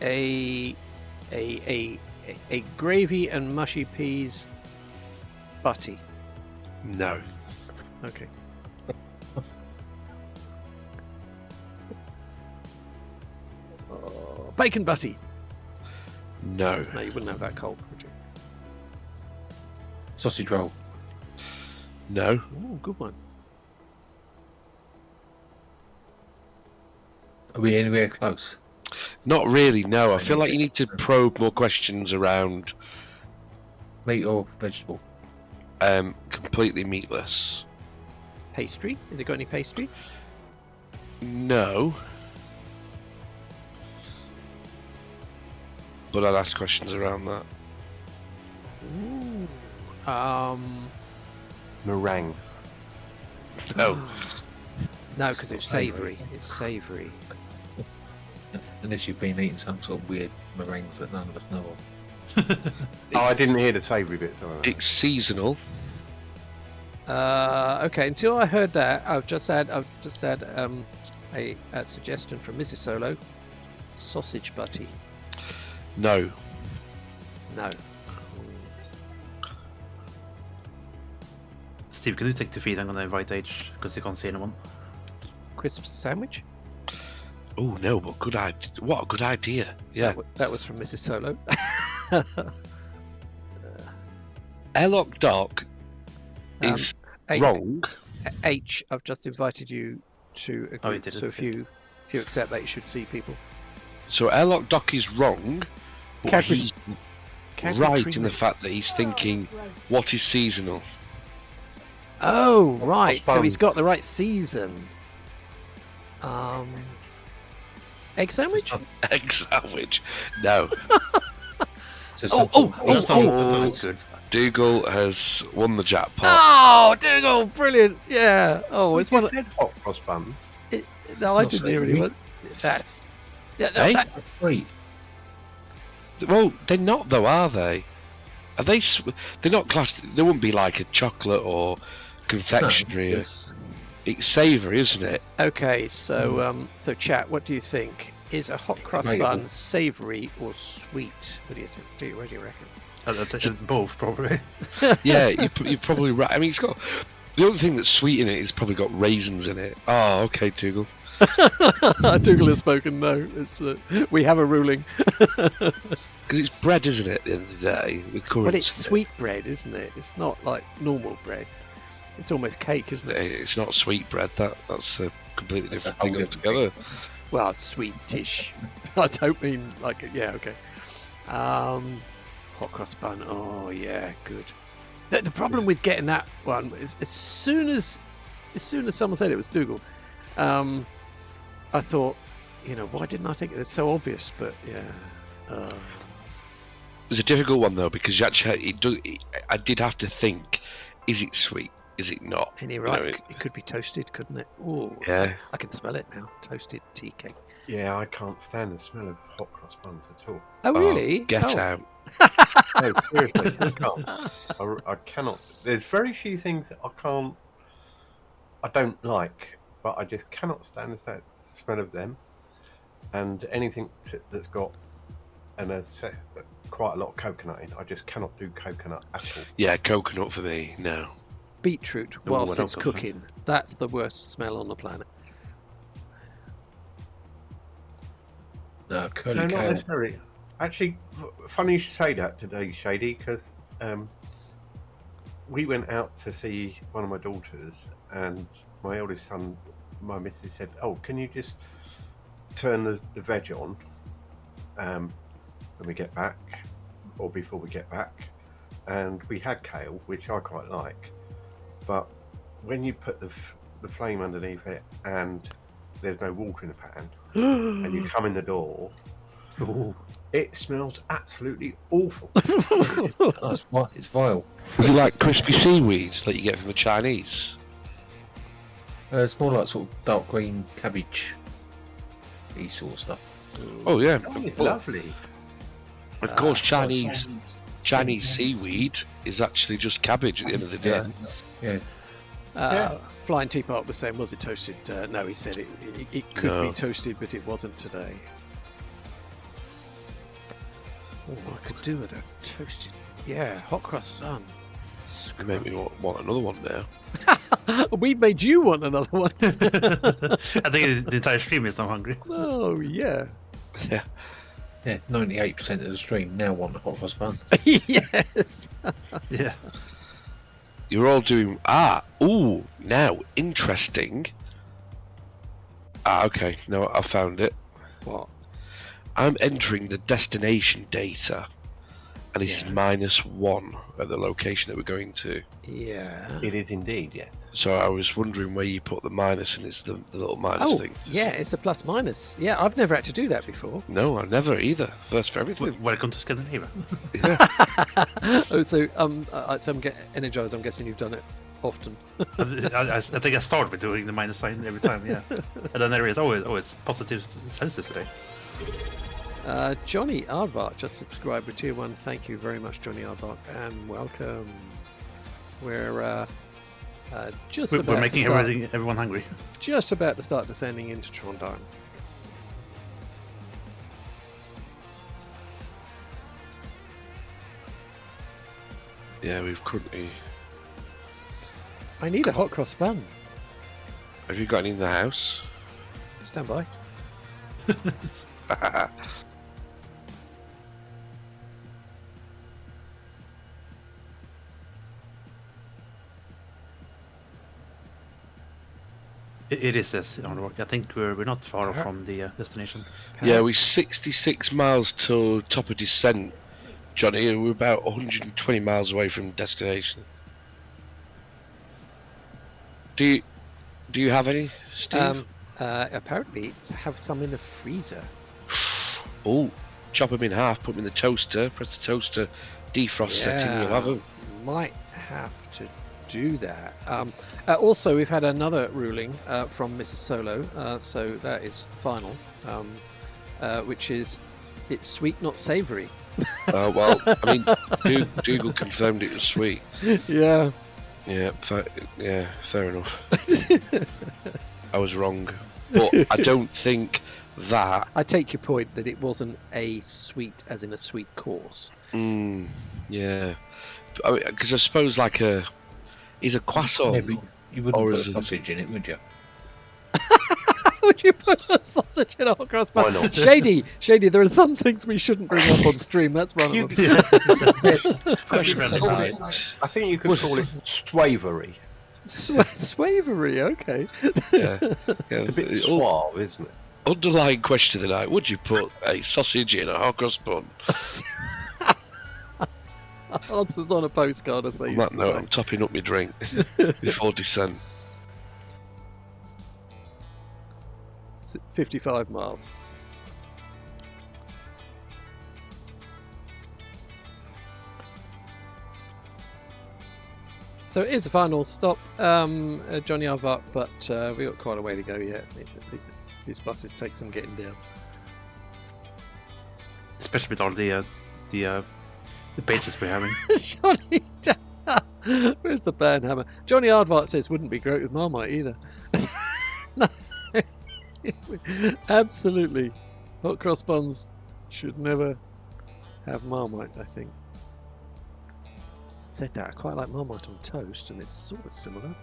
A gravy and mushy peas butty. No. Okay. Bacon butty. No. No, you wouldn't have that cold, would you? Sausage roll. No. Oh, good one. Are we anywhere close? Not really, no. I feel like you need to probe more questions around Meat or vegetable? completely meatless. Pastry? Has it got any pastry? No. But I'd ask questions around that. Ooh. Meringue. No. No, because it's savoury. It's savoury. Unless you've been eating some sort of weird meringues that none of us know of. Oh, I didn't hear the savoury bit. Sorry. It's seasonal. Okay, until I heard that, I've just had a suggestion from Mrs. Solo. Sausage butty. No. No. Steve, can you take the feed? I'm gonna invite H because you can't see anyone. Crisp sandwich? Oh no, but good idea. What a good idea. Yeah. That was from Mrs. Solo. Airlock Dock is wrong. H, I've just invited you to a group, did, so if you accept that, you should see people. So Airlock Dock is wrong, but Cadbury- he's Cadbury right in cream the milk. fact that he's thinking, what is seasonal? Oh, right. So fun. he's got the right season. Egg sandwich? Egg sandwich? No. So That's not good. Dougal has won the jackpot. Oh, Dougal, brilliant. Yeah. Oh, it's one You of... said hot cross buns. No, I not didn't hear savoury. anyone. That's... Yeah, Hey? That's sweet. Well, they're not though, are they? Are they? They're not classed. They wouldn't be like a chocolate or confectionery. Yes. It's savoury, isn't it? Okay, so so chat, what do you think? Is a hot cross Debatable. bun savoury or sweet? What do you think? What do you reckon? Both, probably. Yeah, you're probably right. I mean, it's got the only thing that's sweet in it is probably got raisins in it. Oh, okay, Dougal. Dougal has spoken. No, it's we have a ruling. Because it's bread, isn't it? At the end of the day, with currants. But it's sweet bread, isn't it? It's not like normal bread. It's almost cake, isn't it? It's not sweet bread. That's a completely That's a different thing whole different altogether. Well, sweetish. I don't mean like yeah, okay. Hot cross bun. Oh yeah, good. The problem with getting that one is as soon as someone said it was Dougal, I thought, why didn't I think it was so obvious? But yeah. It's a difficult one though because you actually, I did have to think: is it sweet? Is it not? And you're right. It could be toasted, couldn't it? Oh, Yeah. I can smell it now. Toasted tea cake. Yeah, I can't stand the smell of hot cross buns at all. Oh, really? Get Oh. out! No, seriously, I can't. I cannot. There's very few things that I don't like, but I just cannot stand the smell of them. And anything that's got quite a lot of coconut in, I just cannot do coconut at all. Yeah, coconut for me. No. Beetroot Oh, whilst I it's don't- cooking. That's the worst smell on the planet. No, curly No, not kale. necessarily. Actually, funny you should say that today, Shady, because we went out to see one of my daughters, and my eldest son, my missus said, "Oh, can you just turn the veg on when we get back, or before we get back?" And we had kale, which I quite like, but when you put the flame underneath it and there's no water in the pan, and you come in the door, it smells absolutely awful. It's vile. Was it like crispy seaweed that you get from the Chinese? It's more like sort of dark green cabbage, these sort of stuff. Oh yeah, Oh, it's lovely. of course. Chinese seaweed is actually just cabbage at the end of the day. Yeah. Flying Teapot was saying, was it toasted? No, he said it could be toasted, but it wasn't today. Oh, I could do with a toasted. Yeah, hot cross bun. You make me want another one now. We made you want another one. I think the entire stream is now hungry. Oh, yeah. Yeah. Yeah, 98% of the stream now want a hot cross bun. Yes. Yeah. You're all doing now interesting. Ah, okay. No, I found it. What? I'm entering the destination data, and it's Yeah. -1 at the location that we're going to. Yeah. It is indeed, yes. So I was wondering where you put the minus, and it's the little minus thing. Yeah, it's a plus minus. Yeah, I've never had to do that before. No, I've never either. First for everything. Welcome to Scandinavia. Yeah. Oh, so I'm energized. I'm guessing you've done it often. I think I start with doing the minus sign every time, yeah. And then there is always positive senses today. Johnny Aardvark just subscribed with tier 1. Thank you very much, Johnny Aardvark, and welcome. We're We're making everyone hungry. Just about to start descending into Trondheim. Yeah, we've currently. I need a hot cross bun. Have you got any in the house? Stand by. It is this on work. I think we're not far from the destination. Yeah, we're 66 miles to top of descent, Johnny, and we're about 120 miles away from destination. Do you have any, Steve? Apparently, have some in the freezer. Oh, chop them in half, put them in the toaster, press the toaster, defrost setting, you'll have them. Might have to do that. Also, we've had another ruling from Mrs. Solo, so that is final, which is it's sweet, not savoury. Well, I mean, Dougal confirmed it was sweet. Yeah. Yeah, fair enough. I was wrong, but I don't think that. I take your point that it wasn't a sweet, as in a sweet course. Yeah, because I suppose like is a croissant. Yeah, you wouldn't put a sausage in it, would you? Would you put a sausage in a hot cross bun? Why not? Shady, there are some things we shouldn't bring up on stream. That's one of them. I think you could call it swavery. Swavery, okay. Yeah. It's a bit suave, isn't it? Underlying question of the night: would you put a sausage in a hot cross bun? Answers on a postcard, as they used to No, say. I'm topping up my drink before descent. 55 miles. So it is the final stop, Johnny Aardvark, but we've got quite a way to go yet. These buses take some getting down. Especially with all the pages we're having. Johnny, where's the band hammer? Johnny Aardvark says wouldn't be great with Marmite either. No. Absolutely. Hot cross buns should never have Marmite, I think. Said that, I quite like Marmite on toast, and it's sort of similar.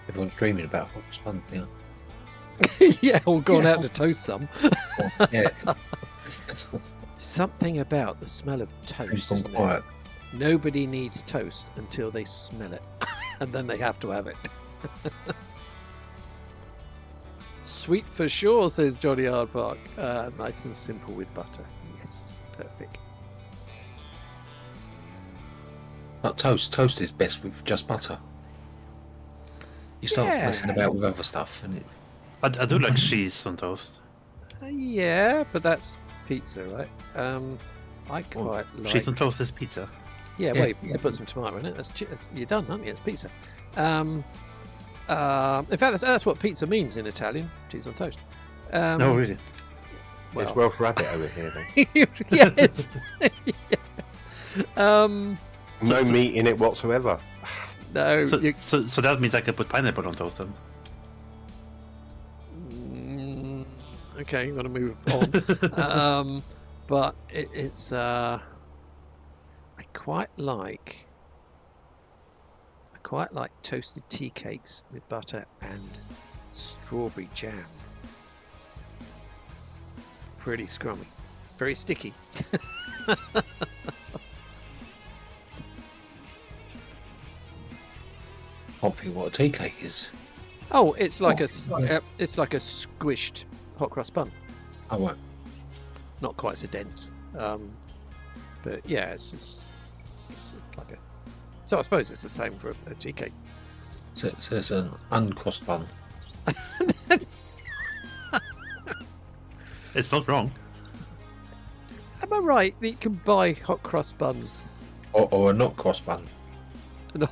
Everyone's dreaming about what's fun, yeah. Yeah, all gone out to toast some. Yeah. Something about the smell of toast, isn't there? Nobody needs toast until they smell it, and then they have to have it. Sweet for sure, says Johnny Aardvark. Nice and simple with butter. Yes, perfect. Not toast. Toast is best with just butter. You start messing about with other stuff, and it. I do like cheese on toast. Yeah, but that's pizza, right? I quite like cheese on toast is pizza. Yeah, well, you put some tomato in it. That's you're done, aren't you? It's pizza. In fact, that's what pizza means in Italian. Cheese on toast. No, really. Well, it's Welsh rabbit over here, then. Yes. Yes. No meat in it whatsoever. No. So that means I can put pineapple on toast then. Okay, I'm going to move on. But it's I quite like toasted tea cakes with butter and strawberry jam. Pretty scrummy, very sticky. I don't think what a tea cake is. Oh, it's like it's like a squished hot cross bun. Oh, right. Not quite so dense, but yeah, it's like a. So I suppose it's the same for a tea cake. So it's an uncrossed bun. It's not wrong. Am I right that you can buy hot cross buns? Or a not crossed bun. No,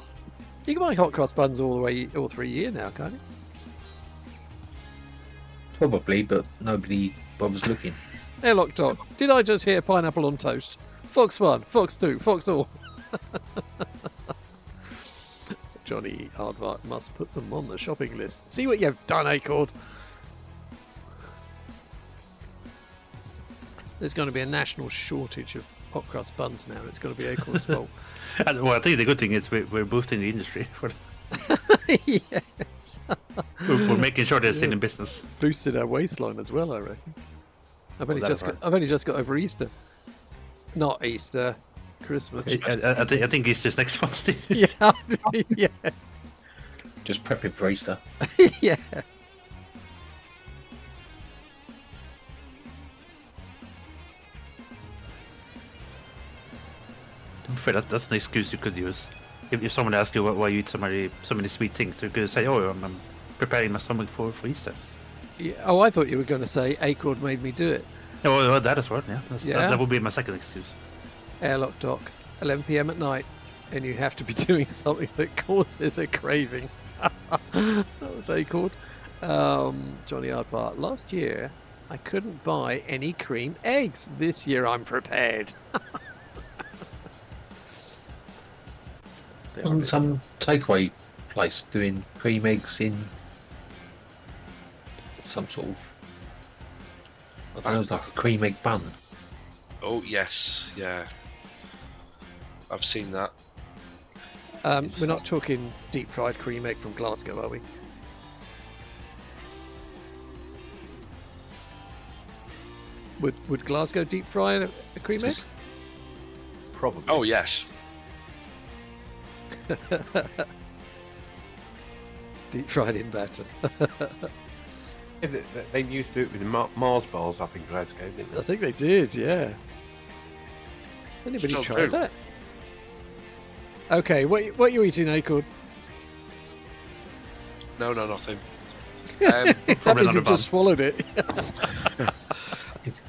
you can buy hot cross buns all through a year now, can't you? Probably, but nobody bothers looking. Airlock Doc, did I just hear pineapple on toast? Fox 1, Fox 2, Fox all. Johnny Aardvark must put them on the shopping list. See what you've done, Acord. There's going to be a national shortage of hot crust buns now. It's going to be Acord's fault. Well, I think the good thing is we're boosting the industry. Yes. We're making sure they're still in business. Boosted our waistline as well, I reckon. I've only just got over Easter. Not Easter, Christmas. I think Easter's next month, Steve. Yeah, yeah, Just prepping for Easter. yeah. I'm afraid that's an excuse you could use. If someone asks you why you eat so many sweet things, you could say, "Oh, I'm preparing my stomach for Easter." Yeah. Oh, I thought you were going to say Acord made me do it. Oh, well, that as well. Yeah, Yeah. That would be my second excuse. Airlock Doc, 11 p.m. at night, and you have to be doing something that causes a craving. That was Acord. Johnny Aardvark. Last year, I couldn't buy any cream eggs. This year, I'm prepared. Wasn't some takeaway place doing cream eggs in some sort of, I don't know, it's like a cream egg bun? Oh yes, yeah. I've seen that. We're not talking deep fried cream egg from Glasgow, are we? Would Glasgow deep fry a cream egg? Probably. Oh yes. Deep fried in batter. Yeah, they used to do it with the Mars bars up in Glasgow, didn't I they? think they did, yeah. Anybody Sounds tried good. that? Okay, what you eating, Acord? No, nothing. That Probably means not you've a just swallowed it.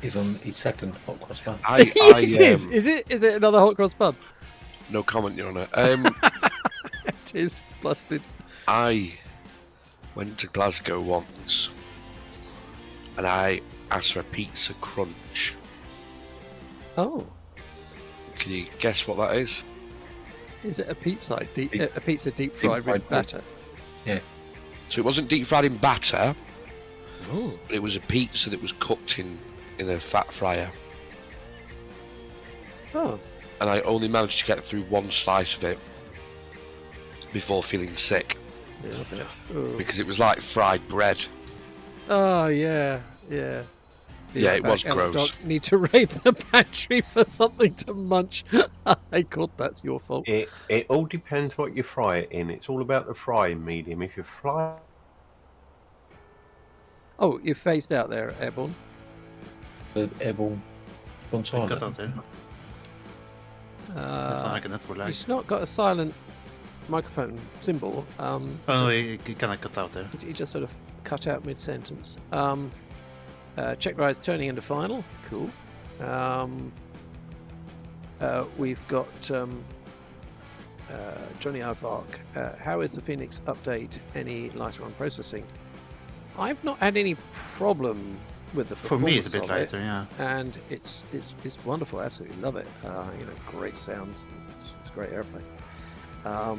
He's on his second hot cross bun. It is. Is it another hot cross bun? No comment, Your Honour. It is busted. I went to Glasgow once, and I asked for a pizza crunch. Oh, Can you guess what that is? is it a pizza deep fried with fried batter? Yeah. So it wasn't deep fried in batter, Oh, but it was a pizza that was cooked in a fat fryer. oh, And I only managed to get through one slice of it before feeling sick, yeah. Oh. because it was like fried bread. Oh, yeah, yeah. Yeah, it was Ellen gross. Doc need to raid the pantry for something to munch. God, that's your fault. It all depends what you fry it in. It's all about the frying medium. If you fry... Oh, you're phased out there, Airborne. The airborne on Cut silent. out there. That's not like a network lag. It's not got a silent microphone symbol. Oh no, you kind of cut out there. He just sort of cut out mid-sentence. Check rides turning into final. Cool. We've got Johnny Aardvark. How is the Phoenix update any lighter on processing? I've not had any problem with the For performance me, it's a bit of lighter, it, yeah. and it's wonderful. I absolutely love it. Great sounds. It's great airplay. I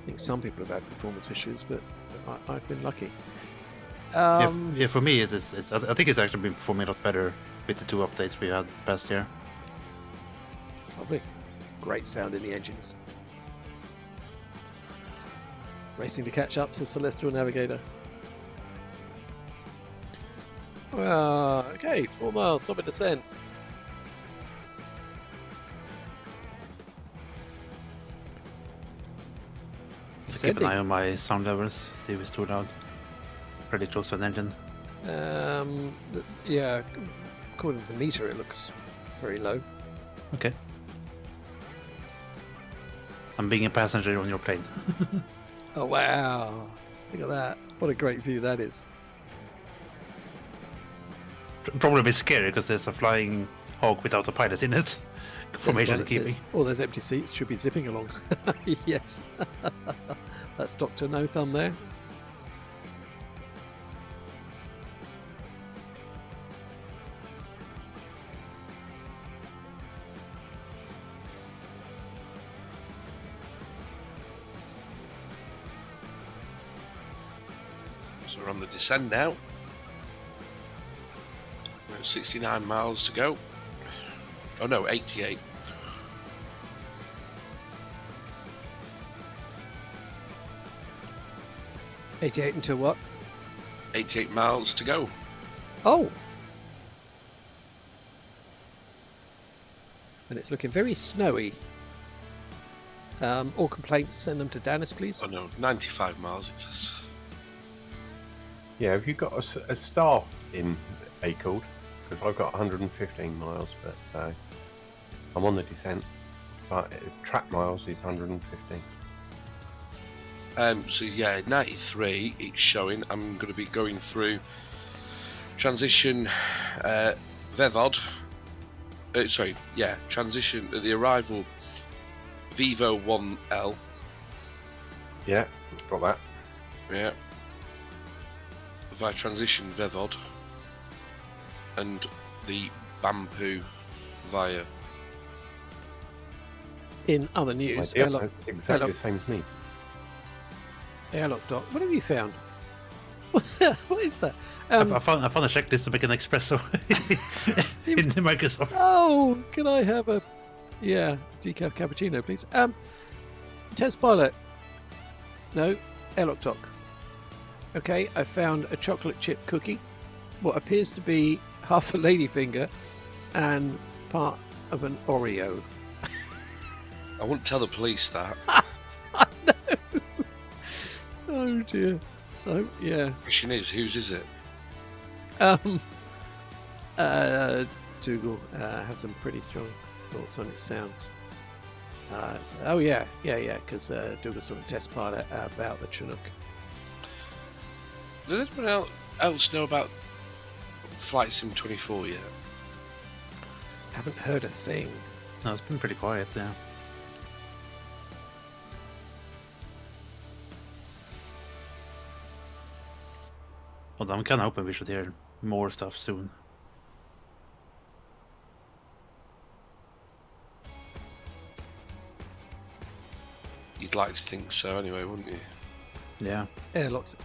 think some people have had performance issues, but I've been lucky. Yeah, for me, I think it's actually been performing a lot better with the 2 updates we had past year. It's lovely. Great sound in the engines. Racing to catch up, says Celestial Navigator. Okay, 4 miles, stop at descent. So keep an eye on my sound levels, see if it's too loud. Pretty close to an engine. Yeah, according to the meter, it looks very low. Okay. I'm being a passenger on your plane. Oh wow! Look at that! What a great view that is. Probably a bit scary because there's a flying hog without a pilot in it. Formation keeping. All those empty seats should be zipping along. Yes. That's Dr. No Thumb there. So we're on the descent now. 69 miles to go. Oh no, 88. $88 until what? 88 miles to go. Oh! And it's looking very snowy. All complaints, send them to Dennis, please. Oh no, 95 miles it says. Yeah, have you got a star in ACORD? Because I've got 115 miles, but I'm on the descent. But track miles is 115. So yeah, 93 it's showing. I'm going to be going through transition VEVOD. Transition at the arrival Vivo 1L. Yeah, got that. Yeah. Via transition VEVOD. And the Bampu via. In other news, That's exactly the same as me. Airlock dock. What have you found? What is that? I found a checklist to make an espresso in the Microsoft. Oh, can I have a decaf cappuccino, please? Test pilot. No, airlock dock. Okay, I found a chocolate chip cookie, what appears to be half a ladyfinger, and part of an Oreo. I wouldn't tell the police that. I know. Oh dear. Oh yeah. Question is, whose is it? Dougal has some pretty strong thoughts on its sounds. Oh yeah, because Dougal saw a test pilot about the Chinook. Does anyone else know about Flight Sim 24 yet? Haven't heard a thing. No, it's been pretty quiet, yeah. Well, I'm kind of hoping we should hear more stuff soon. You'd like to think so anyway, wouldn't you? Yeah. Airlock's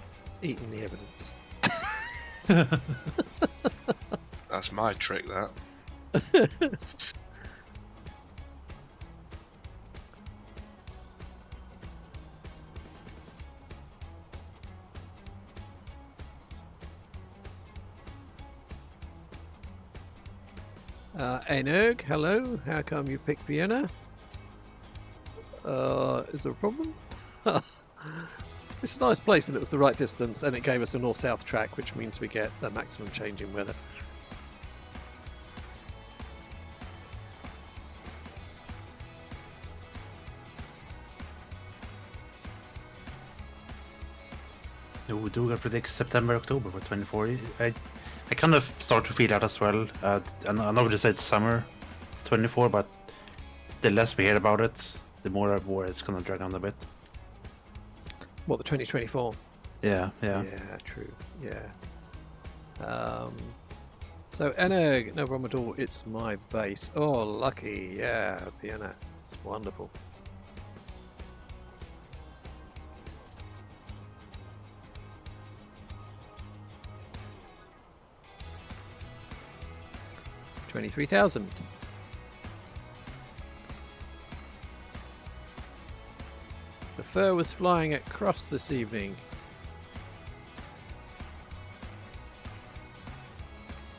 eating the evidence. That's my trick, that. Energ, hello. How come you picked Vienna? Is there a problem? It's a nice place and it was the right distance and it gave us a north-south track, which means we get the maximum change in weather. We do predict September, October for 24. I kind of start to feel that as well. And I know they said summer 24, but the less we hear about it, the more it's gonna drag on a bit. What, the 2024? Yeah. Yeah, true. Yeah. So Energ, no problem at all. It's my base. Oh, lucky. Yeah, Vienna. It's wonderful. 23,000. The fur was flying at Crofts this evening.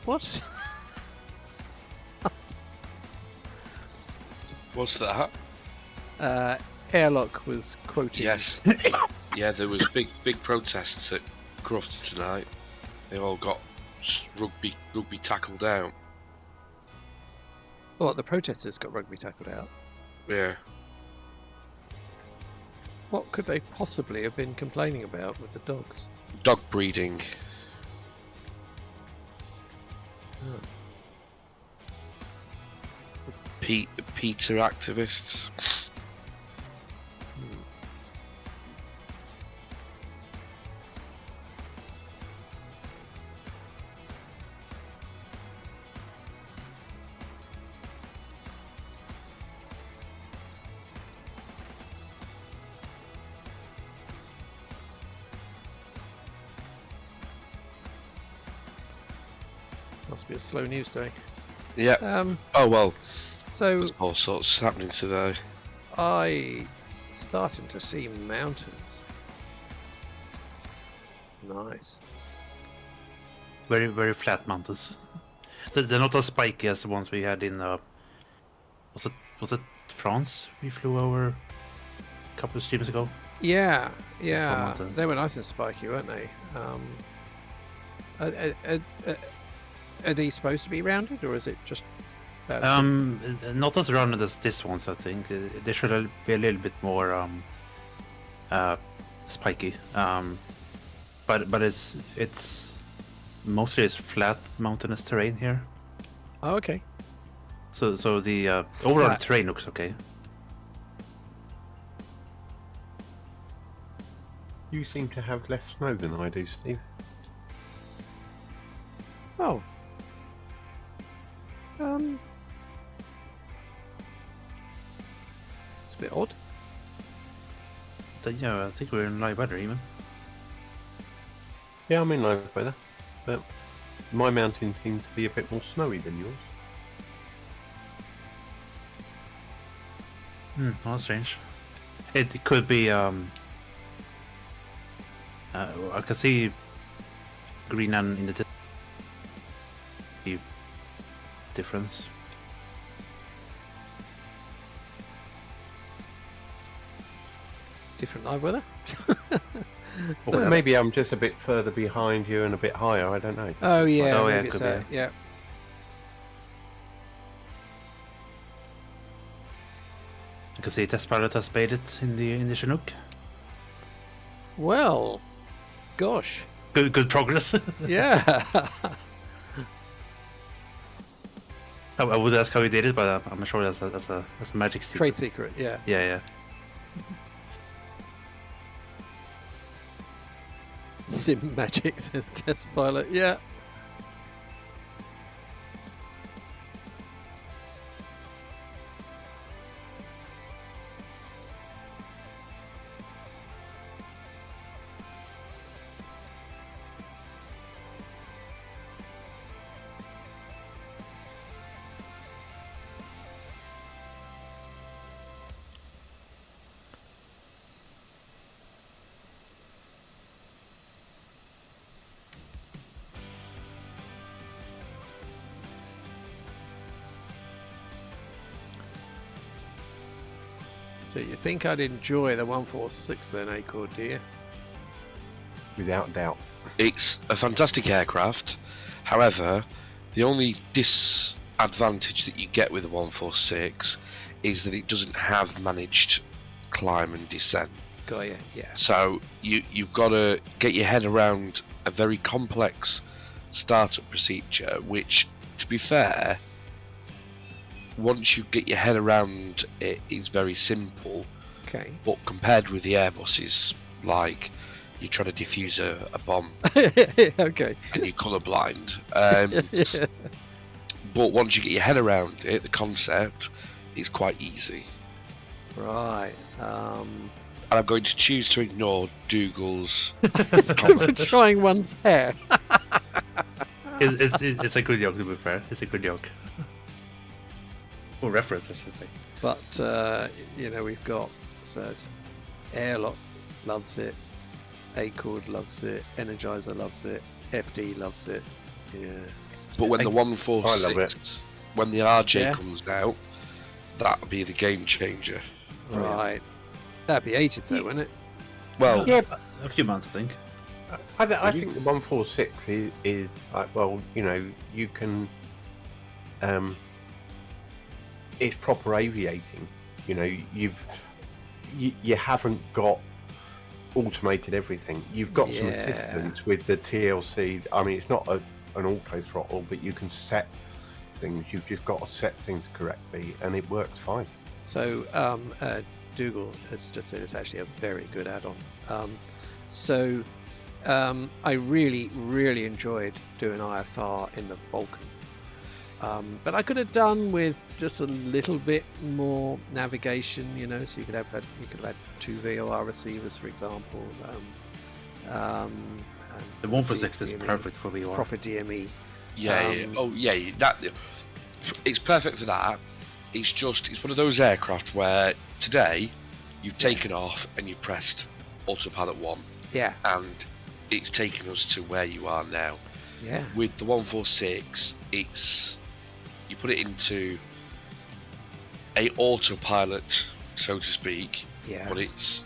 What? What's that? Airlock was quoting. Yes. Yeah, there was big protests at Crofts tonight. They all got rugby tackled out. What, the protesters got rugby tackled out? Yeah. What could they possibly have been complaining about with the dogs? Dog breeding. Oh. Peter activists. Must be a slow news day. Yeah. Oh well. So there's all sorts happening today. I starting to see mountains. Nice. Very, very flat mountains. They're not as spiky as the ones we had in was it France we flew over a couple of streams ago? Yeah. mountains. They were nice and spiky, weren't they? Are these supposed to be rounded, or is it just? Not as rounded as this ones, I think. They should be a little bit more spiky. But it's mostly flat mountainous terrain here. Oh, okay. So the overall Flat. terrain looks okay. You seem to have less snow than I do, Steve. Oh. It's a bit odd. Yeah, I think we're in live weather even. Yeah, I'm in live weather, but my mountain seems to be a bit more snowy than yours. That's strange. It could be. I can see Greenland in the difference. Different live weather. Well, maybe I'm just a bit further behind you and a bit higher. I don't know. Oh yeah. Oh, yeah, maybe it's could be. that. Yeah. You can see test pilot has made it in the Chinook. Well, gosh. Good progress. Yeah. I would ask how he did it, but I'm sure that's a magic secret. Trade secret. Yeah. Yeah. Sim magic says test pilot. Yeah. So you think I'd enjoy the 146 then, Acord, do you? Without doubt. It's a fantastic aircraft. However, the only disadvantage that you get with the 146 is that it doesn't have managed climb and descent. Got you, yeah. So you've got to get your head around a very complex startup procedure, which, to be fair, once you get your head around it, is very simple. Okay. But compared with the Airbuses, like you're trying to defuse a bomb Okay. and you're colourblind. Yeah. But once you get your head around it, the concept is quite easy. Right. And I'm going to choose to ignore Dougal's It's good for trying one's hair. It's a good joke, to be fair. It's a good joke. Or reference, I should say. But we've got Airlock loves it, Acord loves it, Energizer loves it, FD loves it. Yeah. But when the I love 146, when the RJ Yeah. comes out, that'll be the game changer. Right. That'd be ages though, wouldn't it? Well, Yeah, but A few months, I think. I think the 146 is like, well, you can. It's proper aviating. You haven't got automated everything. You've got some Yeah. assistance with the TLC. I mean, it's not an auto throttle, but you can set things. You've just got to set things correctly, and it works fine. So Dougal has just said it's actually a very good add-on. I really enjoyed doing IFR in the Vulcan. But I could have done with just a little bit more navigation, so you could have had 2 VOR receivers, for example. The 146 is DME, perfect for VOR. proper DME. yeah. Oh, yeah. That it's perfect for that. It's one of those aircraft where today you've taken off and you've pressed autopilot 1, Yeah, and it's taken us to where you are now. yeah. With the 146, you put it into a autopilot, so to speak, Yeah. but it's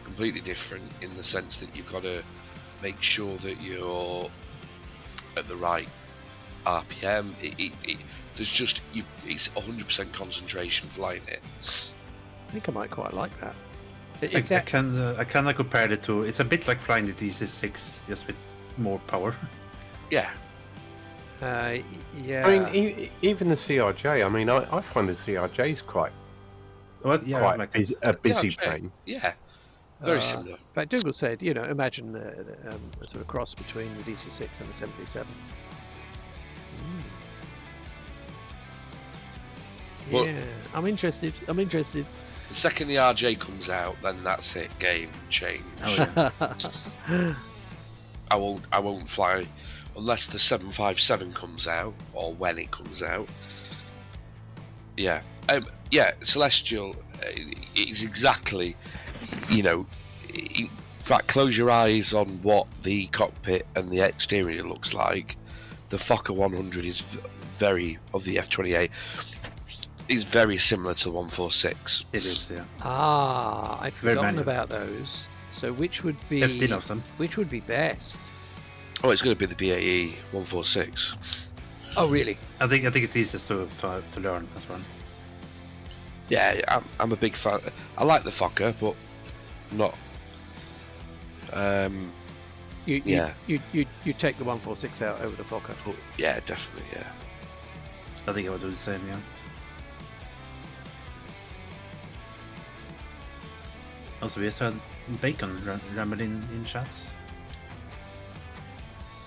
completely different in the sense that you've got to make sure that you're at the right RPM. It's 100% concentration flying it. I think I might quite like that. I kind of compare it to. It's a bit like flying the DC-6, just with more power. Yeah. Yeah. I mean, even the CRJ. I mean, I find the CRJ is quite Well, yeah, a busy CRJ. plane. Yeah. Very similar. But Dougal said, imagine a sort of cross between the DC-6 and the 737. Well- Yeah, I'm interested. The second the RJ comes out, then that's it. Game change. Oh, yeah. I won't fly unless the 757 comes out, or when it comes out. Yeah. Celestial is exactly, in fact, close your eyes on what the cockpit and the exterior looks like. The Fokker 100 is of the F-28 is very similar to the 146. It is, yeah. I'd Very forgotten manual. about those. So which would be 15 of them. which would be best? Oh, it's going to be the BAE 146. Oh, really? I think it's easiest to learn as well. Yeah, I'm a big fan. I like the Fokker, but not. You Yeah. you take the 146 out over the Fokker. Yeah, definitely. Yeah. I think I would do the same, yeah. Also, we just had Bacon rambling in chats.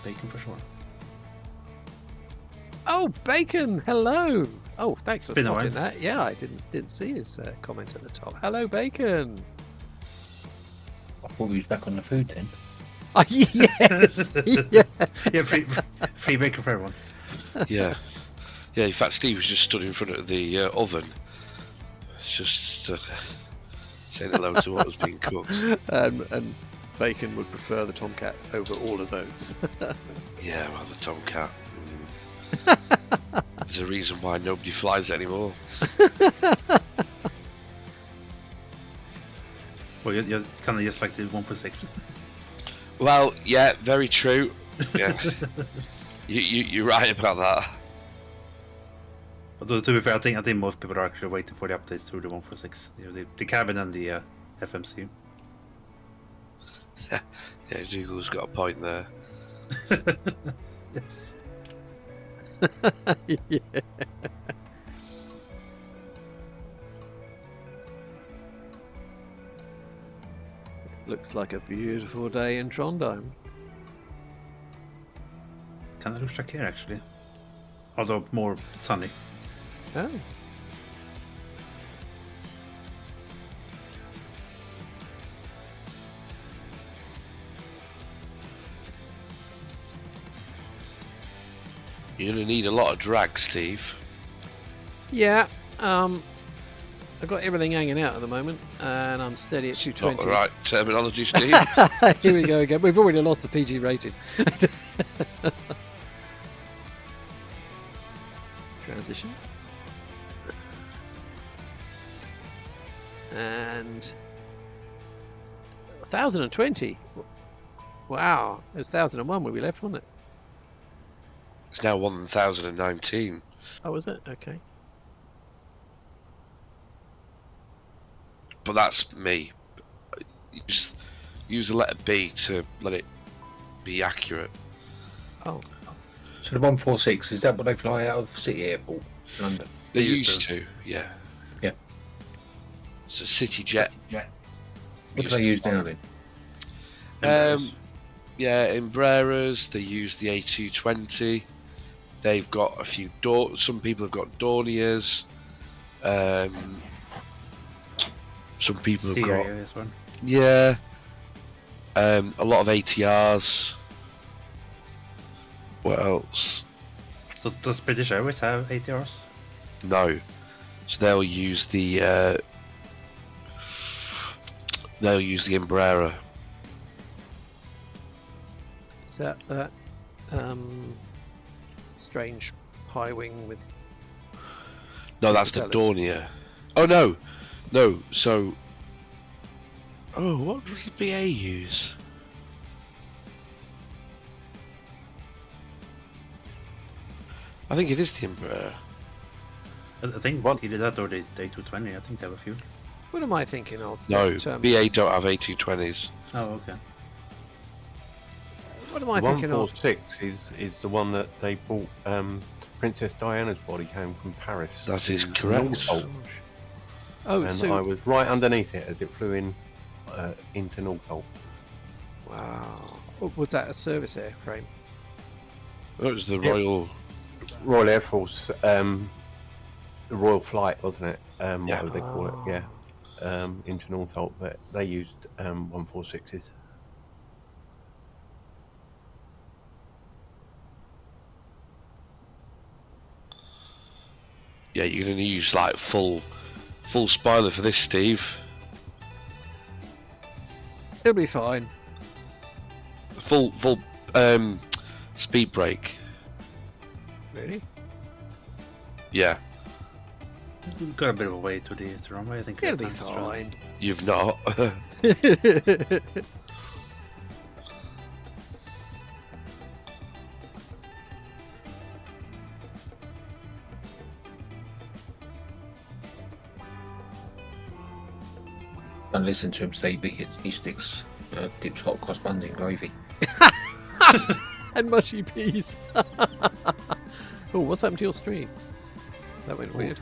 Bacon for sure. Oh, Bacon! Hello. Oh, thanks for Been a spotting while. that. Yeah, I didn't see his comment at the top. Hello, Bacon. I thought we was back on the food then. Oh, yes. Yeah. Yeah, free bacon for everyone. Yeah. Yeah, in fact, Steve was just stood in front of the oven, just saying hello to what was being cooked. And Bacon would prefer the Tomcat over all of those. Yeah, well, the Tomcat. There's a reason why nobody flies it anymore. Well, you're kind of just like the 146. Well, yeah, very true. Yeah, you're right about that. Although, to be fair, I think most people are actually waiting for the updates through the 146. The cabin and the FMC. Yeah, Dougal's got a point there. Yes. Yeah. Looks like a beautiful day in Trondheim. Kind of looks like here, actually. Although more sunny. Oh. You're going to need a lot of drag, Steve. Yeah. I've got everything hanging out at the moment, and I'm steady at Not 220. the right terminology, Steve. Here we go again. We've already lost the PG rating. Transition. And 1,020. Wow, it was 1,001 where we left, wasn't it? It's now 1,019. Oh, was it? Okay. But that's me. Use the letter B to let it be accurate. Oh, So the 146, is that what they fly out of City Airport, London? They used to, yeah. Yeah. So City Jet. What do they use now then? Yeah, Embraers. They use the A220. They've got a few some people have got Dorniers. Some people have got This one. a lot of ATRs. What else? Does British Airways have ATRs? No, so they'll use the Embraer. is that strange high wing with? No, that's the propellers? Dornier. Oh no. So, what does the BA use? I think it is the Embraer. I think either that or the A220. I think they have a few. What am I thinking of? No, That, BA don't have A220s. Oh, okay. what am I The thinking of? 146 is the one that they brought Princess Diana's body home from Paris. That is to correct. Norfolk. Oh, And so I was right underneath it as it flew into Norfolk. wow. Was that a service airframe? That was the Yeah. Royal. Air Force, the Royal Flight, wasn't it? Yeah. Whatever they call it, yeah. Into Norfolk, but they used 146s. Yeah, you're gonna use like full spoiler for this, Steve. It'll be fine. Full speed brake. Really? Yeah, We've got a bit of a way to the runway. I think It'll be that's strong. fine. you've not. Don't listen to him, Steve. He sticks dips hot cross buns in gravy. And mushy peas. Oh, what's happened to your stream? That went weird.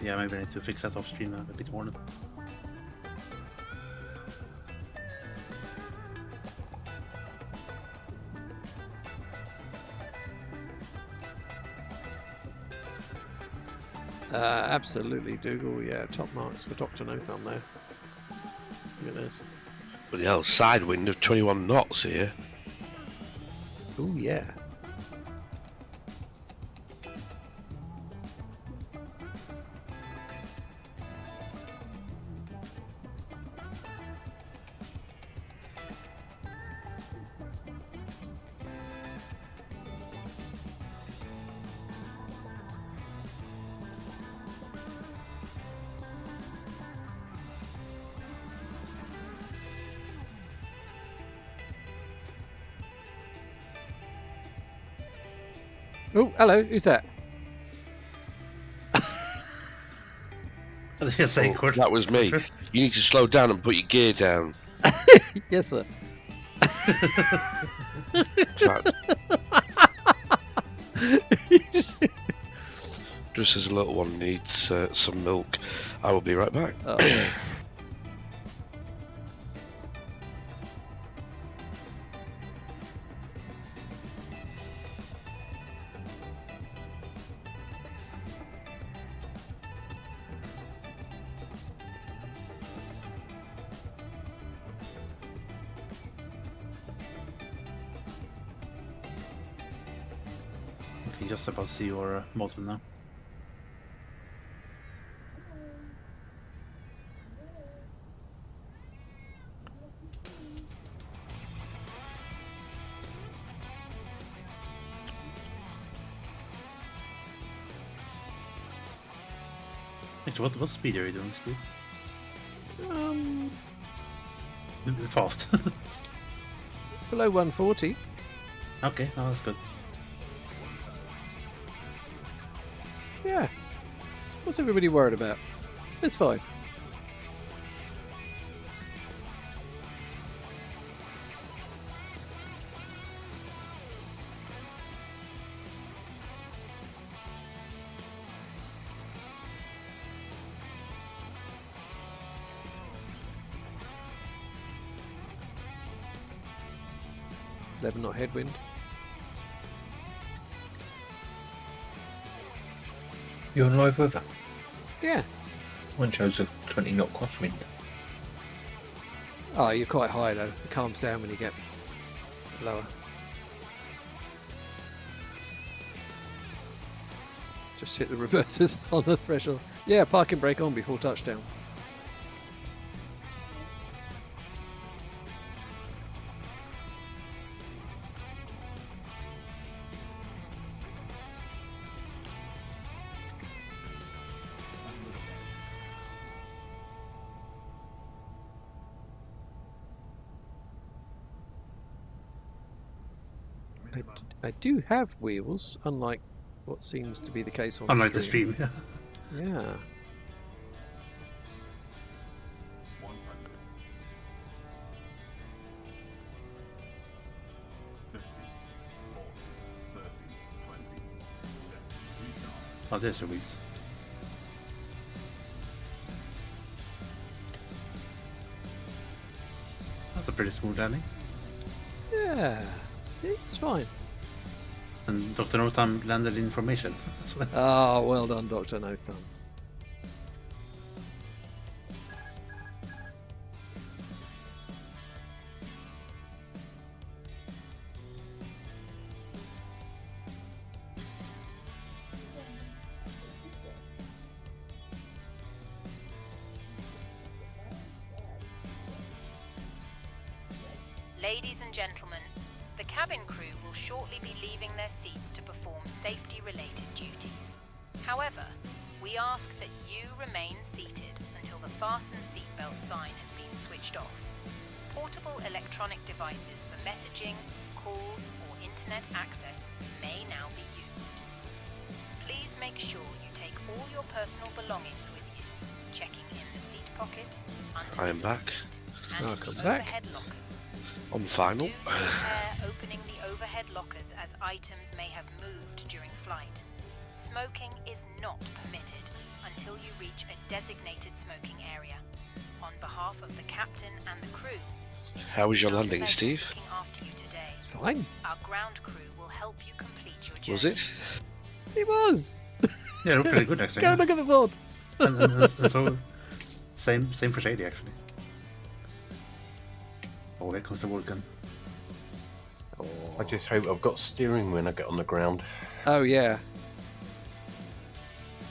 Yeah, maybe I need to fix that off stream a bit more. Absolutely, Dougal. Yeah, top marks for Dr. No Thumb there. Look at this. But hell, side wind of 21 knots here. Oh yeah. Oh, hello. Who's that? I think I say Oh, that was me. You need to slow down and put your gear down. Yes, sir. Fact, just as a little one needs some milk, I will be right back. Oh. can just about see your motor now. Actually, what speed are you doing, Steve? Fast. Below 140. Okay, oh, that's good. Yeah. What's everybody worried about? It's fine. Eleven knot headwind. You're on live weather. Yeah. One shows a 20 knot crosswind. Oh, you're quite high though. It calms down when you get lower. Just hit the reversers on the threshold. Yeah, parking brake on before touchdown. I do have wheels, unlike what seems to be the case on Unlike the stream. the stream, yeah. Yeah. Oh, there's a wheels. That's a pretty smooth landing. Yeah. It's fine. And Dr. Nothumb landed in formation. Ah, well done, Dr. No Thumb. Ladies and gentlemen, the cabin crew will shortly be leaving their seats to perform safety-related duties. However, we ask that you remain seated until the fasten seatbelt sign has been switched off. Portable electronic devices for messaging, calls, or internet access may now be used. Please make sure you take all your personal belongings with you, checking in the seat pocket, I am back. and Welcome the back. overhead lockers. On final. Do take care opening the overhead lockers as items may have moved during flight. Smoking is not permitted until you reach a designated smoking area. On behalf of the captain and the crew, it has How was your been our landing, pleasure Steve? looking after you today. Fine. Our ground crew will help you complete your journey. Was it? It was. Yeah, looked pretty good actually. Go Yeah. look at the board. and so, same for Shady actually. Oh, here comes the Vulcan. I just hope I've got steering when I get on the ground. Oh, yeah.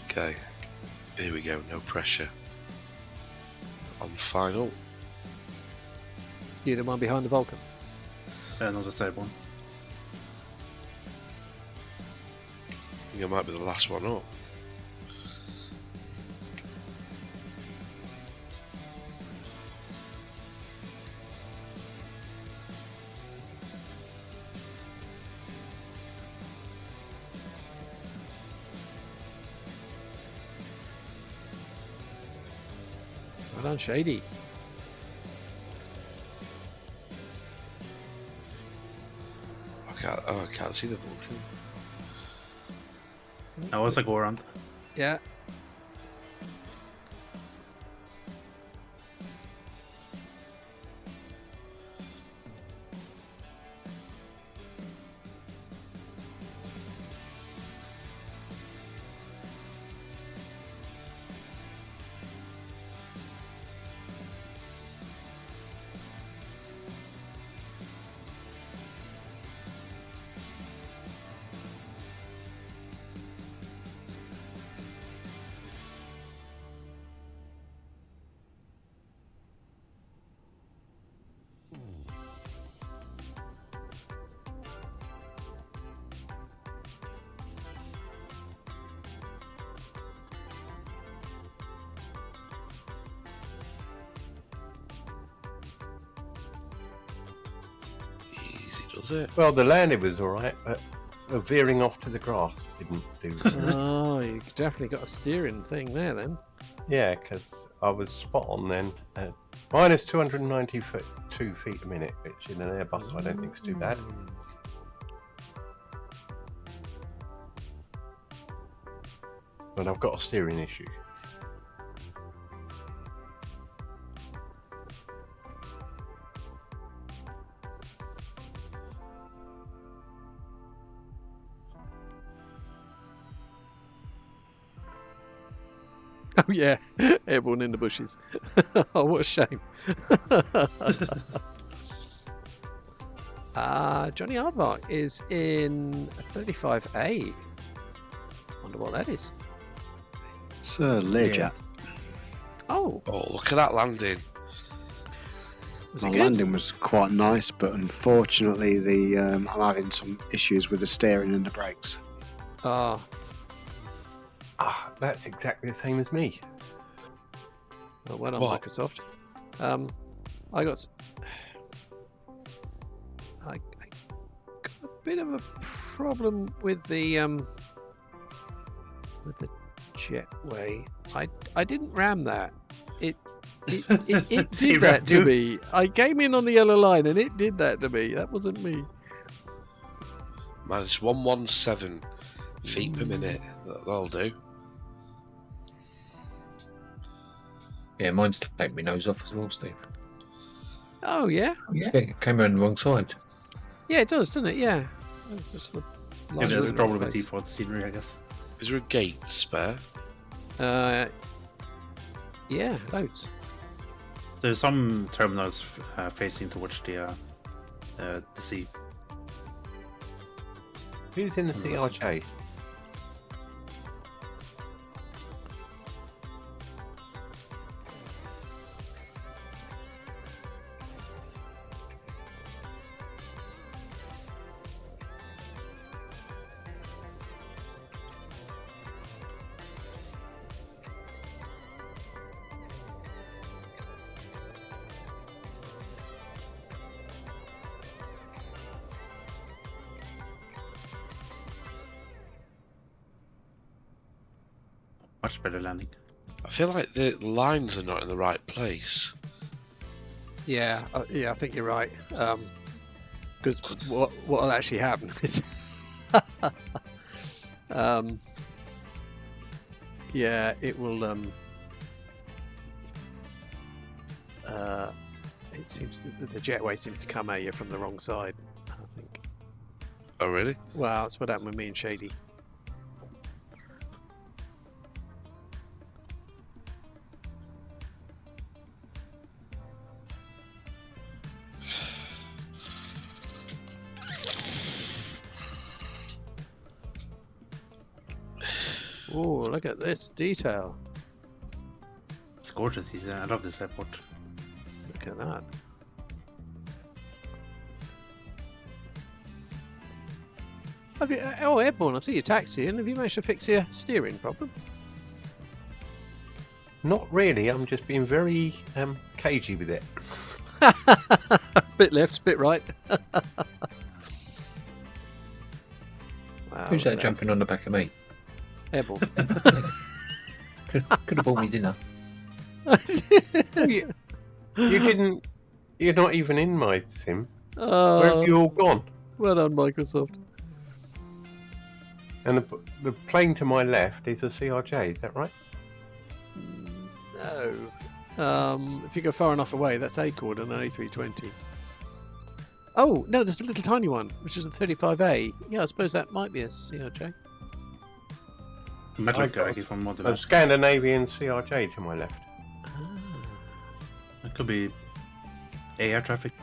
Okay. Here we go. No pressure. On final. You're the one behind the Vulcan. Not the third one. I think I might be the last one up. Well done, Shady. I can't see the Vulcan. I was a go around. Yeah. does it? Well, the landing was all right, but the veering off to the grass didn't do. Oh, you definitely got a steering thing there then. Yeah, because I was spot on then. Minus 292 feet a minute, which in an Airbus I don't think is too bad. But I've got a steering issue. Oh yeah, airborne in the bushes. Oh, what a shame. Johnny Aardvark is in 35A. Wonder what that is. Sir Learjet. Oh, Look at that landing. was My it good? landing was quite nice, but unfortunately, I'm having some issues with the steering and the brakes. That's exactly the same as me. Well on What? Microsoft. I got I got a bit of a problem with the jetway. I didn't ram that. It did He that rammed to you? me. I came in on the yellow line and it did that to me. That wasn't me. Minus 117 feet per minute. That'll do. Yeah, mine's to take my nose off as well, Steve. Oh yeah, Yeah, it came around the wrong side. yeah, it does, doesn't it? Yeah. Just the Maybe lines there's are a in the problem wrong with place. default scenery, I guess. Is there a gate spare? Yeah, loads. There's some terminals facing towards the sea. Who's in the CRJ? Much better landing. I feel like the lines are not in the right place. Yeah, I think you're right. Because what'll actually happen is, yeah, it will. It seems the jetway seems to come at you from the wrong side. I think. Oh, really? Well, that's what happened with me and Shady. Oh, look at this detail. It's gorgeous. I love this airport. Look at that. Airborne, I've seen your taxi, and have you managed to fix your steering problem? Not really. I'm just being very cagey with it. Bit left, bit right. Wow, Who's that jumping on the back of me? Airborne. Could have bought me dinner. You didn't. You're not even in my sim. Where have Oh, you all gone? well done, Microsoft. And the plane to my left is a CRJ. Is that right? No. If you go far enough away, that's Acord and an A320. Oh, no, there's a little tiny one, which is a 35A. Yeah, I suppose that might be a CRJ. Metal I've got Gear from Modern A Scandinavian CRJ to my left. It could be air traffic.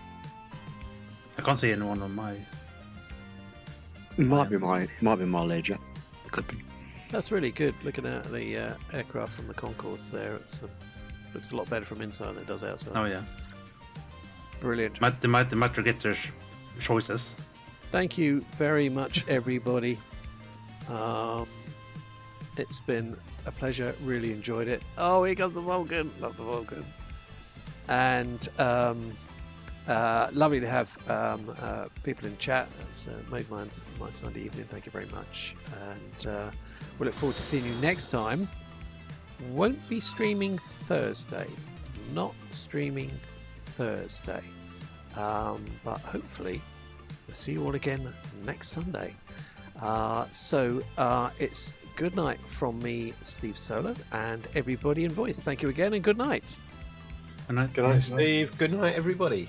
I can't see anyone on my. Might be my Learjet. It could be. That's really good, looking at the aircraft from the concourse there. It looks a lot better from inside than it does outside. Oh yeah. Brilliant. They might get their choices. Thank you very much, everybody. It's been a pleasure. Really enjoyed it. Oh, here comes the Vulcan. Love the Vulcan. And Lovely to have people in chat. That's made my Sunday evening. Thank you very much. And we'll look forward to seeing you next time. Won't be streaming Thursday. Not streaming Thursday. But hopefully we'll see you all again next Sunday. So it's good night from me, Steve Solar, and everybody in voice. Thank you again and good night. Good night, Steve. Good night, everybody.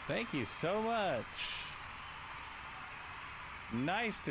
Thank you so much. Nice to